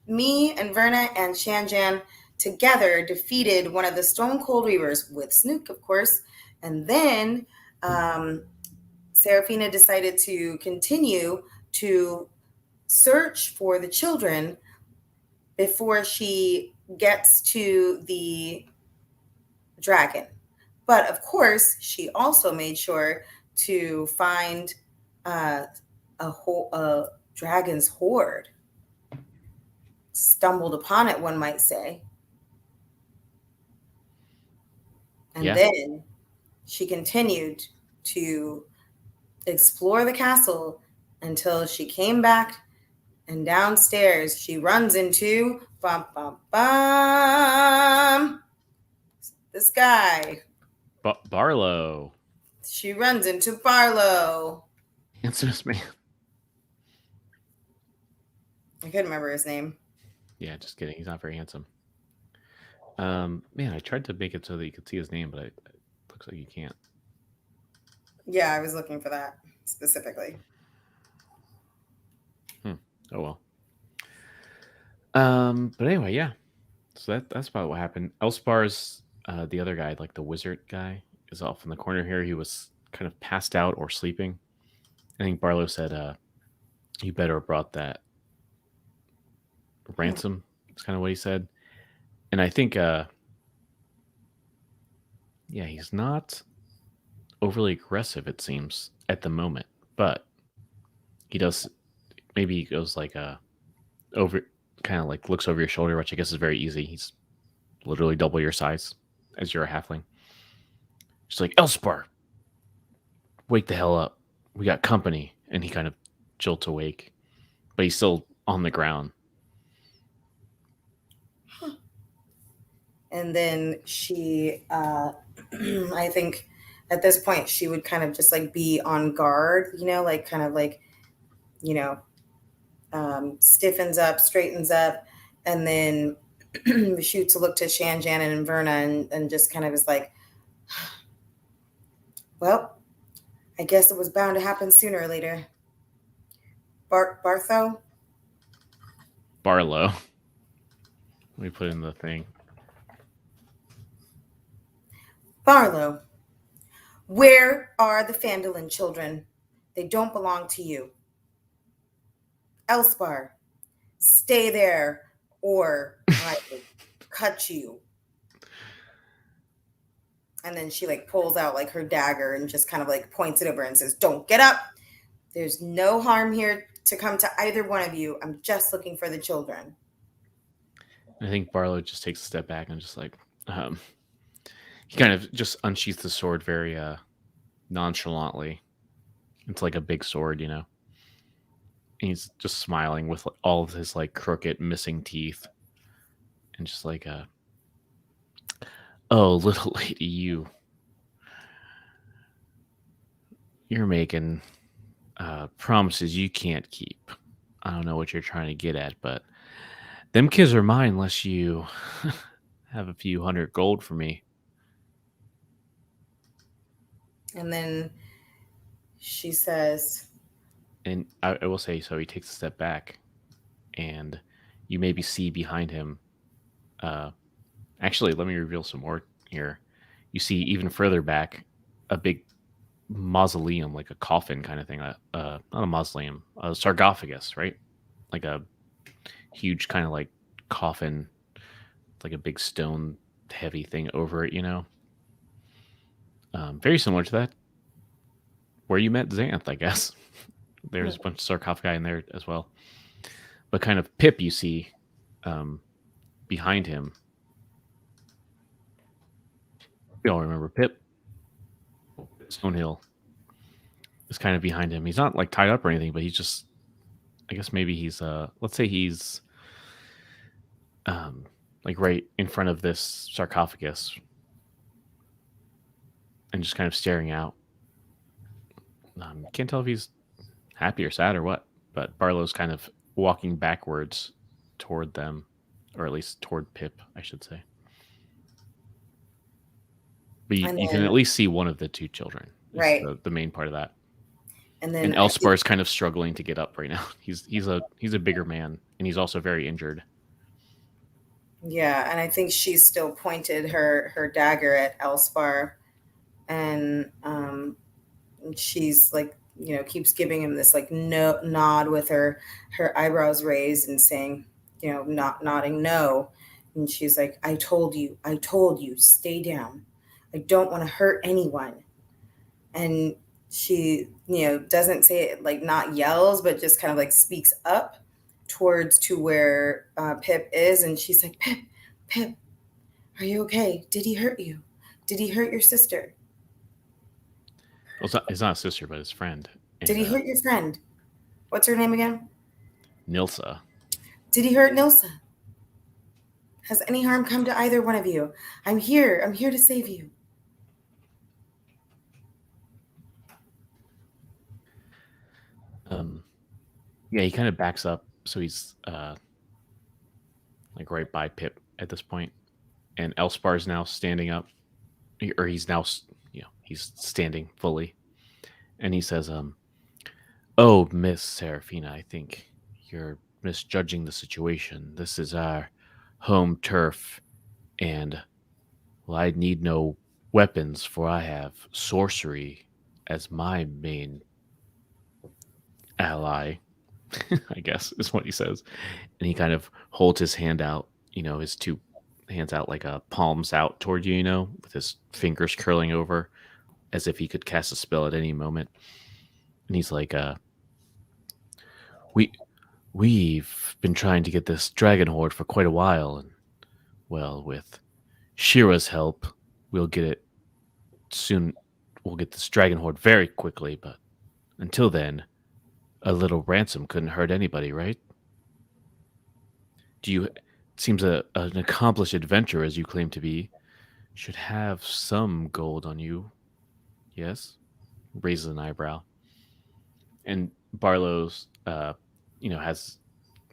S2: me and Verna and Shanjan together defeated one of the Stone Cold Reavers with Snook, of course. And then Serafina decided to continue to search for the children before she gets to the dragon. But of course, she also made sure to find a dragon's hoard. Stumbled upon it, one might say. And then she continued to explore the castle until she came back, and downstairs she runs into this guy.
S3: Barlow.
S2: She runs into Barlow.
S3: Handsomest man.
S2: I couldn't remember his name.
S3: Yeah, just kidding. He's not very handsome. Man, I tried to make it so that you could see his name, but it looks like you can't.
S2: Yeah, I was looking for that specifically.
S3: Oh well. But anyway, yeah. So that's about what happened. Elspar's the other guy, like the wizard guy, is off in the corner here. He was kind of passed out or sleeping. I think Barlow said, "You better have brought that ransom." That's kind of what he said. And I think, he's not overly aggressive, it seems, at the moment. But he does, maybe he goes like over, kind of like looks over your shoulder, which I guess is very easy. He's literally double your size as you're a halfling. Just like, Elspar, wake the hell up. We got company. And he kind of jolts awake, but he's still on the ground.
S2: And then she, I think at this point, she would kind of just like be on guard, like kind of like, stiffens up, straightens up, and then shoots a look to Shanjan and Inverna and just kind of is like, well, I guess it was bound to happen sooner or later. Barlow?
S3: Let me put in the thing.
S2: Barlow, where are the Fandolin children? They don't belong to you. Elspar, stay there or I will cut you. And then she like pulls out like her dagger and just kind of like points it over and says, don't get up. There's no harm here to come to either one of you. I'm just looking for the children.
S3: I think Barlow just takes a step back and just like, he kind of just unsheaths the sword very nonchalantly. It's like a big sword, And he's just smiling with all of his like crooked, missing teeth. And just like, oh, little lady, you're making promises you can't keep. I don't know what you're trying to get at, but them kids are mine unless you have a few hundred gold for me.
S2: And then she says,
S3: And I will say, so he takes a step back, and you maybe see behind him. Uh, Actually, let me reveal some more here. You see even further back a big mausoleum, like a coffin kind of thing. Not a mausoleum, a sarcophagus, right? Like a huge kind of like coffin, like a big stone heavy thing over it. Very similar to that where you met Xanth, I guess. There's a bunch of sarcophagi in there as well. But kind of Pip, you see um, behind him. You all remember Pip? Stonehill is kind of behind him. He's not like tied up or anything, but he's just, I guess maybe he's, let's say he's like right in front of this sarcophagus and just kind of staring out. Can't tell if he's happy or sad or what, but Barlow's kind of walking backwards toward them, or at least toward Pip, I should say. But you can at least see one of the two children.
S2: Right.
S3: The main part of that.
S2: And
S3: And Elspar's kind of struggling to get up right now. He's a bigger man, and he's also very injured.
S2: Yeah, and I think she's still pointed her dagger at Elspar, and she's like, keeps giving him this like no nod with her eyebrows raised and saying, not nodding no. And she's like, I told you, stay down. I don't want to hurt anyone. And she, doesn't say it like, not yells, but just kind of like speaks up towards to where Pip is. And she's like, Pip, are you okay? Did he hurt you? Did he hurt your sister?
S3: Well, it's not a sister, but his friend.
S2: Did he hurt your friend? What's her name again?
S3: Nilsa.
S2: Did he hurt Nilsa? Has any harm come to either one of you? I'm here. I'm here to save you.
S3: Yeah, he kind of backs up, so he's like right by Pip at this point, and Elspar's now standing up, or he's now, he's standing fully, and he says, "Oh, Miss Serafina, I think you're misjudging the situation. This is our home turf, and well, I need no weapons, for I have sorcery as my main ally." I guess is what he says. And he kind of holds his hand out, his two hands out like palms out toward you, with his fingers curling over as if he could cast a spell at any moment. And he's like, we've been trying to get this dragon horde for quite a while, and well, with Shira's help, we'll get it soon. We'll get this dragon horde very quickly, but until then, a little ransom couldn't hurt anybody, right? Seems an accomplished adventurer, as you claim to be, should have some gold on you. Yes? Raises an eyebrow. And Barlow's, has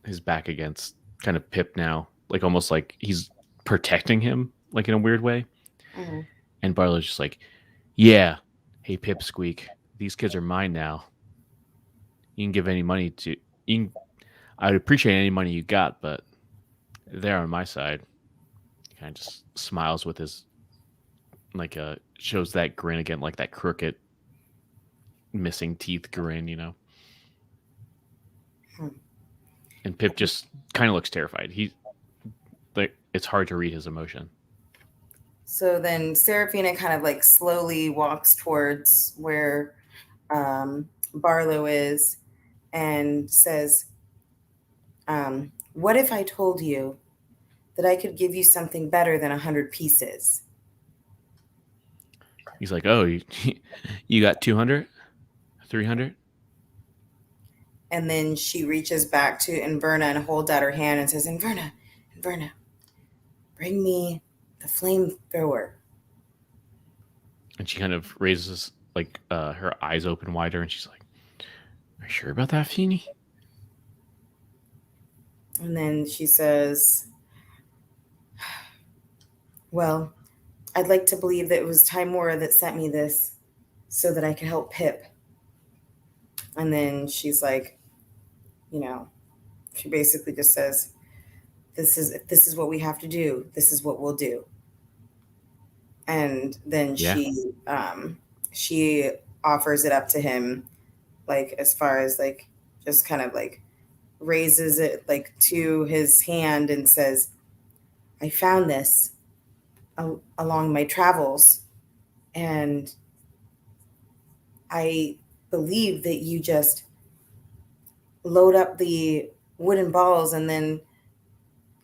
S3: his back against kind of Pip now, like almost like he's protecting him, like in a weird way.
S2: Mm-hmm.
S3: And Barlow's just like, yeah, hey, Pipsqueak, these kids are mine now. You can give any money to... I'd appreciate any money you got, but they're on my side. He kind of just smiles with his, like, shows that grin again, like that crooked, missing teeth grin, And Pip just kind of looks terrified. It's hard to read his emotion.
S2: So then Serafina kind of like slowly walks towards where Barlow is and says, what if I told you that I could give you something better than 100 pieces?
S3: He's like, oh, you got 200? 300?
S2: And then she reaches back to Inverna and holds out her hand and says, Inverna, bring me the flamethrower.
S3: And she kind of raises like her eyes open wider, and she's like, are you sure about that, Feeny?
S2: And then she says, well, I'd like to believe that it was Timora that sent me this so that I could help Pip. And then she's like, you know, she basically just says, this is what we have to do. This is what we'll do. And then
S3: Yeah.
S2: she offers it up to him, like as far as like just kind of like raises it like to his hand and says, I found this along my travels, and I believe that you just load up the wooden balls and then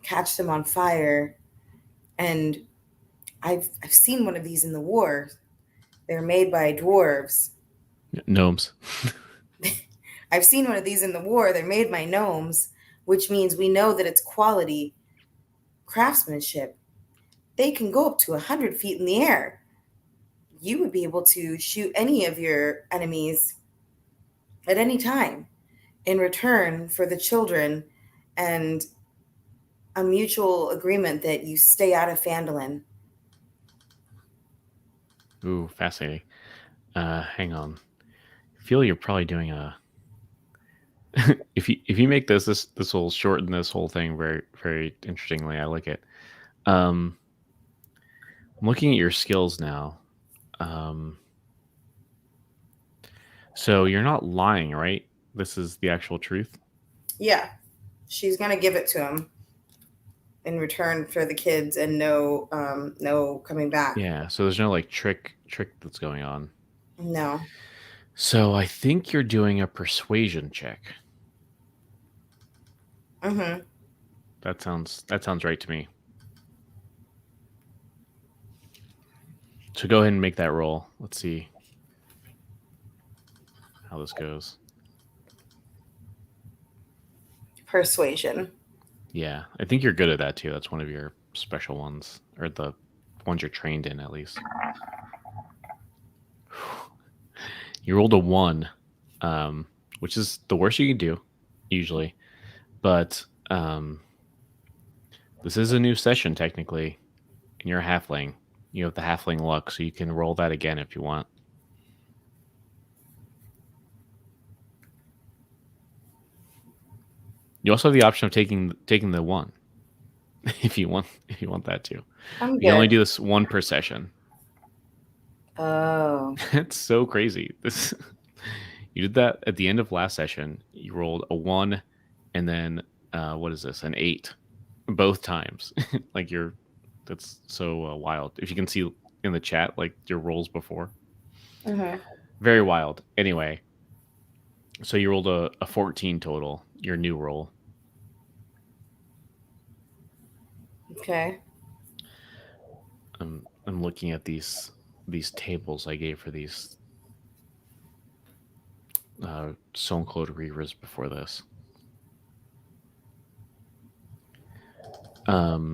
S2: catch them on fire. And I've seen one of these in the war. They're made by dwarves.
S3: Gnomes.
S2: I've seen one of these in the war. They're made by gnomes, which means we know that it's quality craftsmanship. They can go up to 100 feet in the air. You would be able to shoot any of your enemies at any time in return for the children and a mutual agreement that you stay out of Phandalin.
S3: Ooh, fascinating. Hang on. I feel you're probably doing a. if you make this will shorten this whole thing very very interestingly. I like it. I'm looking at your skills now. Um, so you're not lying, right? This is the actual truth.
S2: Yeah, she's gonna give it to him in return for the kids and no coming back.
S3: Yeah. So there's no like trick that's going on.
S2: No.
S3: So I think you're doing a persuasion check.
S2: Mm-hmm.
S3: That sounds right to me. So go ahead and make that roll. Let's see how this goes.
S2: Persuasion.
S3: Yeah, I think you're good at that too. That's one of your special ones, or the ones you're trained in at least. You rolled a 1, which is the worst you can do usually. But this is a new session technically, and you're a halfling. You have the halfling luck, so you can roll that again if you want. You also have the option of taking the 1 if you want that too.
S2: I'm
S3: You can only
S2: good.
S3: do this 1 per session.
S2: Oh.
S3: It's so crazy. This you did that at the end of last session. You rolled a 1, and then what is this? An 8, both times. Like that's so wild. If you can see in the chat, like your rolls before,
S2: Mm-hmm.
S3: very wild. Anyway, so you rolled a 14 total. Your new roll.
S2: Okay.
S3: I'm looking at these tables I gave for these Stone Cold Reavers before this. I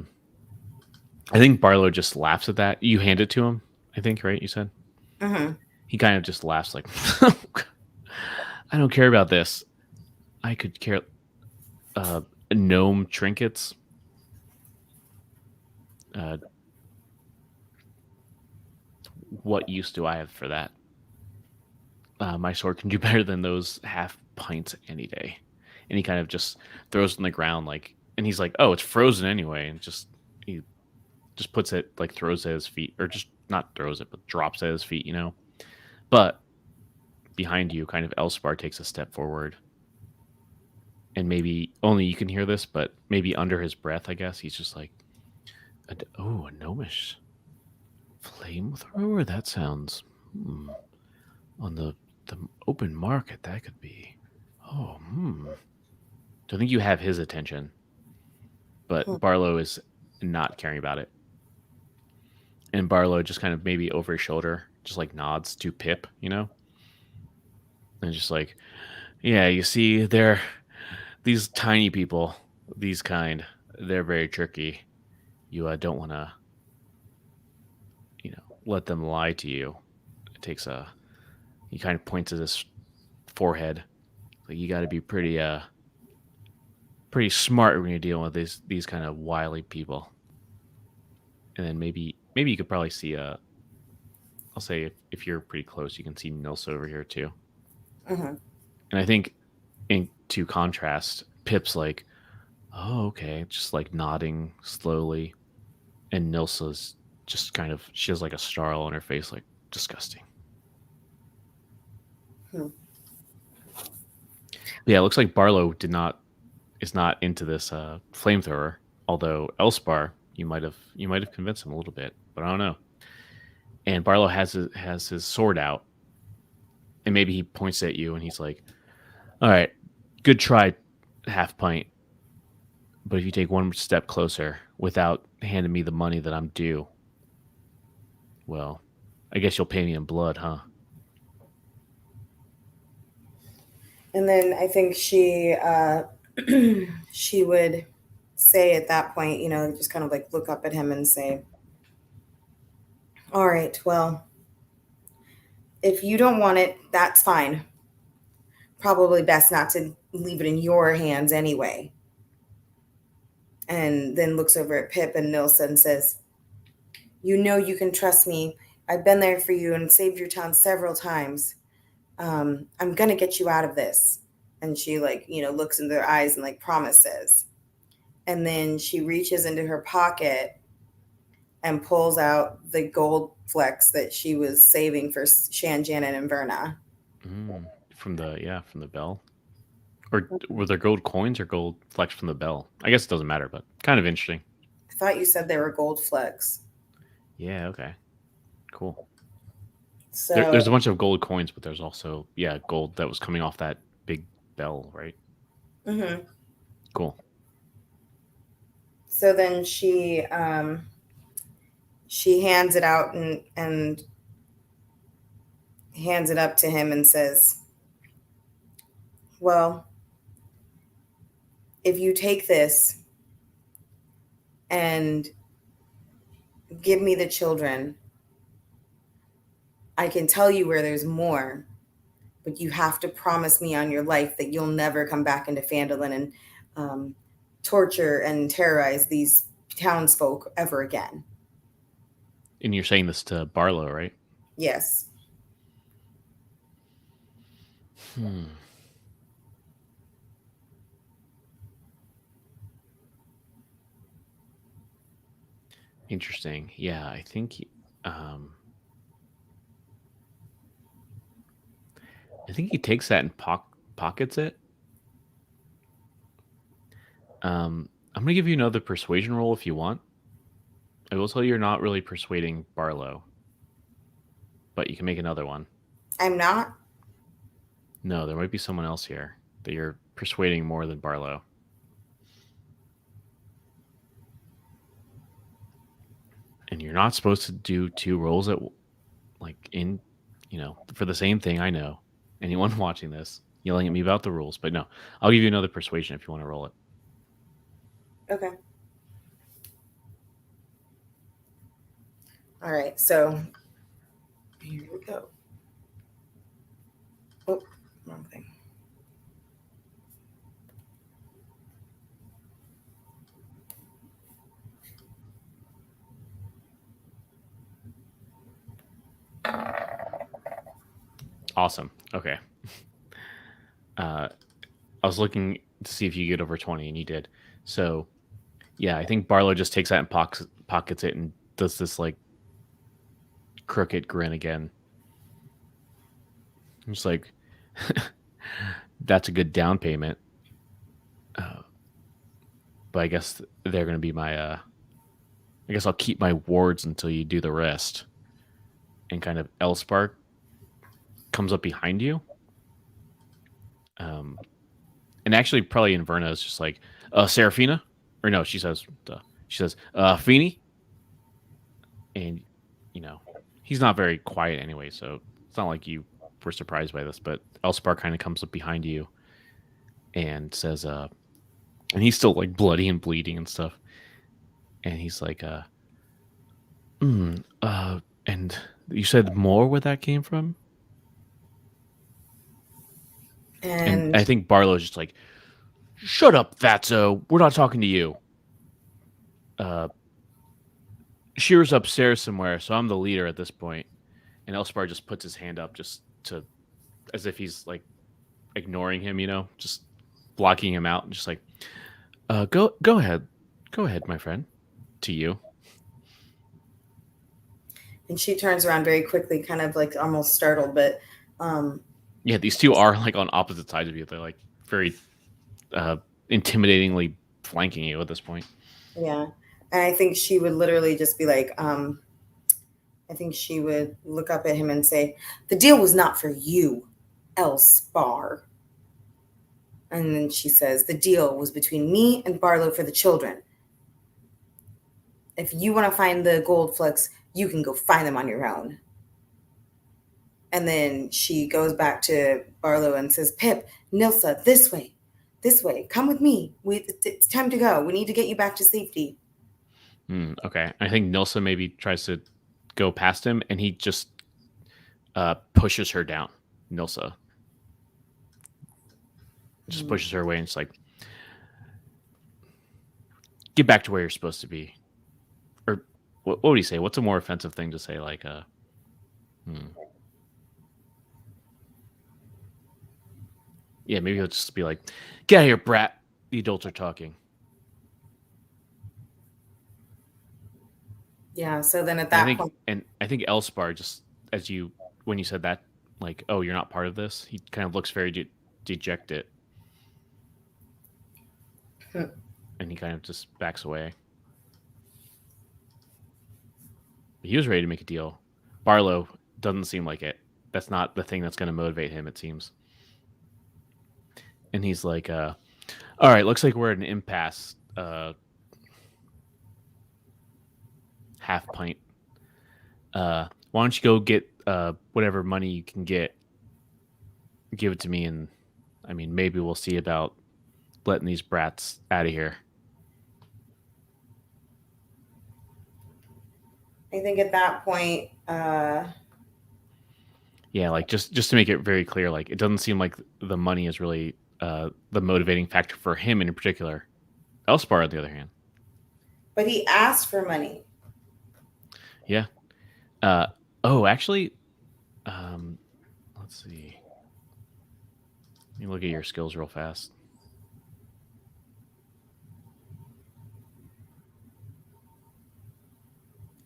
S3: think Barlow just laughs at that. You hand it to him, I think, right? You said?
S2: Mm-hmm.
S3: He kind of just laughs like, I don't care about this. I could care gnome trinkets. What use do I have for that? My sword can do better than those half pints any day. And he kind of just throws it on the ground, like, and he's like, "Oh, it's frozen anyway," and he just puts it, like, throws it at his feet, or just not throws it, but drops it at his feet, you know. But behind you, kind of Elspar takes a step forward, and maybe only you can hear this, but maybe under his breath, I guess he's just like, "Oh, a gnomish flamethrower. That sounds on the open market. That could be. Oh, So I think you have his attention, but Barlow is not caring about it. And Barlow just kind of maybe over his shoulder, just like nods to Pip, you know? And just like, yeah, you see, they're these tiny people, these kind, they're very tricky. You don't want to, let them lie to you. It takes he kind of points at his forehead. Like, you got to be pretty smart when you're dealing with these kind of wily people. And then maybe you could probably see I'll say if you're pretty close, you can see Nils over here too.
S2: Mm-hmm.
S3: And I think, to contrast, Pip's like, "Oh, okay," just like nodding slowly, and Nilsa's just kind of, she has like a snarl on her face, like, disgusting.
S2: Hmm.
S3: Yeah, it looks like Barlow is not into this flamethrower. Although Elspar, you might have convinced him a little bit, but I don't know. And Barlow has his sword out, and maybe he points at you, and he's like, "All right, good try, half pint. But if you take one step closer without handing me the money that I'm due, well, I guess you'll pay me in blood, huh?"
S2: And then I think she would say at that point, just kind of like look up at him and say, "All right, well, if you don't want it, that's fine. Probably best not to leave it in your hands anyway." And then looks over at Pip and Nilsa and says, "You know you can trust me. I've been there for you and saved your town several times. I'm gonna get you out of this." And she looks into their eyes and promises. And then she reaches into her pocket and pulls out the gold flecks that she was saving for Shan, Janet, and Verna.
S3: From the bell. Or were there gold coins or gold flecks from the bell? I guess it doesn't matter, but kind of interesting.
S2: I thought you said they were gold flecks.
S3: Yeah, okay. Cool.
S2: So
S3: There's a bunch of gold coins, but there's also, gold that was coming off that big bell, right?
S2: mhm.
S3: Cool.
S2: So then she hands it out and hands it up to him and says, "Well, if you take this and give me the children, I can tell you where there's more, but you have to promise me on your life that you'll never come back into Phandalin and torture and terrorize these townsfolk ever again."
S3: And you're saying this to Barlow, right?
S2: Yes.
S3: Interesting. Yeah, I think um he takes that and pockets it. I'm gonna give you another persuasion roll if you want. I will tell you you're not really persuading Barlow, but you can make another one.
S2: I'm not.
S3: No, there might be someone else here that you're persuading more than Barlow. And you're not supposed to do two rolls at for the same thing. I know. Anyone watching this yelling at me about the rules, but no, I'll give you another persuasion if you want to roll it.
S2: Okay. All right. So here we go. Oh, wrong thing.
S3: Awesome. Okay. I was looking to see if you get over 20, and you did. So, yeah, I think Barlow just takes that and pockets it and does this crooked grin again. It's like, that's a good down payment. But I guess they're going to be my. I guess I'll keep my wards until you do the rest. And kind of Elspar comes up behind you. And actually, probably Inverna is just like, Serafina? Or no, she says, Feeny? And, he's not very quiet anyway, so it's not like you were surprised by this, but Elspar kind of comes up behind you and says, and he's still like bloody and bleeding and stuff. And he's like, and you said more where that came from? And I think Barlow's just like, "Shut up, Fatso. We're not talking to you. Shear's upstairs somewhere, so I'm the leader at this point." And Elspar just puts his hand up just to, as if he's like ignoring him, just blocking him out, and just like, go ahead, my friend, to you.
S2: And she turns around very quickly, kind of like almost startled, but
S3: Yeah, these two are like on opposite sides of you. They're like very intimidatingly flanking you at this point.
S2: yeah. And I think she would literally just be like, I think she would look up at him and say, "The deal was not for you, Elspar." And then she says, "The deal was between me and Barlow for the children. If you want to find the gold flecks, you can go find them on your own." And then she goes back to Barlow and says, "Pip, Nilsa, this way. This way. Come with me. It's time to go. We need to get you back to safety."
S3: Okay. I think Nilsa maybe tries to go past him, and he just pushes her down. Nilsa just pushes her away, and it's like, get back to where you're supposed to be. Or what would he say? What's a more offensive thing to say? Like, yeah, maybe he'll just be like, get out of here, brat. The adults are talking.
S2: Yeah, so then at that point,
S3: and I think Elspar, just when you said that, like, oh, you're not part of this, he kind of looks very dejected. And he kind of just backs away. He was ready to make a deal. Barlow doesn't seem like it. That's not the thing that's going to motivate him, it seems. And he's like, all right, looks like we're at an impasse. Half pint. Why don't you go get whatever money you can get, give it to me, and I mean, maybe we'll see about letting these brats out of here.
S2: I think at that point,
S3: yeah, like just to make it very clear, like it doesn't seem like the money is really the motivating factor for him in particular. Elspar, on the other hand,
S2: but he asked for money.
S3: Yeah. Actually, let's see. Let me look at your skills real fast.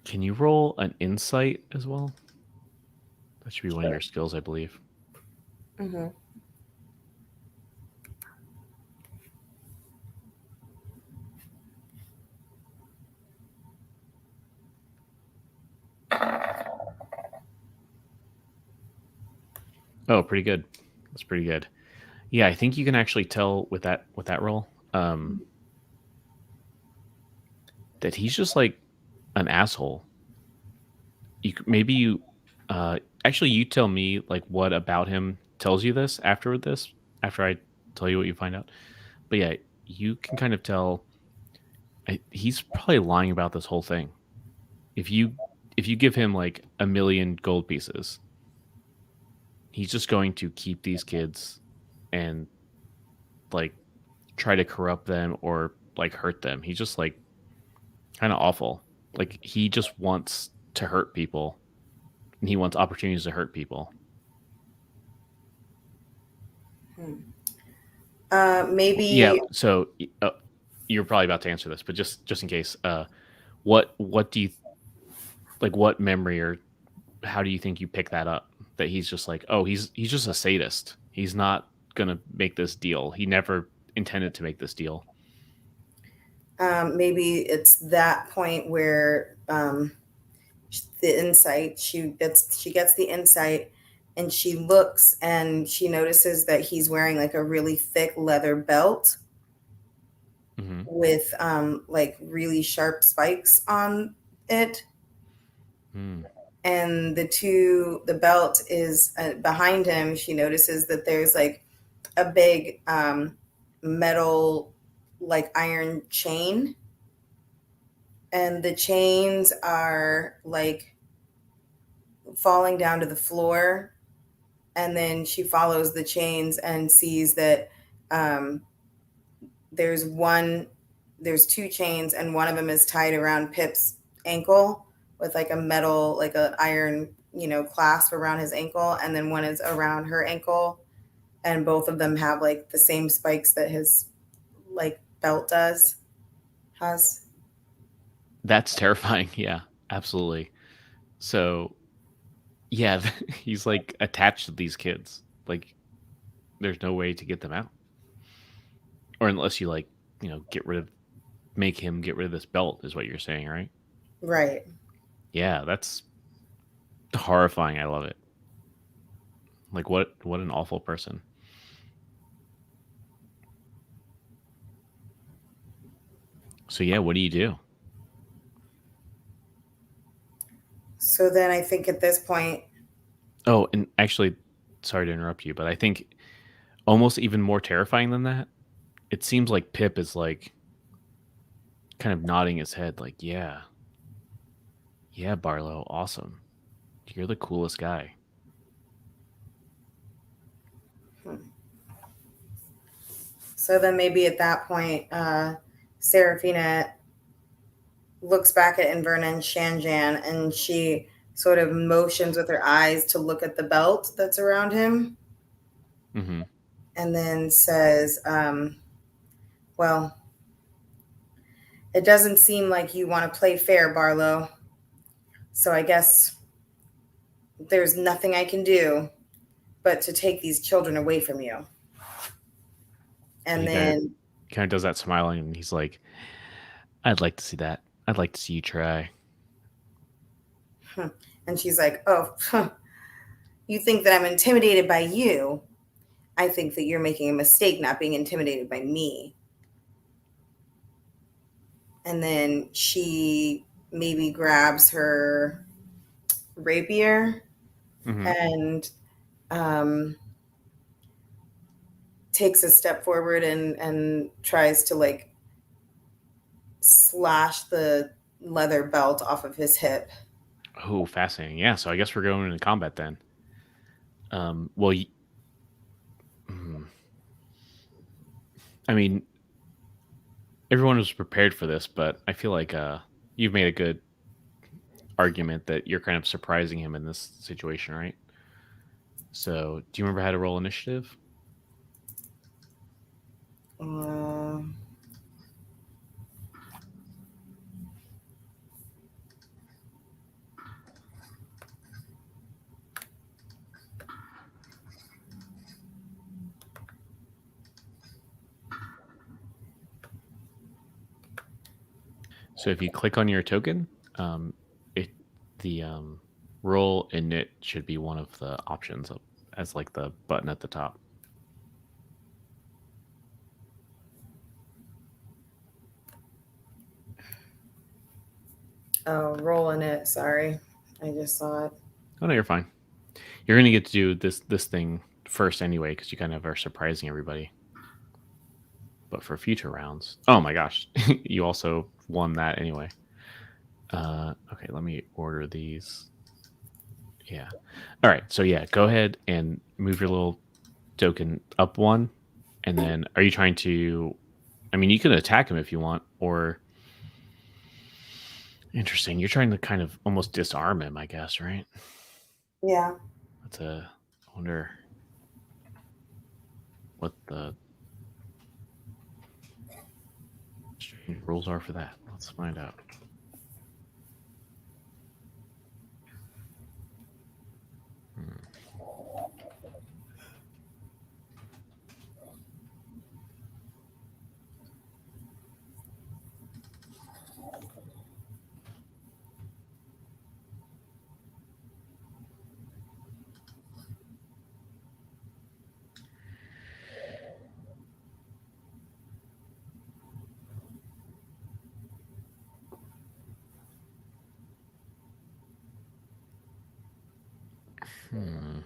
S3: Can you roll an insight as well? That should be one of your skills, I believe.
S2: Mm-hmm.
S3: Oh, pretty good. That's pretty good. Yeah, I think you can actually tell with that roll that he's just like an asshole. You actually you tell me like what about him tells you this after I tell you what you find out. But yeah, you can kind of tell he's probably lying about this whole thing. If you give him like 1 million gold pieces, he's just going to keep these kids and like try to corrupt them or like hurt them. He's just like kind of awful. Like he just wants to hurt people, and he wants opportunities to hurt people.
S2: Maybe.
S3: Yeah. So you're probably about to answer this, but just in case, what do you like? What memory or how do you think you pick that up? That he's just like, oh, he's just a sadist. He's not gonna make this deal. He never intended to make this deal.
S2: Maybe it's that point where the insight she gets the insight, and she looks and she notices that he's wearing like a really thick leather belt with like really sharp spikes on it. And the belt is behind him. She notices that there's like a big metal like iron chain, and the chains are like falling down to the floor. And then she follows the chains and sees that there's two chains, and one of them is tied around Pip's ankle with like a metal, like an iron, clasp around his ankle, and then one is around her ankle, and both of them have like the same spikes that his like belt has.
S3: That's terrifying. Yeah, absolutely. So, yeah, he's like attached to these kids. Like, there's no way to get them out, or unless you like, make him get rid of this belt, is what you're saying, right?
S2: Right.
S3: Yeah, that's horrifying. I love it. Like, what an awful person. So yeah, what do you do?
S2: So then I think at this point,
S3: Oh, and actually, sorry to interrupt you, but I think almost even more terrifying than that, it seems like Pip is like kind of nodding his head, like, yeah, yeah, Barlow, awesome. You're the coolest guy.
S2: so then maybe at that point, Serafina looks back at Inverna and Shanjan, and she sort of motions with her eyes to look at the belt that's around him,
S3: Mm-hmm.
S2: and then says, well, it doesn't seem like you want to play fair, Barlow. So I guess there's nothing I can do but to take these children away from you. And
S3: He kind of
S2: then,
S3: does that smiling, and he's like, I'd like to see that. I'd like to see you try.
S2: and she's like, oh, you think that I'm intimidated by you? I think that you're making a mistake not being intimidated by me. And then she maybe grabs her rapier
S3: Mm-hmm.
S2: and takes a step forward and tries to like slash the leather belt off of his hip.
S3: Oh, fascinating. Yeah, so I guess we're going into combat then. Well, I mean, everyone was prepared for this, but I feel like you've made a good argument that you're kind of surprising him in this situation, right? So, do you remember how to roll initiative?
S2: Uh,
S3: So, if you click on your token, it the roll init should be one of the options as like the button at the top.
S2: oh, rolling it. Sorry. I just saw it.
S3: Oh no, you're fine. You're gonna get to do this thing first anyway because you kind of are surprising everybody. But for future rounds, oh my gosh, you also won that anyway. Okay, let me order these. Yeah. All right. So yeah, go ahead and move your little token up one, and then are you trying to? I mean, you can attack him if you want, or interesting. You're trying to kind of almost disarm him, I guess, right?
S2: Yeah.
S3: That's a. I wonder what the rules are for that. Let's find out. Hmm.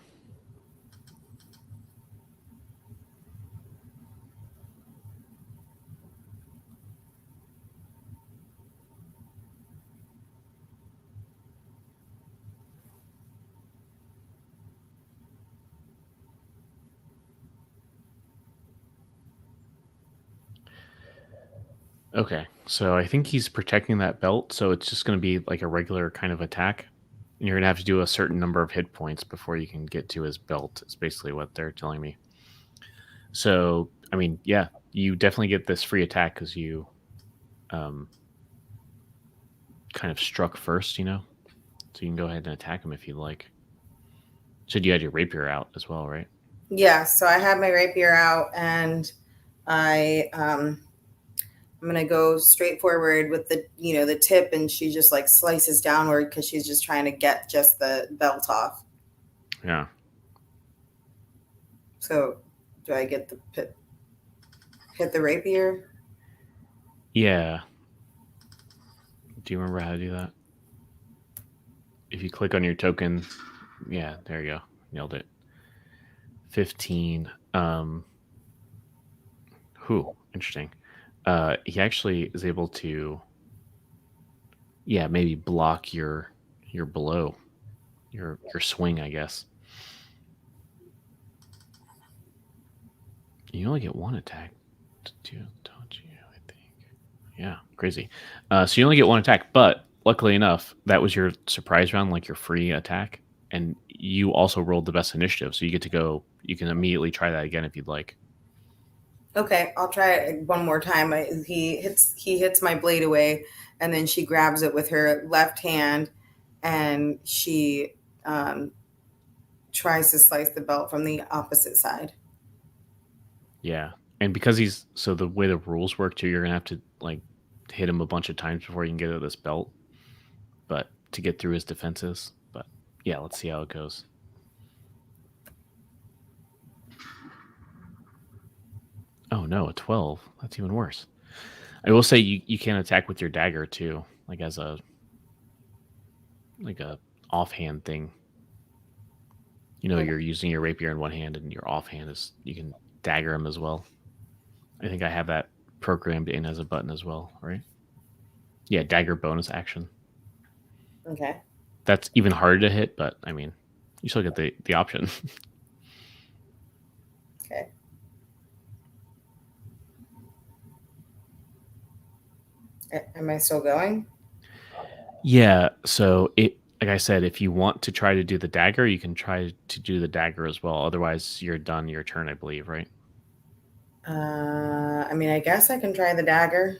S3: Okay, so I think he's protecting that belt, so it's just going to be like a regular kind of attack. And you're going to have to do a certain number of hit points before you can get to his belt, is basically what they're telling me. So, I mean, yeah, you definitely get this free attack because you um, kind of struck first, you know? So you can go ahead and attack him if you like. Said you had your rapier out as well, right?
S2: Yeah, so I had my rapier out, and I'm gonna go straight forward with the tip, and she just like slices downward because she's just trying to get just the belt off.
S3: Yeah.
S2: So do I get hit the rapier?
S3: Yeah. Do you remember how to do that? If you click on your token, yeah, there you go. Nailed it. 15. Interesting. He actually is able to, yeah, maybe block your blow, your swing, I guess. You only get one attack to do, don't you? I think. Yeah, crazy. So you only get one attack, but luckily enough, that was your surprise round, like your free attack, and you also rolled the best initiative, so you get to go. You can immediately try that again if you'd like.
S2: Okay, I'll try it one more time. He hits my blade away, and then she grabs it with her left hand, and she tries to slice the belt from the opposite side.
S3: Yeah, and because he's so the way the rules work too, you're gonna have to like hit him a bunch of times before you can get at this belt, but to get through his defenses. But yeah, let's see how it goes. Oh no, a 12. That's even worse. I will say you can attack with your dagger too, like as a offhand thing. You know, you're using your rapier in one hand, and your offhand is you can dagger him as well. I think I have that programmed in as a button as well, right? Yeah, dagger bonus action.
S2: Okay.
S3: That's even harder to hit, but I mean, you still get the option.
S2: Okay. Am I still going?
S3: Yeah, so it like I said, if you want to try to do the dagger, you can try to do the dagger as well. Otherwise, you're done your turn, I believe, right?
S2: I mean, I guess I can try the dagger.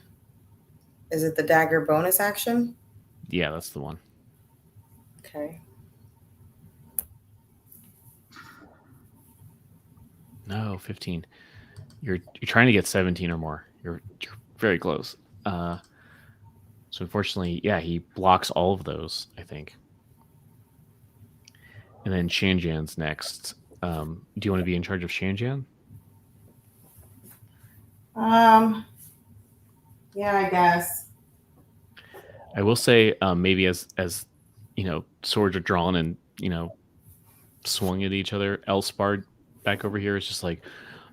S2: Is it the dagger bonus action?
S3: Yeah, that's the one.
S2: Okay.
S3: No, 15. You're trying to get 17 or more. You're very close. So unfortunately, yeah, he blocks all of those, I think. And then Shanjan's next. Do you want to be in charge of Shanjan?
S2: Um. Yeah, I guess.
S3: I will say, maybe as swords are drawn and swung at each other. Elspard back over here is just like,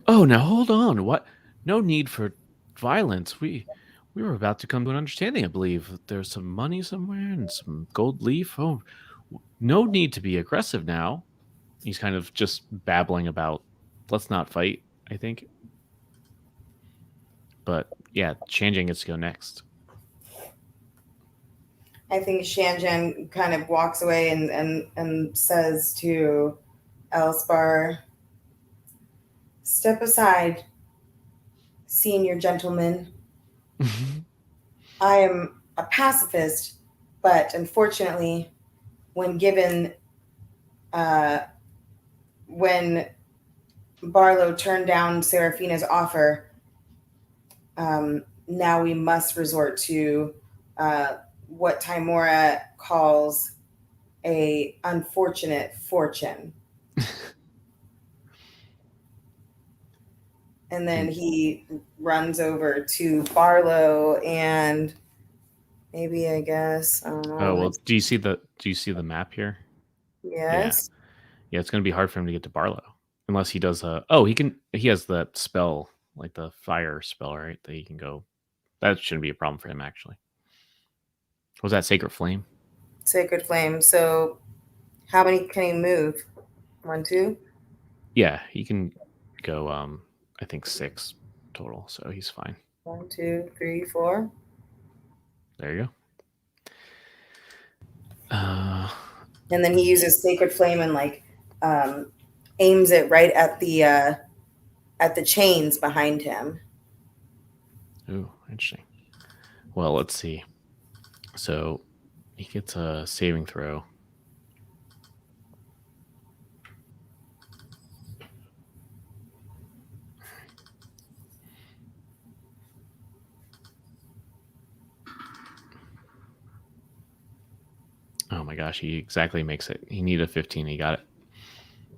S3: oh, now hold on. What? No need for violence. We were about to come to an understanding. I believe there's some money somewhere and some gold leaf. Oh, no need to be aggressive now. He's kind of just babbling about, let's not fight, I think. But yeah, Shanjan gets to go next.
S2: I think Shanjan kind of walks away and says to Elspar, "Step aside, senior gentleman. I am a pacifist, but unfortunately, when given, uh, when Barlow turned down Seraphina's offer, now we must resort to what Timora calls a unfortunate fortune." And then he runs over to Barlow and maybe I guess I don't
S3: Oh
S2: know.
S3: well, do you see the map here? Yeah.
S2: Yes.
S3: Yeah, it's going to be hard for him to get to Barlow unless he does he has that spell, like the fire spell, right? That he can go. That shouldn't be a problem for him actually. Was that Sacred Flame?
S2: Sacred Flame. So how many can he move? 1, 2?
S3: Yeah, he can go I think 6 total, so he's fine.
S2: 1, 2, 3, 4.
S3: There you go.
S2: And then he uses Sacred Flame and like aims it right at at the chains behind him.
S3: Ooh, interesting. Well, let's see. So he gets a saving throw. Oh my gosh, he exactly makes it. He needed a 15. He got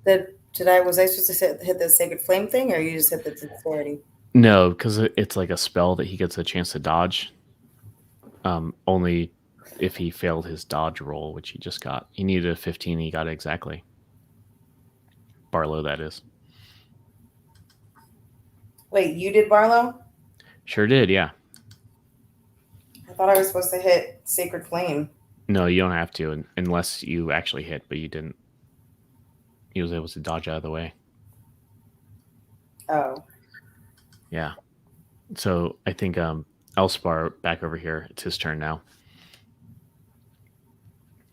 S3: it.
S2: Was I supposed to hit the sacred flame thing, or you just hit the dexterity?
S3: No, because it's like a spell that he gets a chance to dodge. Only if he failed his dodge roll, which he just got. He needed a 15. He got it exactly. Barlow, that is.
S2: Wait, you did Barlow?
S3: Sure did, yeah.
S2: I thought I was supposed to hit sacred flame.
S3: No, you don't have to unless you actually hit, but you didn't. He was able to dodge out of the way.
S2: Oh.
S3: Yeah. So I think Elspar back over here. It's his turn now.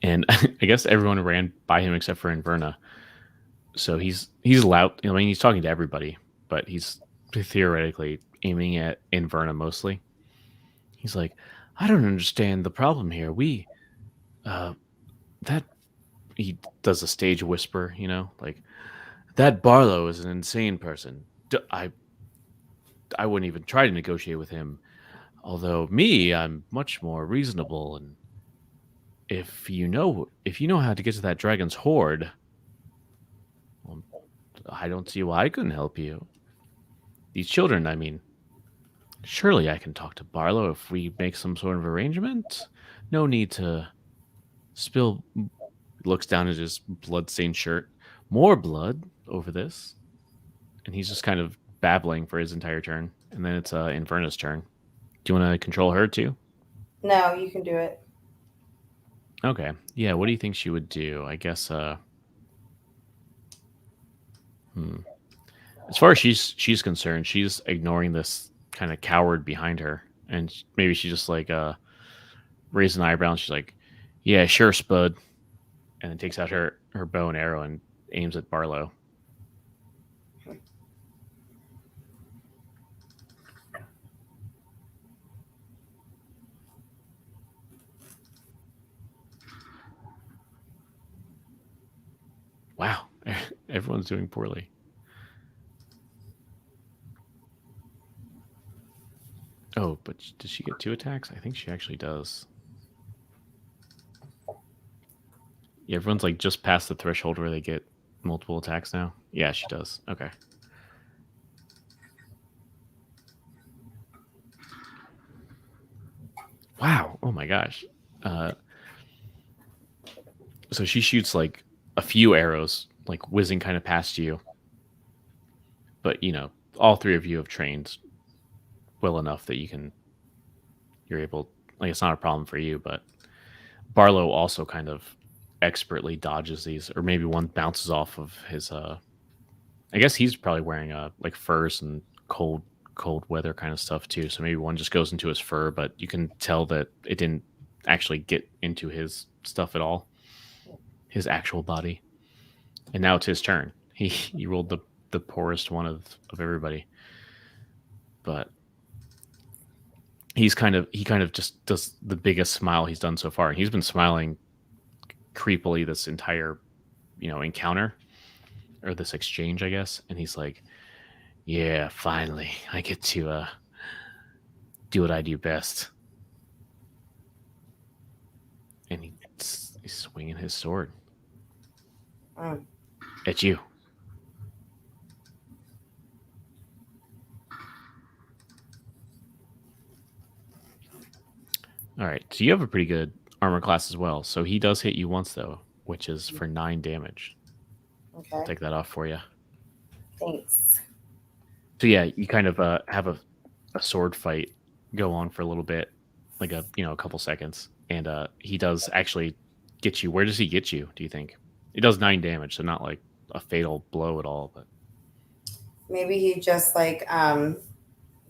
S3: And I guess everyone ran by him except for Inverna. So he's loud. I mean, he's talking to everybody, but he's theoretically aiming at Inverna mostly. He's like, I don't understand the problem here. That he does a stage whisper, like that Barlow is an insane person. I wouldn't even try to negotiate with him. Although me, I'm much more reasonable, and if you know how to get to that dragon's hoard, well, I don't see why I couldn't help you. These children, I mean, surely I can talk to Barlow if we make some sort of arrangement. No need to spill. Looks down at his blood-stained shirt. More blood over this, and he's just kind of babbling for his entire turn. And then it's Inferna's turn. Do you want to control her too?
S2: No, you can do it.
S3: Okay. Yeah, what do you think she would do? I guess as far as she's concerned, she's ignoring this kind of coward behind her, and maybe she just like raised an eyebrow and she's like, "Yeah, sure, Spud," and then takes out her bow and arrow and aims at Barlow. Wow, everyone's doing poorly. Oh, but does she get 2 attacks? I think she actually does. Yeah, everyone's like just past the threshold where they get multiple attacks now. Yeah, she does. Okay. Wow. Oh my gosh. So she shoots like a few arrows, like whizzing kind of past you. But all 3 of you have trained well enough that you're able, like, it's not a problem for you. But Barlow also kind of expertly dodges these, or maybe one bounces off of his. I guess he's probably wearing like furs and cold weather kind of stuff too. So maybe one just goes into his fur, but you can tell that it didn't actually get into his stuff at all, his actual body. And now it's his turn. He rolled the poorest one of everybody, but he kind of just does the biggest smile he's done so far. He's been smiling creepily this entire encounter, or this exchange, I guess. And he's like, yeah, finally I get to do what I do best. And he's swinging his sword at you. All right, so you have a pretty good armor class as well. So he does hit you once though, which is for 9 damage.
S2: Okay.
S3: I'll take that off for you.
S2: Thanks.
S3: So yeah, you kind of have a sword fight go on for a little bit, like a couple seconds, and he does actually get you. Where does he get you, do you think? It does 9 damage, so not like a fatal blow at all, but
S2: maybe he just like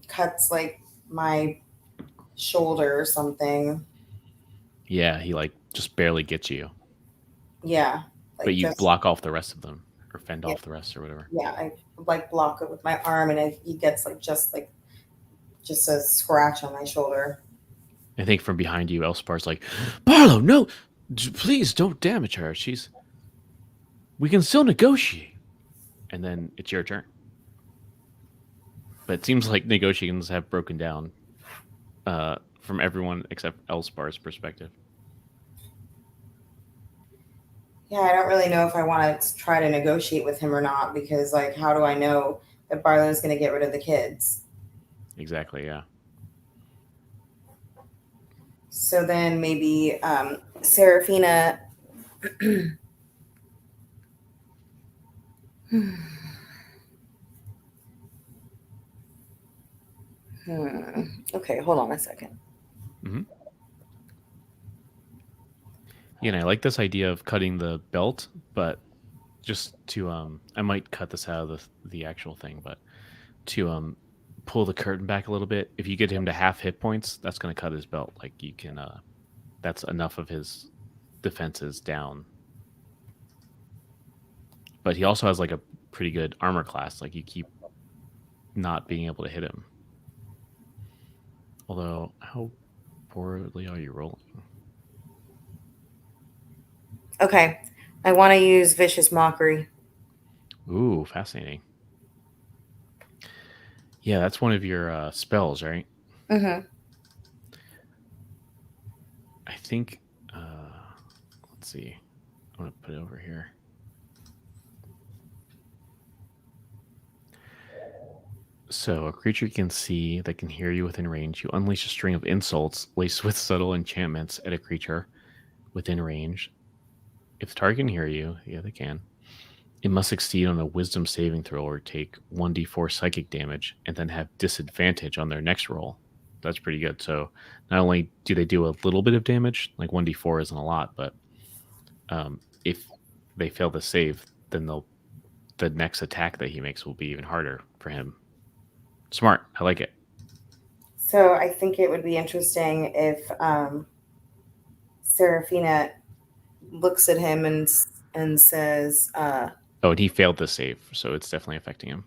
S2: cuts like my shoulder or something.
S3: Yeah, he like just barely gets you.
S2: Yeah.
S3: But you block off the rest of them. or fend
S2: Yeah.
S3: off the rest or whatever.
S2: Yeah, I like block it with my arm, and he gets just a scratch on my shoulder.
S3: I think from behind you, Elspar's like, Barlow, no, please don't damage her. We can still negotiate. And then it's your turn. But it seems like negotiations have broken down from everyone except Elspar's perspective.
S2: Yeah, I don't really know if I want to try to negotiate with him or not, because like, how do I know that Barlow's going to get rid of the kids?
S3: Exactly, yeah.
S2: So then maybe Serafina. Okay, hold on a second.
S3: Mm-hmm. Yeah, and I like this idea of cutting the belt, but just to I might cut this out of the actual thing, but to pull the curtain back a little bit. If you get him to half hit points, that's going to cut his belt. Like you can that's enough of his defenses down. But he also has like a pretty good armor class. Like you keep not being able to hit him. Although, how poorly are you rolling?
S2: Okay, I want to use Vicious Mockery.
S3: Ooh, fascinating. Yeah, that's one of your spells, right?
S2: Mm-hmm.
S3: I think. Let's see. I'm gonna put it over here. So, a creature you can see that can hear you within range. You unleash a string of insults laced with subtle enchantments at a creature within range. If the target can hear you, yeah, they can. It must succeed on a wisdom saving throw or take 1d4 psychic damage and then have disadvantage on their next roll. That's pretty good. So not only do they do a little bit of damage, like 1d4 isn't a lot, but if they fail to save, then the next attack that he makes will be even harder for him. Smart. I like it.
S2: So I think it would be interesting if Serafina looks at him and says,
S3: Oh, and he failed the save, so it's definitely affecting him.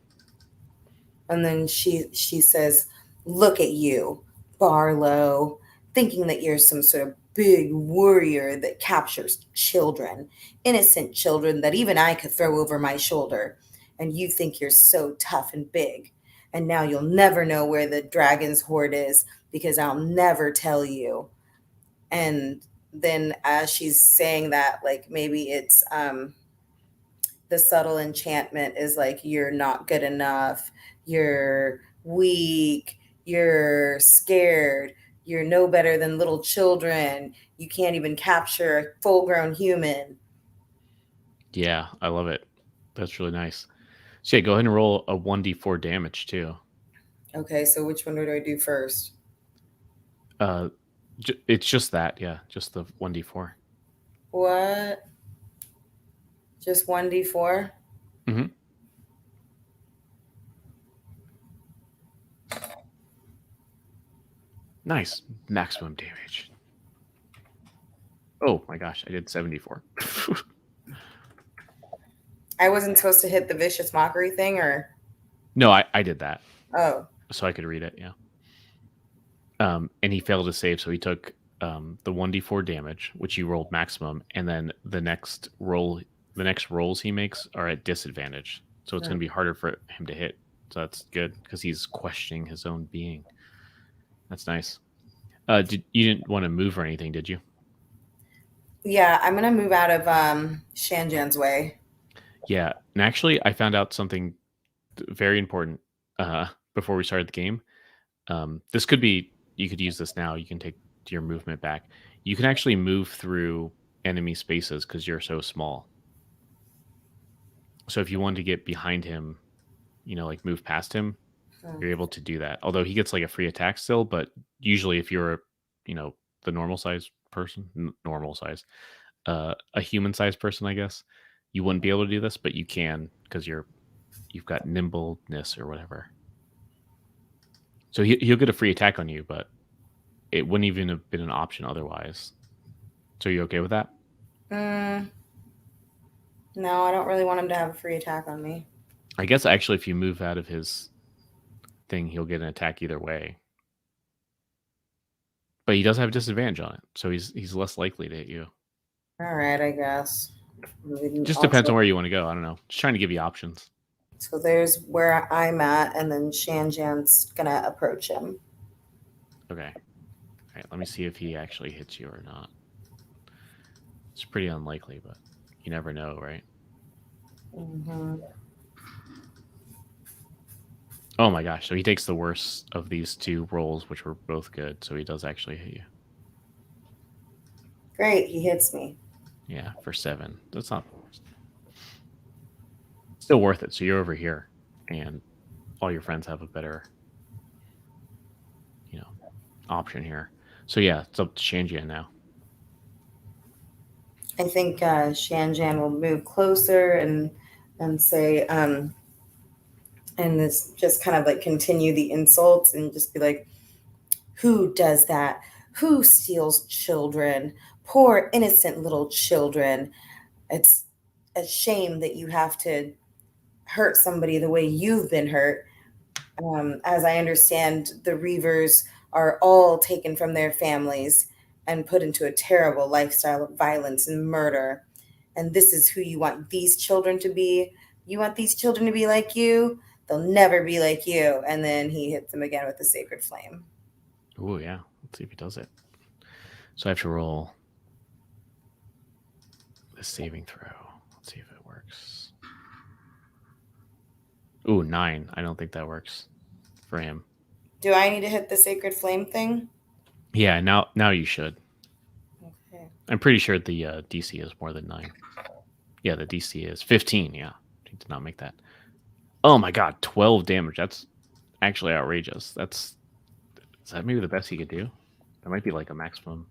S2: and then she says, "Look at you, Barlow, thinking that you're some sort of big warrior that captures children, innocent children that even I could throw over my shoulder, and you think you're so tough and big. And now you'll never know where the dragon's hoard is because I'll never tell you." And then as she's saying that, like maybe it's the subtle enchantment is like, you're not good enough, you're weak, you're scared, you're no better than little children, you can't even capture a full grown human.
S3: Yeah, I love it. That's really nice. So yeah, go ahead and roll a 1d4 damage too.
S2: Okay, so which one do I do first?
S3: It's just that, yeah, just the 1d4.
S2: What? Just 1d4?
S3: Mm-hmm. Nice. Maximum damage. Oh my gosh, I did 74.
S2: I wasn't supposed to hit the vicious mockery thing, or?
S3: No, I did that.
S2: Oh.
S3: So I could read it, yeah. And he failed to save, so he took the 1d4 damage, which he rolled maximum, and then the next rolls he makes are at disadvantage. So it's going to be harder for him to hit. So that's good because he's questioning his own being. That's nice. You didn't want to move or anything, did you?
S2: Yeah, I'm gonna move out of Shanjan's way.
S3: Yeah, and actually, I found out something very important before we started the game. This could be, you could use this now. You can take your movement back. You can actually move through enemy spaces because you're so small. So if you wanted to get behind him, like move past him, you're able to do that. Although he gets like a free attack still, but usually if you're, the normal size person, a human sized person, I guess, you wouldn't be able to do this, but you can because you've got nimbleness or whatever. So he'll get a free attack on you, but it wouldn't even have been an option otherwise. So are you okay with that?
S2: No, I don't really want him to have a free attack on me.
S3: I guess actually, if you move out of his thing, he'll get an attack either way. But he does have a disadvantage on it, so he's less likely to hit you.
S2: All right, I guess.
S3: Just depends on where you want to go. I don't know. Just trying to give you options.
S2: So there's where I'm at, and then Shanjan's gonna approach him.
S3: Okay. All right. Let me see if he actually hits you or not. It's pretty unlikely, but you never know, right?
S2: Mm-hmm.
S3: Oh my gosh. So he takes the worst of these two rolls, which were both good. So he does actually hit you.
S2: Great, he hits me.
S3: Yeah, for 7. That's not the worst. Still worth it. So you're over here, and all your friends have a better, option here. So yeah, it's up to Shanjian now.
S2: I think Shanjan will move closer and say, and this just kind of like continue the insults and just be like, who does that? Who steals children? Poor innocent little children. It's a shame that you have to hurt somebody the way you've been hurt. As I understand, the Reavers are all taken from their families and put into a terrible lifestyle of violence and murder. And this is who you want these children to be. You want these children to be like you? They'll never be like you. And then he hits them again with the sacred flame.
S3: Oh yeah. Let's see if he does it. So I have to roll the saving throw. Let's see if it works. Ooh, 9. I don't think that works for him.
S2: Do I need to hit the sacred flame thing?
S3: Yeah, now you should.
S2: Okay.
S3: I'm pretty sure the DC is more than 9. Yeah, the DC is 15. Yeah, he did not make that. Oh my god, 12 damage. That's actually outrageous. Is that maybe the best he could do? That might be like a maximum.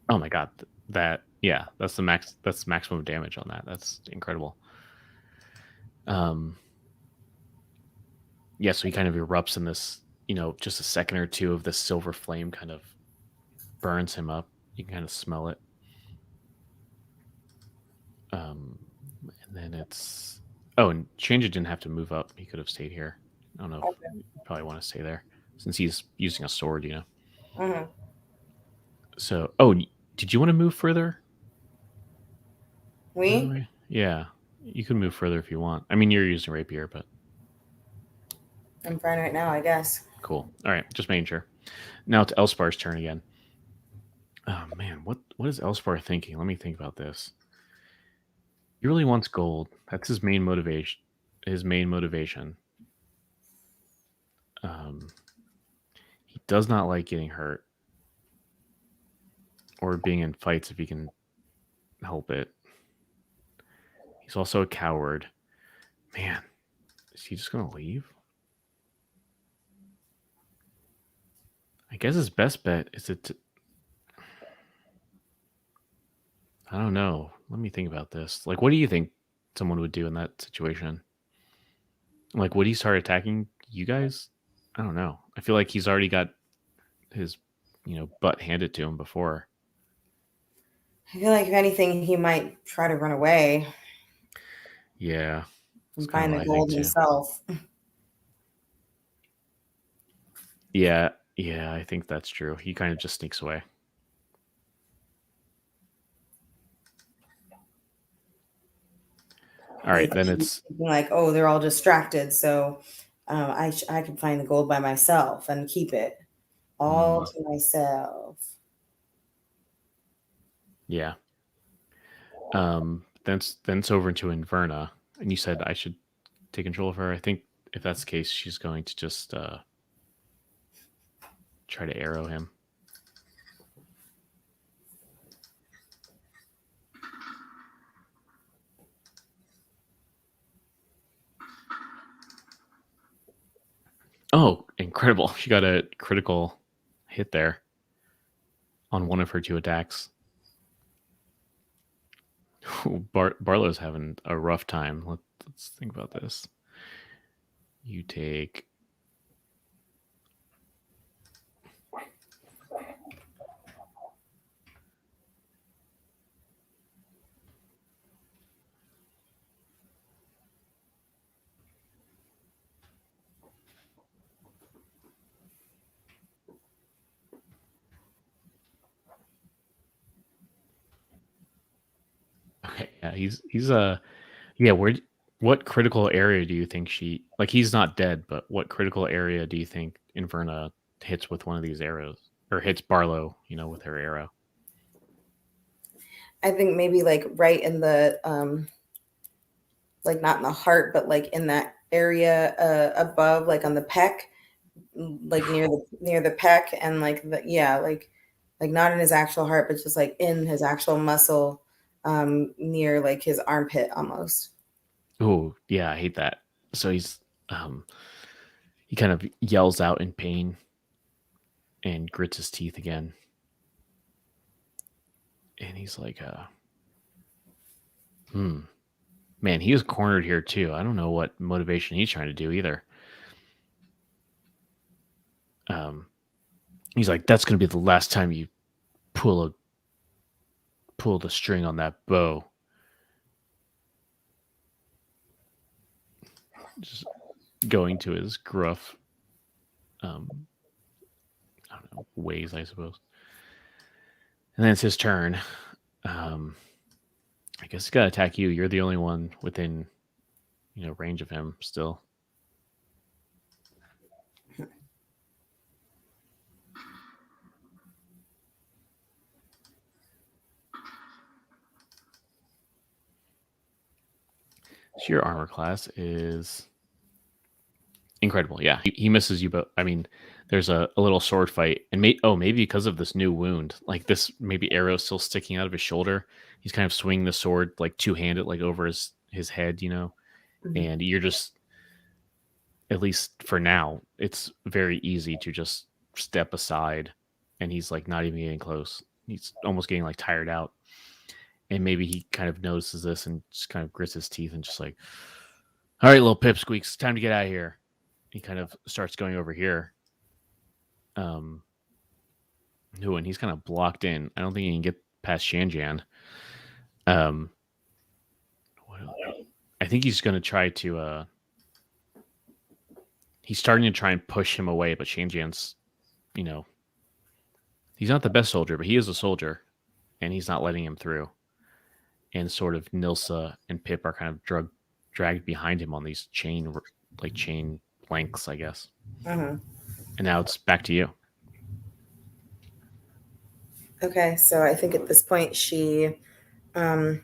S3: Oh my god, that's the max. That's maximum damage on that. That's incredible. Yeah, so he kind of erupts in this, just a second or two of this silver flame kind of burns him up. You can kind of smell it. And then it's and Change didn't have to move up. He could have stayed here. I don't know.
S2: Okay.
S3: You probably want to stay there since he's using a sword,
S2: Mm-hmm.
S3: So, did you want to move further?
S2: We?
S3: Yeah, you can move further if you want. I mean, you're using rapier, but
S2: I'm fine right now, I guess.
S3: cool. All right, just making sure. Now it's Elspar's turn again. Oh man, what is Elspar thinking? Let me think about this. He really wants gold. That's his main motivation. He does not like getting hurt or being in fights if he can help it. He's also a coward. Man, is he just going to leave? I guess his best bet is I don't know. Let me think about this. Like, what do you think someone would do in that situation? Like, would he start attacking you guys? I don't know. I feel like he's already got his, butt handed to him before.
S2: I feel like if anything, he might try to run away.
S3: Yeah.
S2: And find the gold himself.
S3: Yeah, I think that's true. He kind of just sneaks away. All right, then it's
S2: like, oh, they're all distracted, so I could find the gold by myself and keep it all to myself.
S3: Yeah. Then it's over into Inverna, and you said I should take control of her. I think if that's the case, she's going to just try to arrow him. Oh, incredible. She got a critical hit there on one of her 2 attacks. Barlow's having a rough time. Let's think about this. You take... Yeah, he's yeah. What critical area do you think she like? He's not dead, but what critical area do you think Inverna hits with one of these arrows, or hits Barlow? With her arrow.
S2: I think maybe like right in the like not in the heart, but like in that area above, like on the pec, like near the pec, and like yeah, like not in his actual heart, but just like in his actual muscle, near like his armpit almost.
S3: Oh yeah, I hate that. So um he kind of yells out in pain and grits his teeth again, and he's like, hmm. Man, he was cornered here too. I don't know what motivation he's trying to do either. Um, he's like, that's gonna be the last time you pull the string on that bow. Just going to his gruff, um, I don't know, ways, I suppose. And then it's his turn. I guess he's got to attack you. You're the only one within, range of him still. So your armor class is incredible. Yeah, he misses you, but I mean, there's a little sword fight, and maybe because of this new wound, like this maybe arrow still sticking out of his shoulder. He's kind of swinging the sword like two-handed, like over his head,
S2: Mhm.
S3: and you're just, at least for now, it's very easy to just step aside, and he's like not even getting close. He's almost getting like tired out, and maybe he kind of notices this and just kind of grits his teeth and just like, all right, little pipsqueaks, time to get out of here. He kind of starts going over here. And he's kind of blocked in. I don't think he can get past Shanjan. Um, I think he's going to try to. He's starting to try and push him away, but Shanjan's, he's not the best soldier, but he is a soldier, and he's not letting him through. And sort of Nilsa and Pip are kind of dragged behind him on these chain planks, I guess.
S2: Mhm.
S3: And now it's back to you.
S2: Okay, so I think at this point she, um,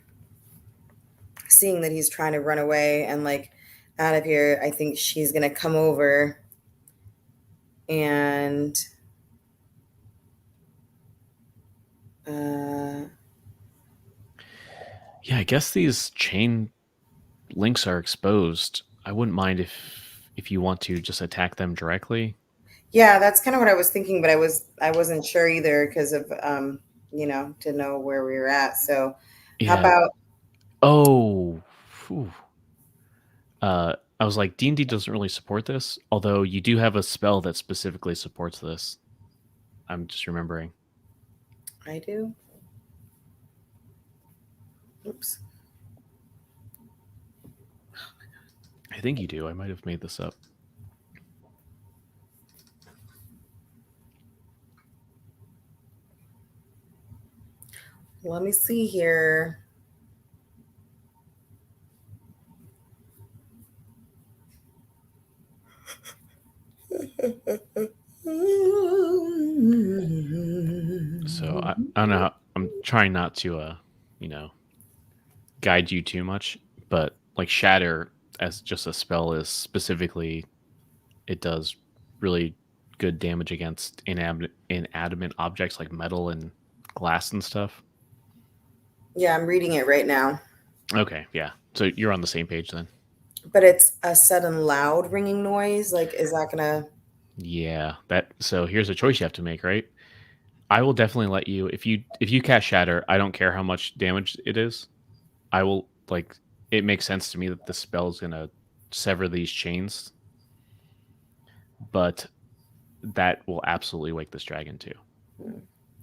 S2: seeing that he's trying to run away and like out of here, I think she's gonna come over and
S3: Yeah, I guess these chain links are exposed. I wouldn't mind if you want to just attack them directly.
S2: yeah, that's kind of what I was thinking, but I wasn't sure either because of to know where we were at. So how
S3: Yeah.
S2: about
S3: Oh. Phew. I was like, D&D doesn't really support this, although you do have a spell that specifically supports this. I'm just remembering.
S2: I do? Oops.
S3: I think you do. I might have made this up.
S2: Let me see here.
S3: So I don't know how, I'm trying not to guide you too much, but like shatter as just a spell is specifically, it does really good damage against inanimate objects like metal and glass and stuff.
S2: Yeah, I'm reading it right now.
S3: Okay, yeah. So you're on the same page then.
S2: But it's a sudden loud ringing noise. Like, is that gonna?
S3: Yeah, so here's a choice you have to make, right? I will definitely let you, if you cast shatter, I don't care how much damage it is. I will, like, it makes sense to me that the spell is going to sever these chains, but that will absolutely wake this dragon too.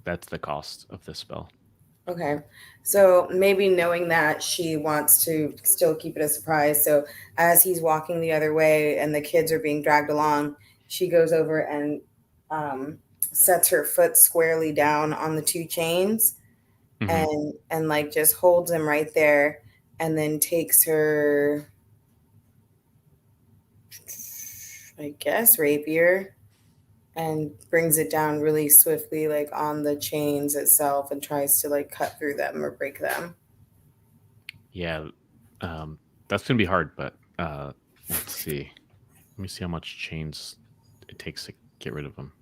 S3: That's the cost of this spell.
S2: Okay. So maybe knowing that she wants to still keep it a surprise. So as he's walking the other way and the kids are being dragged along, she goes over and sets her foot squarely down on the two chains and like just holds him right there, and then takes her, I guess, rapier, and brings it down really swiftly, like on the chains itself, and tries to like cut through them or break them.
S3: Yeah, that's gonna be hard, but let's see. Let me see how much chains it takes to get rid of them.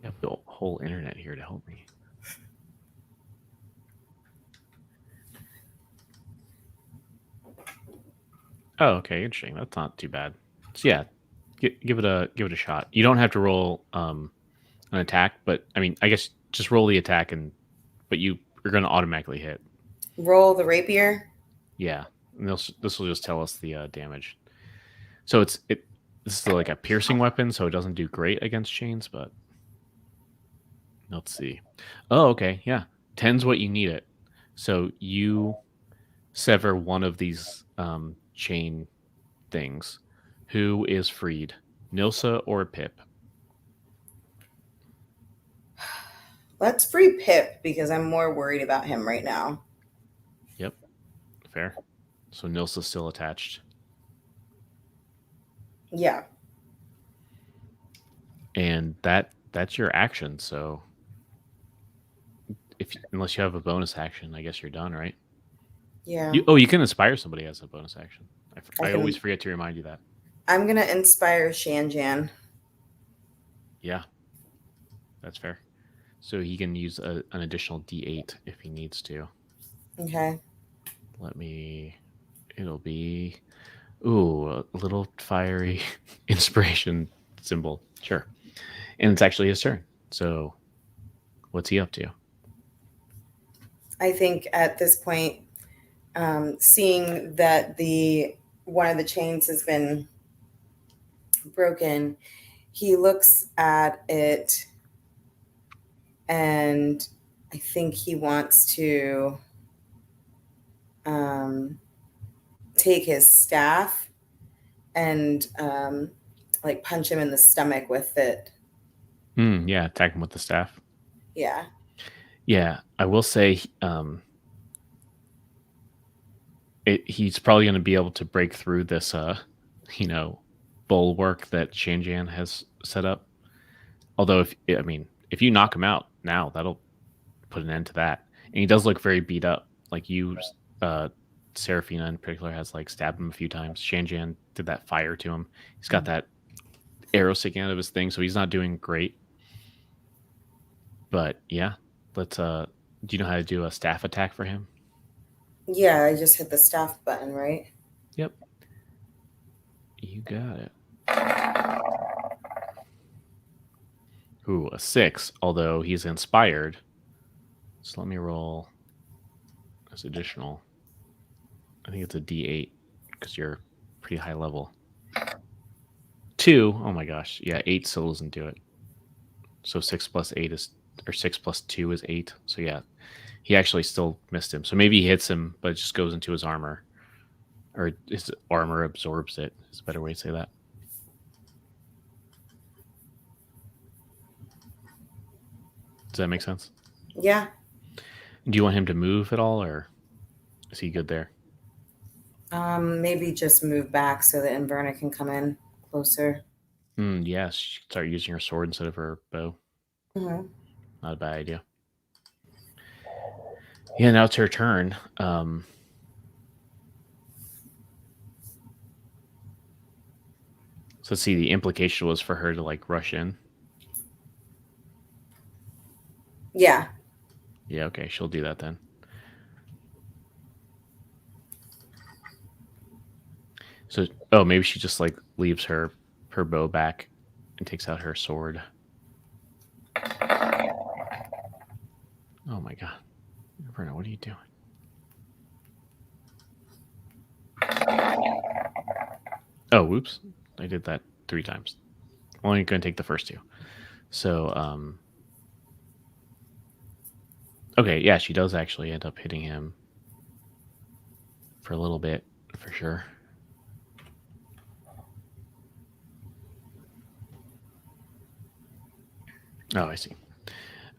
S3: I have the whole internet here to help me. Oh, okay, interesting. That's not too bad. So yeah, give it a shot. You don't have to roll an attack, but I mean, I guess just roll the attack but you're going to automatically hit.
S2: Roll the rapier.
S3: Yeah, and this will just tell us the damage. So this is like a piercing weapon, so it doesn't do great against chains, but let's see. Oh, okay, yeah, 10's what you need it. So you sever one of these chain things. Who is freed, Nilsa or Pip?
S2: Let's free Pip because I'm more worried about him right now.
S3: Yep, fair. So Nilsa's still attached.
S2: Yeah.
S3: And that's your action. So unless you have a bonus action, I guess you're done, right?
S2: Yeah.
S3: You can inspire somebody as a bonus action. I
S2: can-
S3: always forget to remind you that.
S2: I'm going to inspire Shanjan.
S3: Yeah, that's fair. So he can use an additional D8 if he needs to.
S2: Okay.
S3: It'll be, a little fiery inspiration symbol. Sure. And it's actually his turn. So what's he up to?
S2: I think at this point, seeing that one of the chains has been broken, he looks at it, and I think he wants to take his staff and like punch him in the stomach with it.
S3: Yeah, attack him with the staff.
S2: Yeah.
S3: Yeah, I will say he's probably going to be able to break through this, bulwark that Shanjan has set up. Although, if you knock him out now, that'll put an end to that. And he does look very beat up. Like Serafina in particular has like stabbed him a few times. Shanjan did that fire to him. He's got that arrow sticking out of his thing, so he's not doing great. But yeah, let's. Do you know how to do a staff attack for him?
S2: Yeah, I just hit the staff button, right?
S3: Yep. You got it. Ooh, a 6, although he's inspired. So let me roll this additional. I think it's a D8 because you're pretty high level. 2, oh my gosh. Yeah, 8 still doesn't do it. So 6 plus 2 is 8. So yeah, he actually still missed him. So maybe he hits him, but it just goes into his armor. Or his armor absorbs it, is a better way to say that. Does that make sense?
S2: Yeah.
S3: Do you want him to move at all, or is he good there?
S2: Maybe just move back so that Inverna can come in closer.
S3: Yes, she can start using her sword instead of her bow.
S2: Mm-hmm.
S3: Not a bad idea. Yeah, now it's her turn. So let's see. The implication was for her to like rush in.
S2: Yeah.
S3: Yeah, okay, she'll do that then. So, maybe she just like leaves her bow back and takes out her sword. Oh my god. Bruno, what are you doing? Oh, whoops. I did that 3 times. only going to take the first two. So, okay, yeah, she does actually end up hitting him for a little bit, for sure. Oh, I see.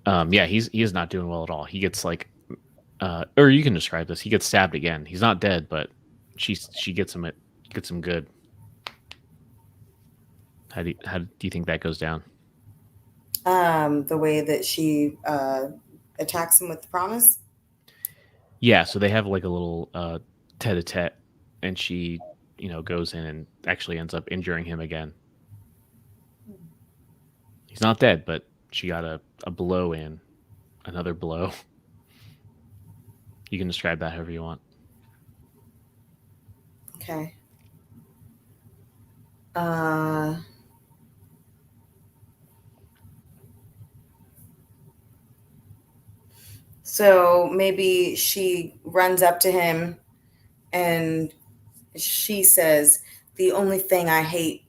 S3: Yeah, he is not doing well at all. He gets like, or you can describe this. He gets stabbed again. He's not dead, but she gets him good. How do you think that goes down?
S2: The way that she attacks him with the promise.
S3: Yeah, so they have like a little tete-a-tete, and she, goes in and actually ends up injuring him again. He's not dead, but she got a blow in, another blow. You can describe that however you want.
S2: Okay. So maybe she runs up to him and she says, "The only thing I hate."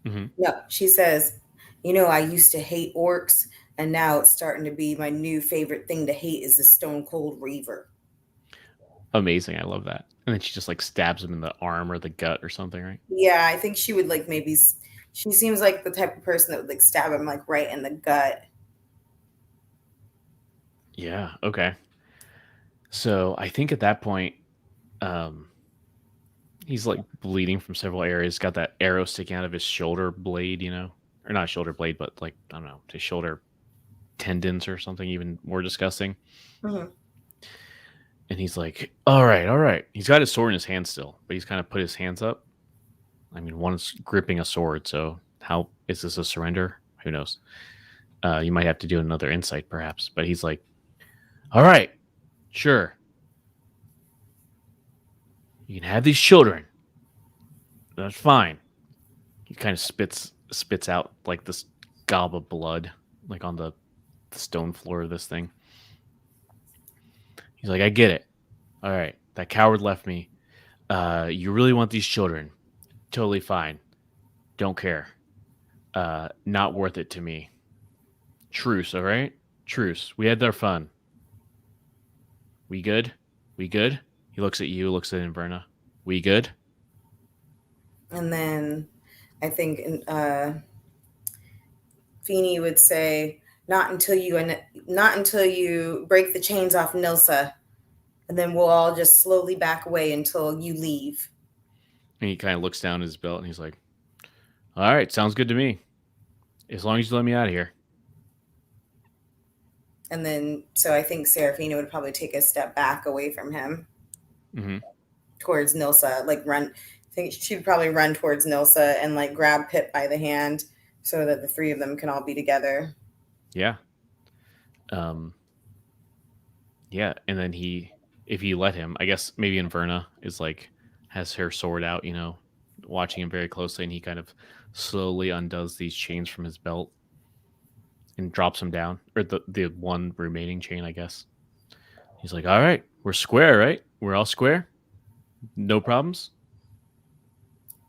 S3: Mm-hmm.
S2: No, she says, I used to hate orcs, and now it's starting to be my new favorite thing to hate is the Stone Cold Reaver.
S3: Amazing. I love that. And then she just like stabs him in the arm or the gut or something, right?
S2: Yeah, I think she would like maybe. She seems like the type of person that would like stab him like right in the gut.
S3: Yeah. Okay. So I think at that point, he's like bleeding from several areas. Got that arrow sticking out of his shoulder blade, or not shoulder blade, but like I don't know, his shoulder tendons or something even more disgusting.
S2: Mm-hmm.
S3: And he's like, all right. He's got his sword in his hand still, but he's kind of put his hands up. I mean, one's gripping a sword, so how is this a surrender? Who knows? You might have to do another insight, perhaps. But he's like, all right, sure. You can have these children. That's fine. He kind of spits out like this gob of blood, like on the stone floor of this thing. He's like, I get it. All right, that coward left me. You really want these children? Totally fine. Don't care. Not worth it to me. Truce, all right? Truce. We had our fun. We good? We good? He looks at you, looks at Inverna. We good?
S2: And then I think Feeny would say, not until you break the chains off Nilsa, and then we'll all just slowly back away until you leave."
S3: And he kind of looks down at his belt and he's like, all right, sounds good to me. As long as you let me out of here.
S2: And then, so I think Serafina would probably take a step back away from him towards Nilsa, like run. I think she'd probably run towards Nilsa and like grab Pip by the hand so that the three of them can all be together.
S3: Yeah. Yeah. And then if you let him, I guess maybe Inverna is like, has her sword out, watching him very closely. And he kind of slowly undoes these chains from his belt and drops him down, or the one remaining chain, I guess. He's like, all right, we're square, right? We're all square. No problems.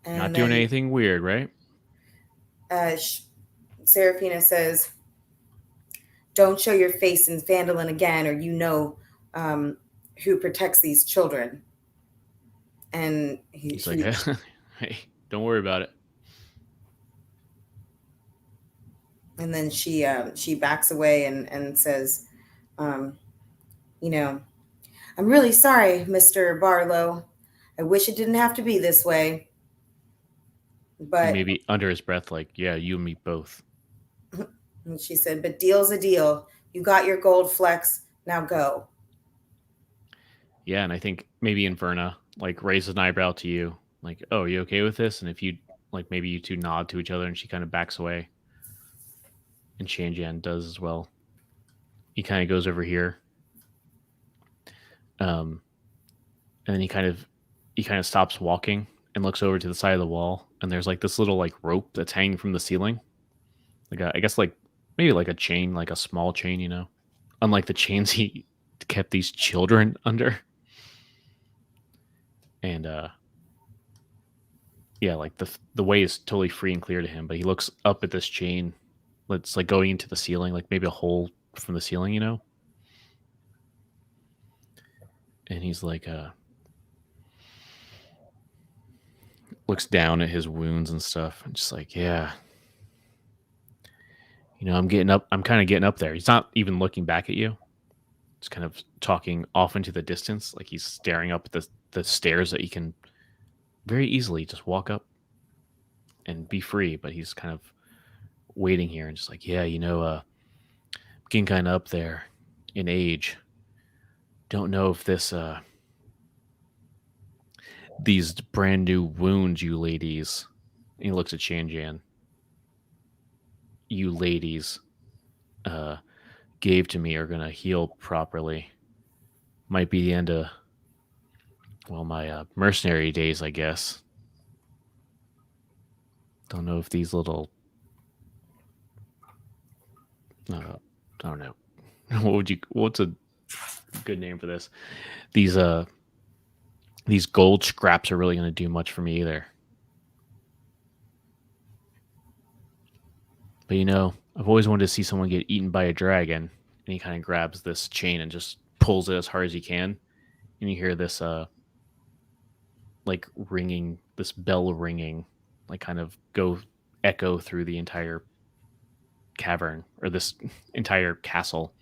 S2: And
S3: not doing anything weird, right?
S2: Serafina says, "Don't show your face in Phandalin again, or who protects these children." And
S3: he's like, hey, don't worry about it.
S2: And then she backs away and says, "I'm really sorry, Mr. Barlow. I wish it didn't have to be this way." But
S3: and maybe under his breath, like, yeah, you and me both.
S2: And she said, "But deal's a deal. You got your gold flex. Now go."
S3: Yeah, and I think maybe Inverna like raises an eyebrow to you, like, "Oh, you okay with this?" And if you like, maybe you two nod to each other, and she kind of backs away. And Shanjian does as well. He kind of goes over here, and then he kind of stops walking and looks over to the side of the wall, and there's like this little like rope that's hanging from the ceiling, like I guess like maybe like a chain, like a small chain, unlike the chains he kept these children under. And yeah, like the way is totally free and clear to him, but he looks up at this chain that's like going into the ceiling, like maybe a hole from the ceiling, and he's like looks down at his wounds and stuff and just like, yeah, I'm kind of getting up there. He's not even looking back at you. Just kind of talking off into the distance, like he's staring up at the stairs that he can very easily just walk up and be free, but he's kind of waiting here and just like, yeah, getting kind of up there in age. Don't know if these brand new wounds you ladies, and he looks at Shanjan, you ladies gave to me are gonna heal properly. Might be the end of, well, my mercenary days, I guess. Don't know if these little I don't know. What's a good name for this? These gold scraps are really going to do much for me either. But I've always wanted to see someone get eaten by a dragon. And he kind of grabs this chain and just pulls it as hard as he can. And you hear this like ringing, this bell ringing, like kind of go echo through the entire cavern or this entire castle.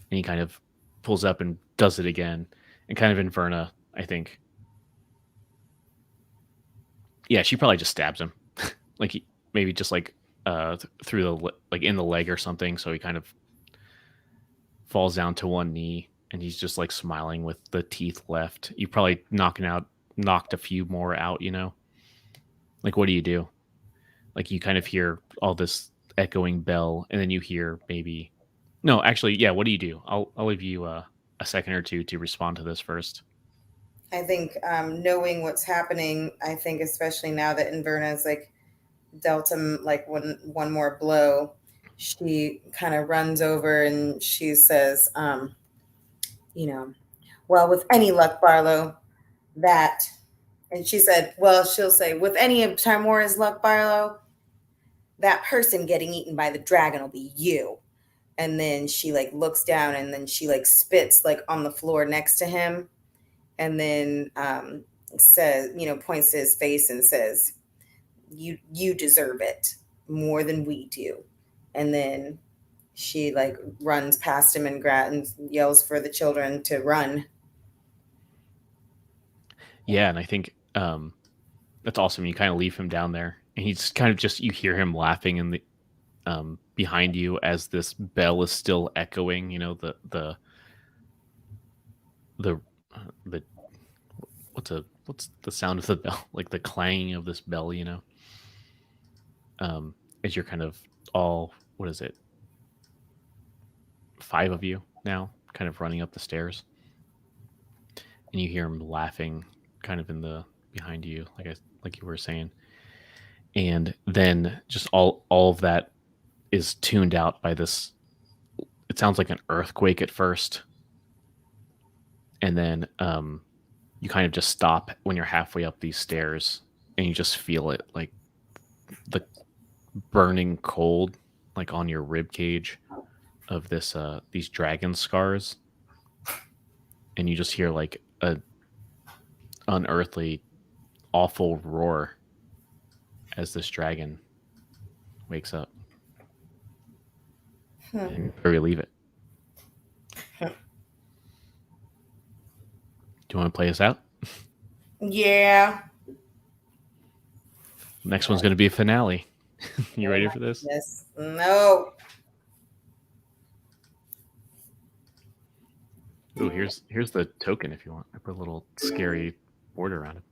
S3: And he kind of pulls up and does it again. And kind of Inverna, I think. Yeah, she probably just stabs him. Like maybe just like through the like in the leg or something, so he kind of falls down to one knee and he's just like smiling with the teeth left. You probably knocked a few more out, Like what do you do? Like you kind of hear all this echoing bell and then you hear maybe no, actually, yeah, what do you do? I'll leave you a second or two to respond to this first.
S2: I think knowing what's happening, I think especially now that Inverna's like dealt him like one more blow, she kind of runs over and she says, well, with any luck, Barlow, that, and she said, well, she'll say, with any of Timora's luck, Barlow, that person getting eaten by the dragon will be you. And then she like looks down and then she like spits like on the floor next to him. And then says, points to his face and says, you deserve it more than we do. And then she like runs past him and yells for the children to run.
S3: Yeah, and I think that's awesome. You kind of leave him down there, and he's kind of just, you hear him laughing in the behind you as this bell is still echoing. The what's the sound of the bell? Like the clanging of this bell. As you're kind of all, what is it? 5 of you now, kind of running up the stairs, and you hear him laughing, kind of in the behind you, like you were saying, and then just all of that is tuned out by this. It sounds like an earthquake at first, and then you kind of just stop when you're halfway up these stairs, and you just feel it, like the burning cold, like on your rib cage of these dragon scars, and you just hear like a unearthly, awful roar as this dragon wakes up. And where we leave it. Do you want to play us out?
S2: Yeah.
S3: Next one's going to be a finale. You ready for this?
S2: Yes. No.
S3: Ooh, here's the token if you want. I put a little scary border around it.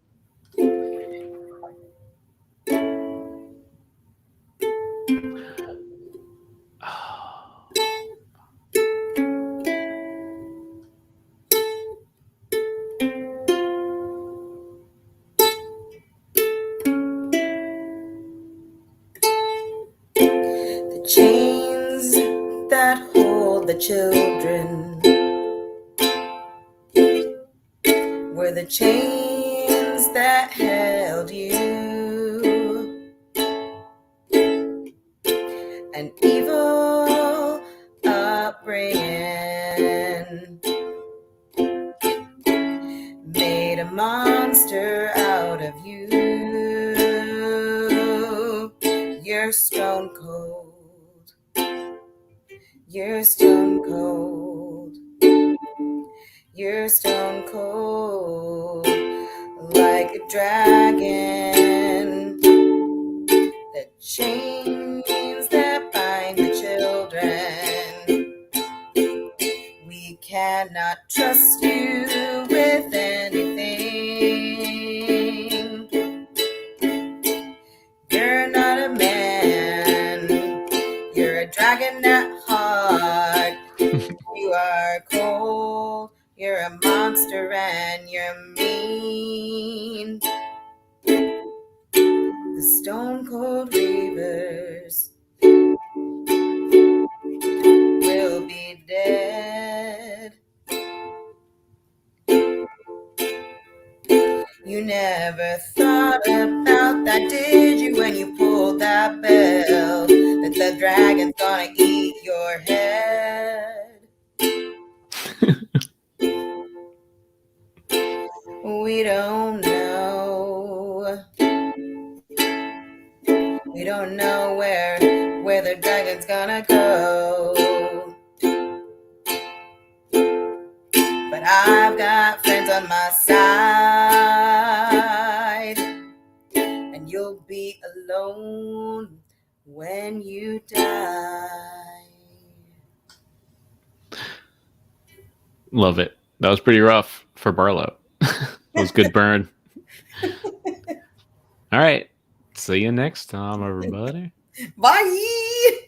S2: The chains that hold the children were the chains that held you. dragon made a monster out of you. You're stone cold. You're stone cold. You're stone cold. Like a dragon. The chains that bind the children. We cannot trust you with anything. You're not a man. You're a dragon at heart. You are cold. You're a monster and you're mean. The stone cold reavers will be dead. You never thought about that, did you, when you pulled that bell? That the dragon's gonna eat your head. We don't know. We don't know where the dragon's gonna go. But I've got friends on my side, and you'll be alone when you die.
S3: Love it. That was pretty rough for Barlow. That was good burn. All right. See you next time, everybody.
S2: Bye.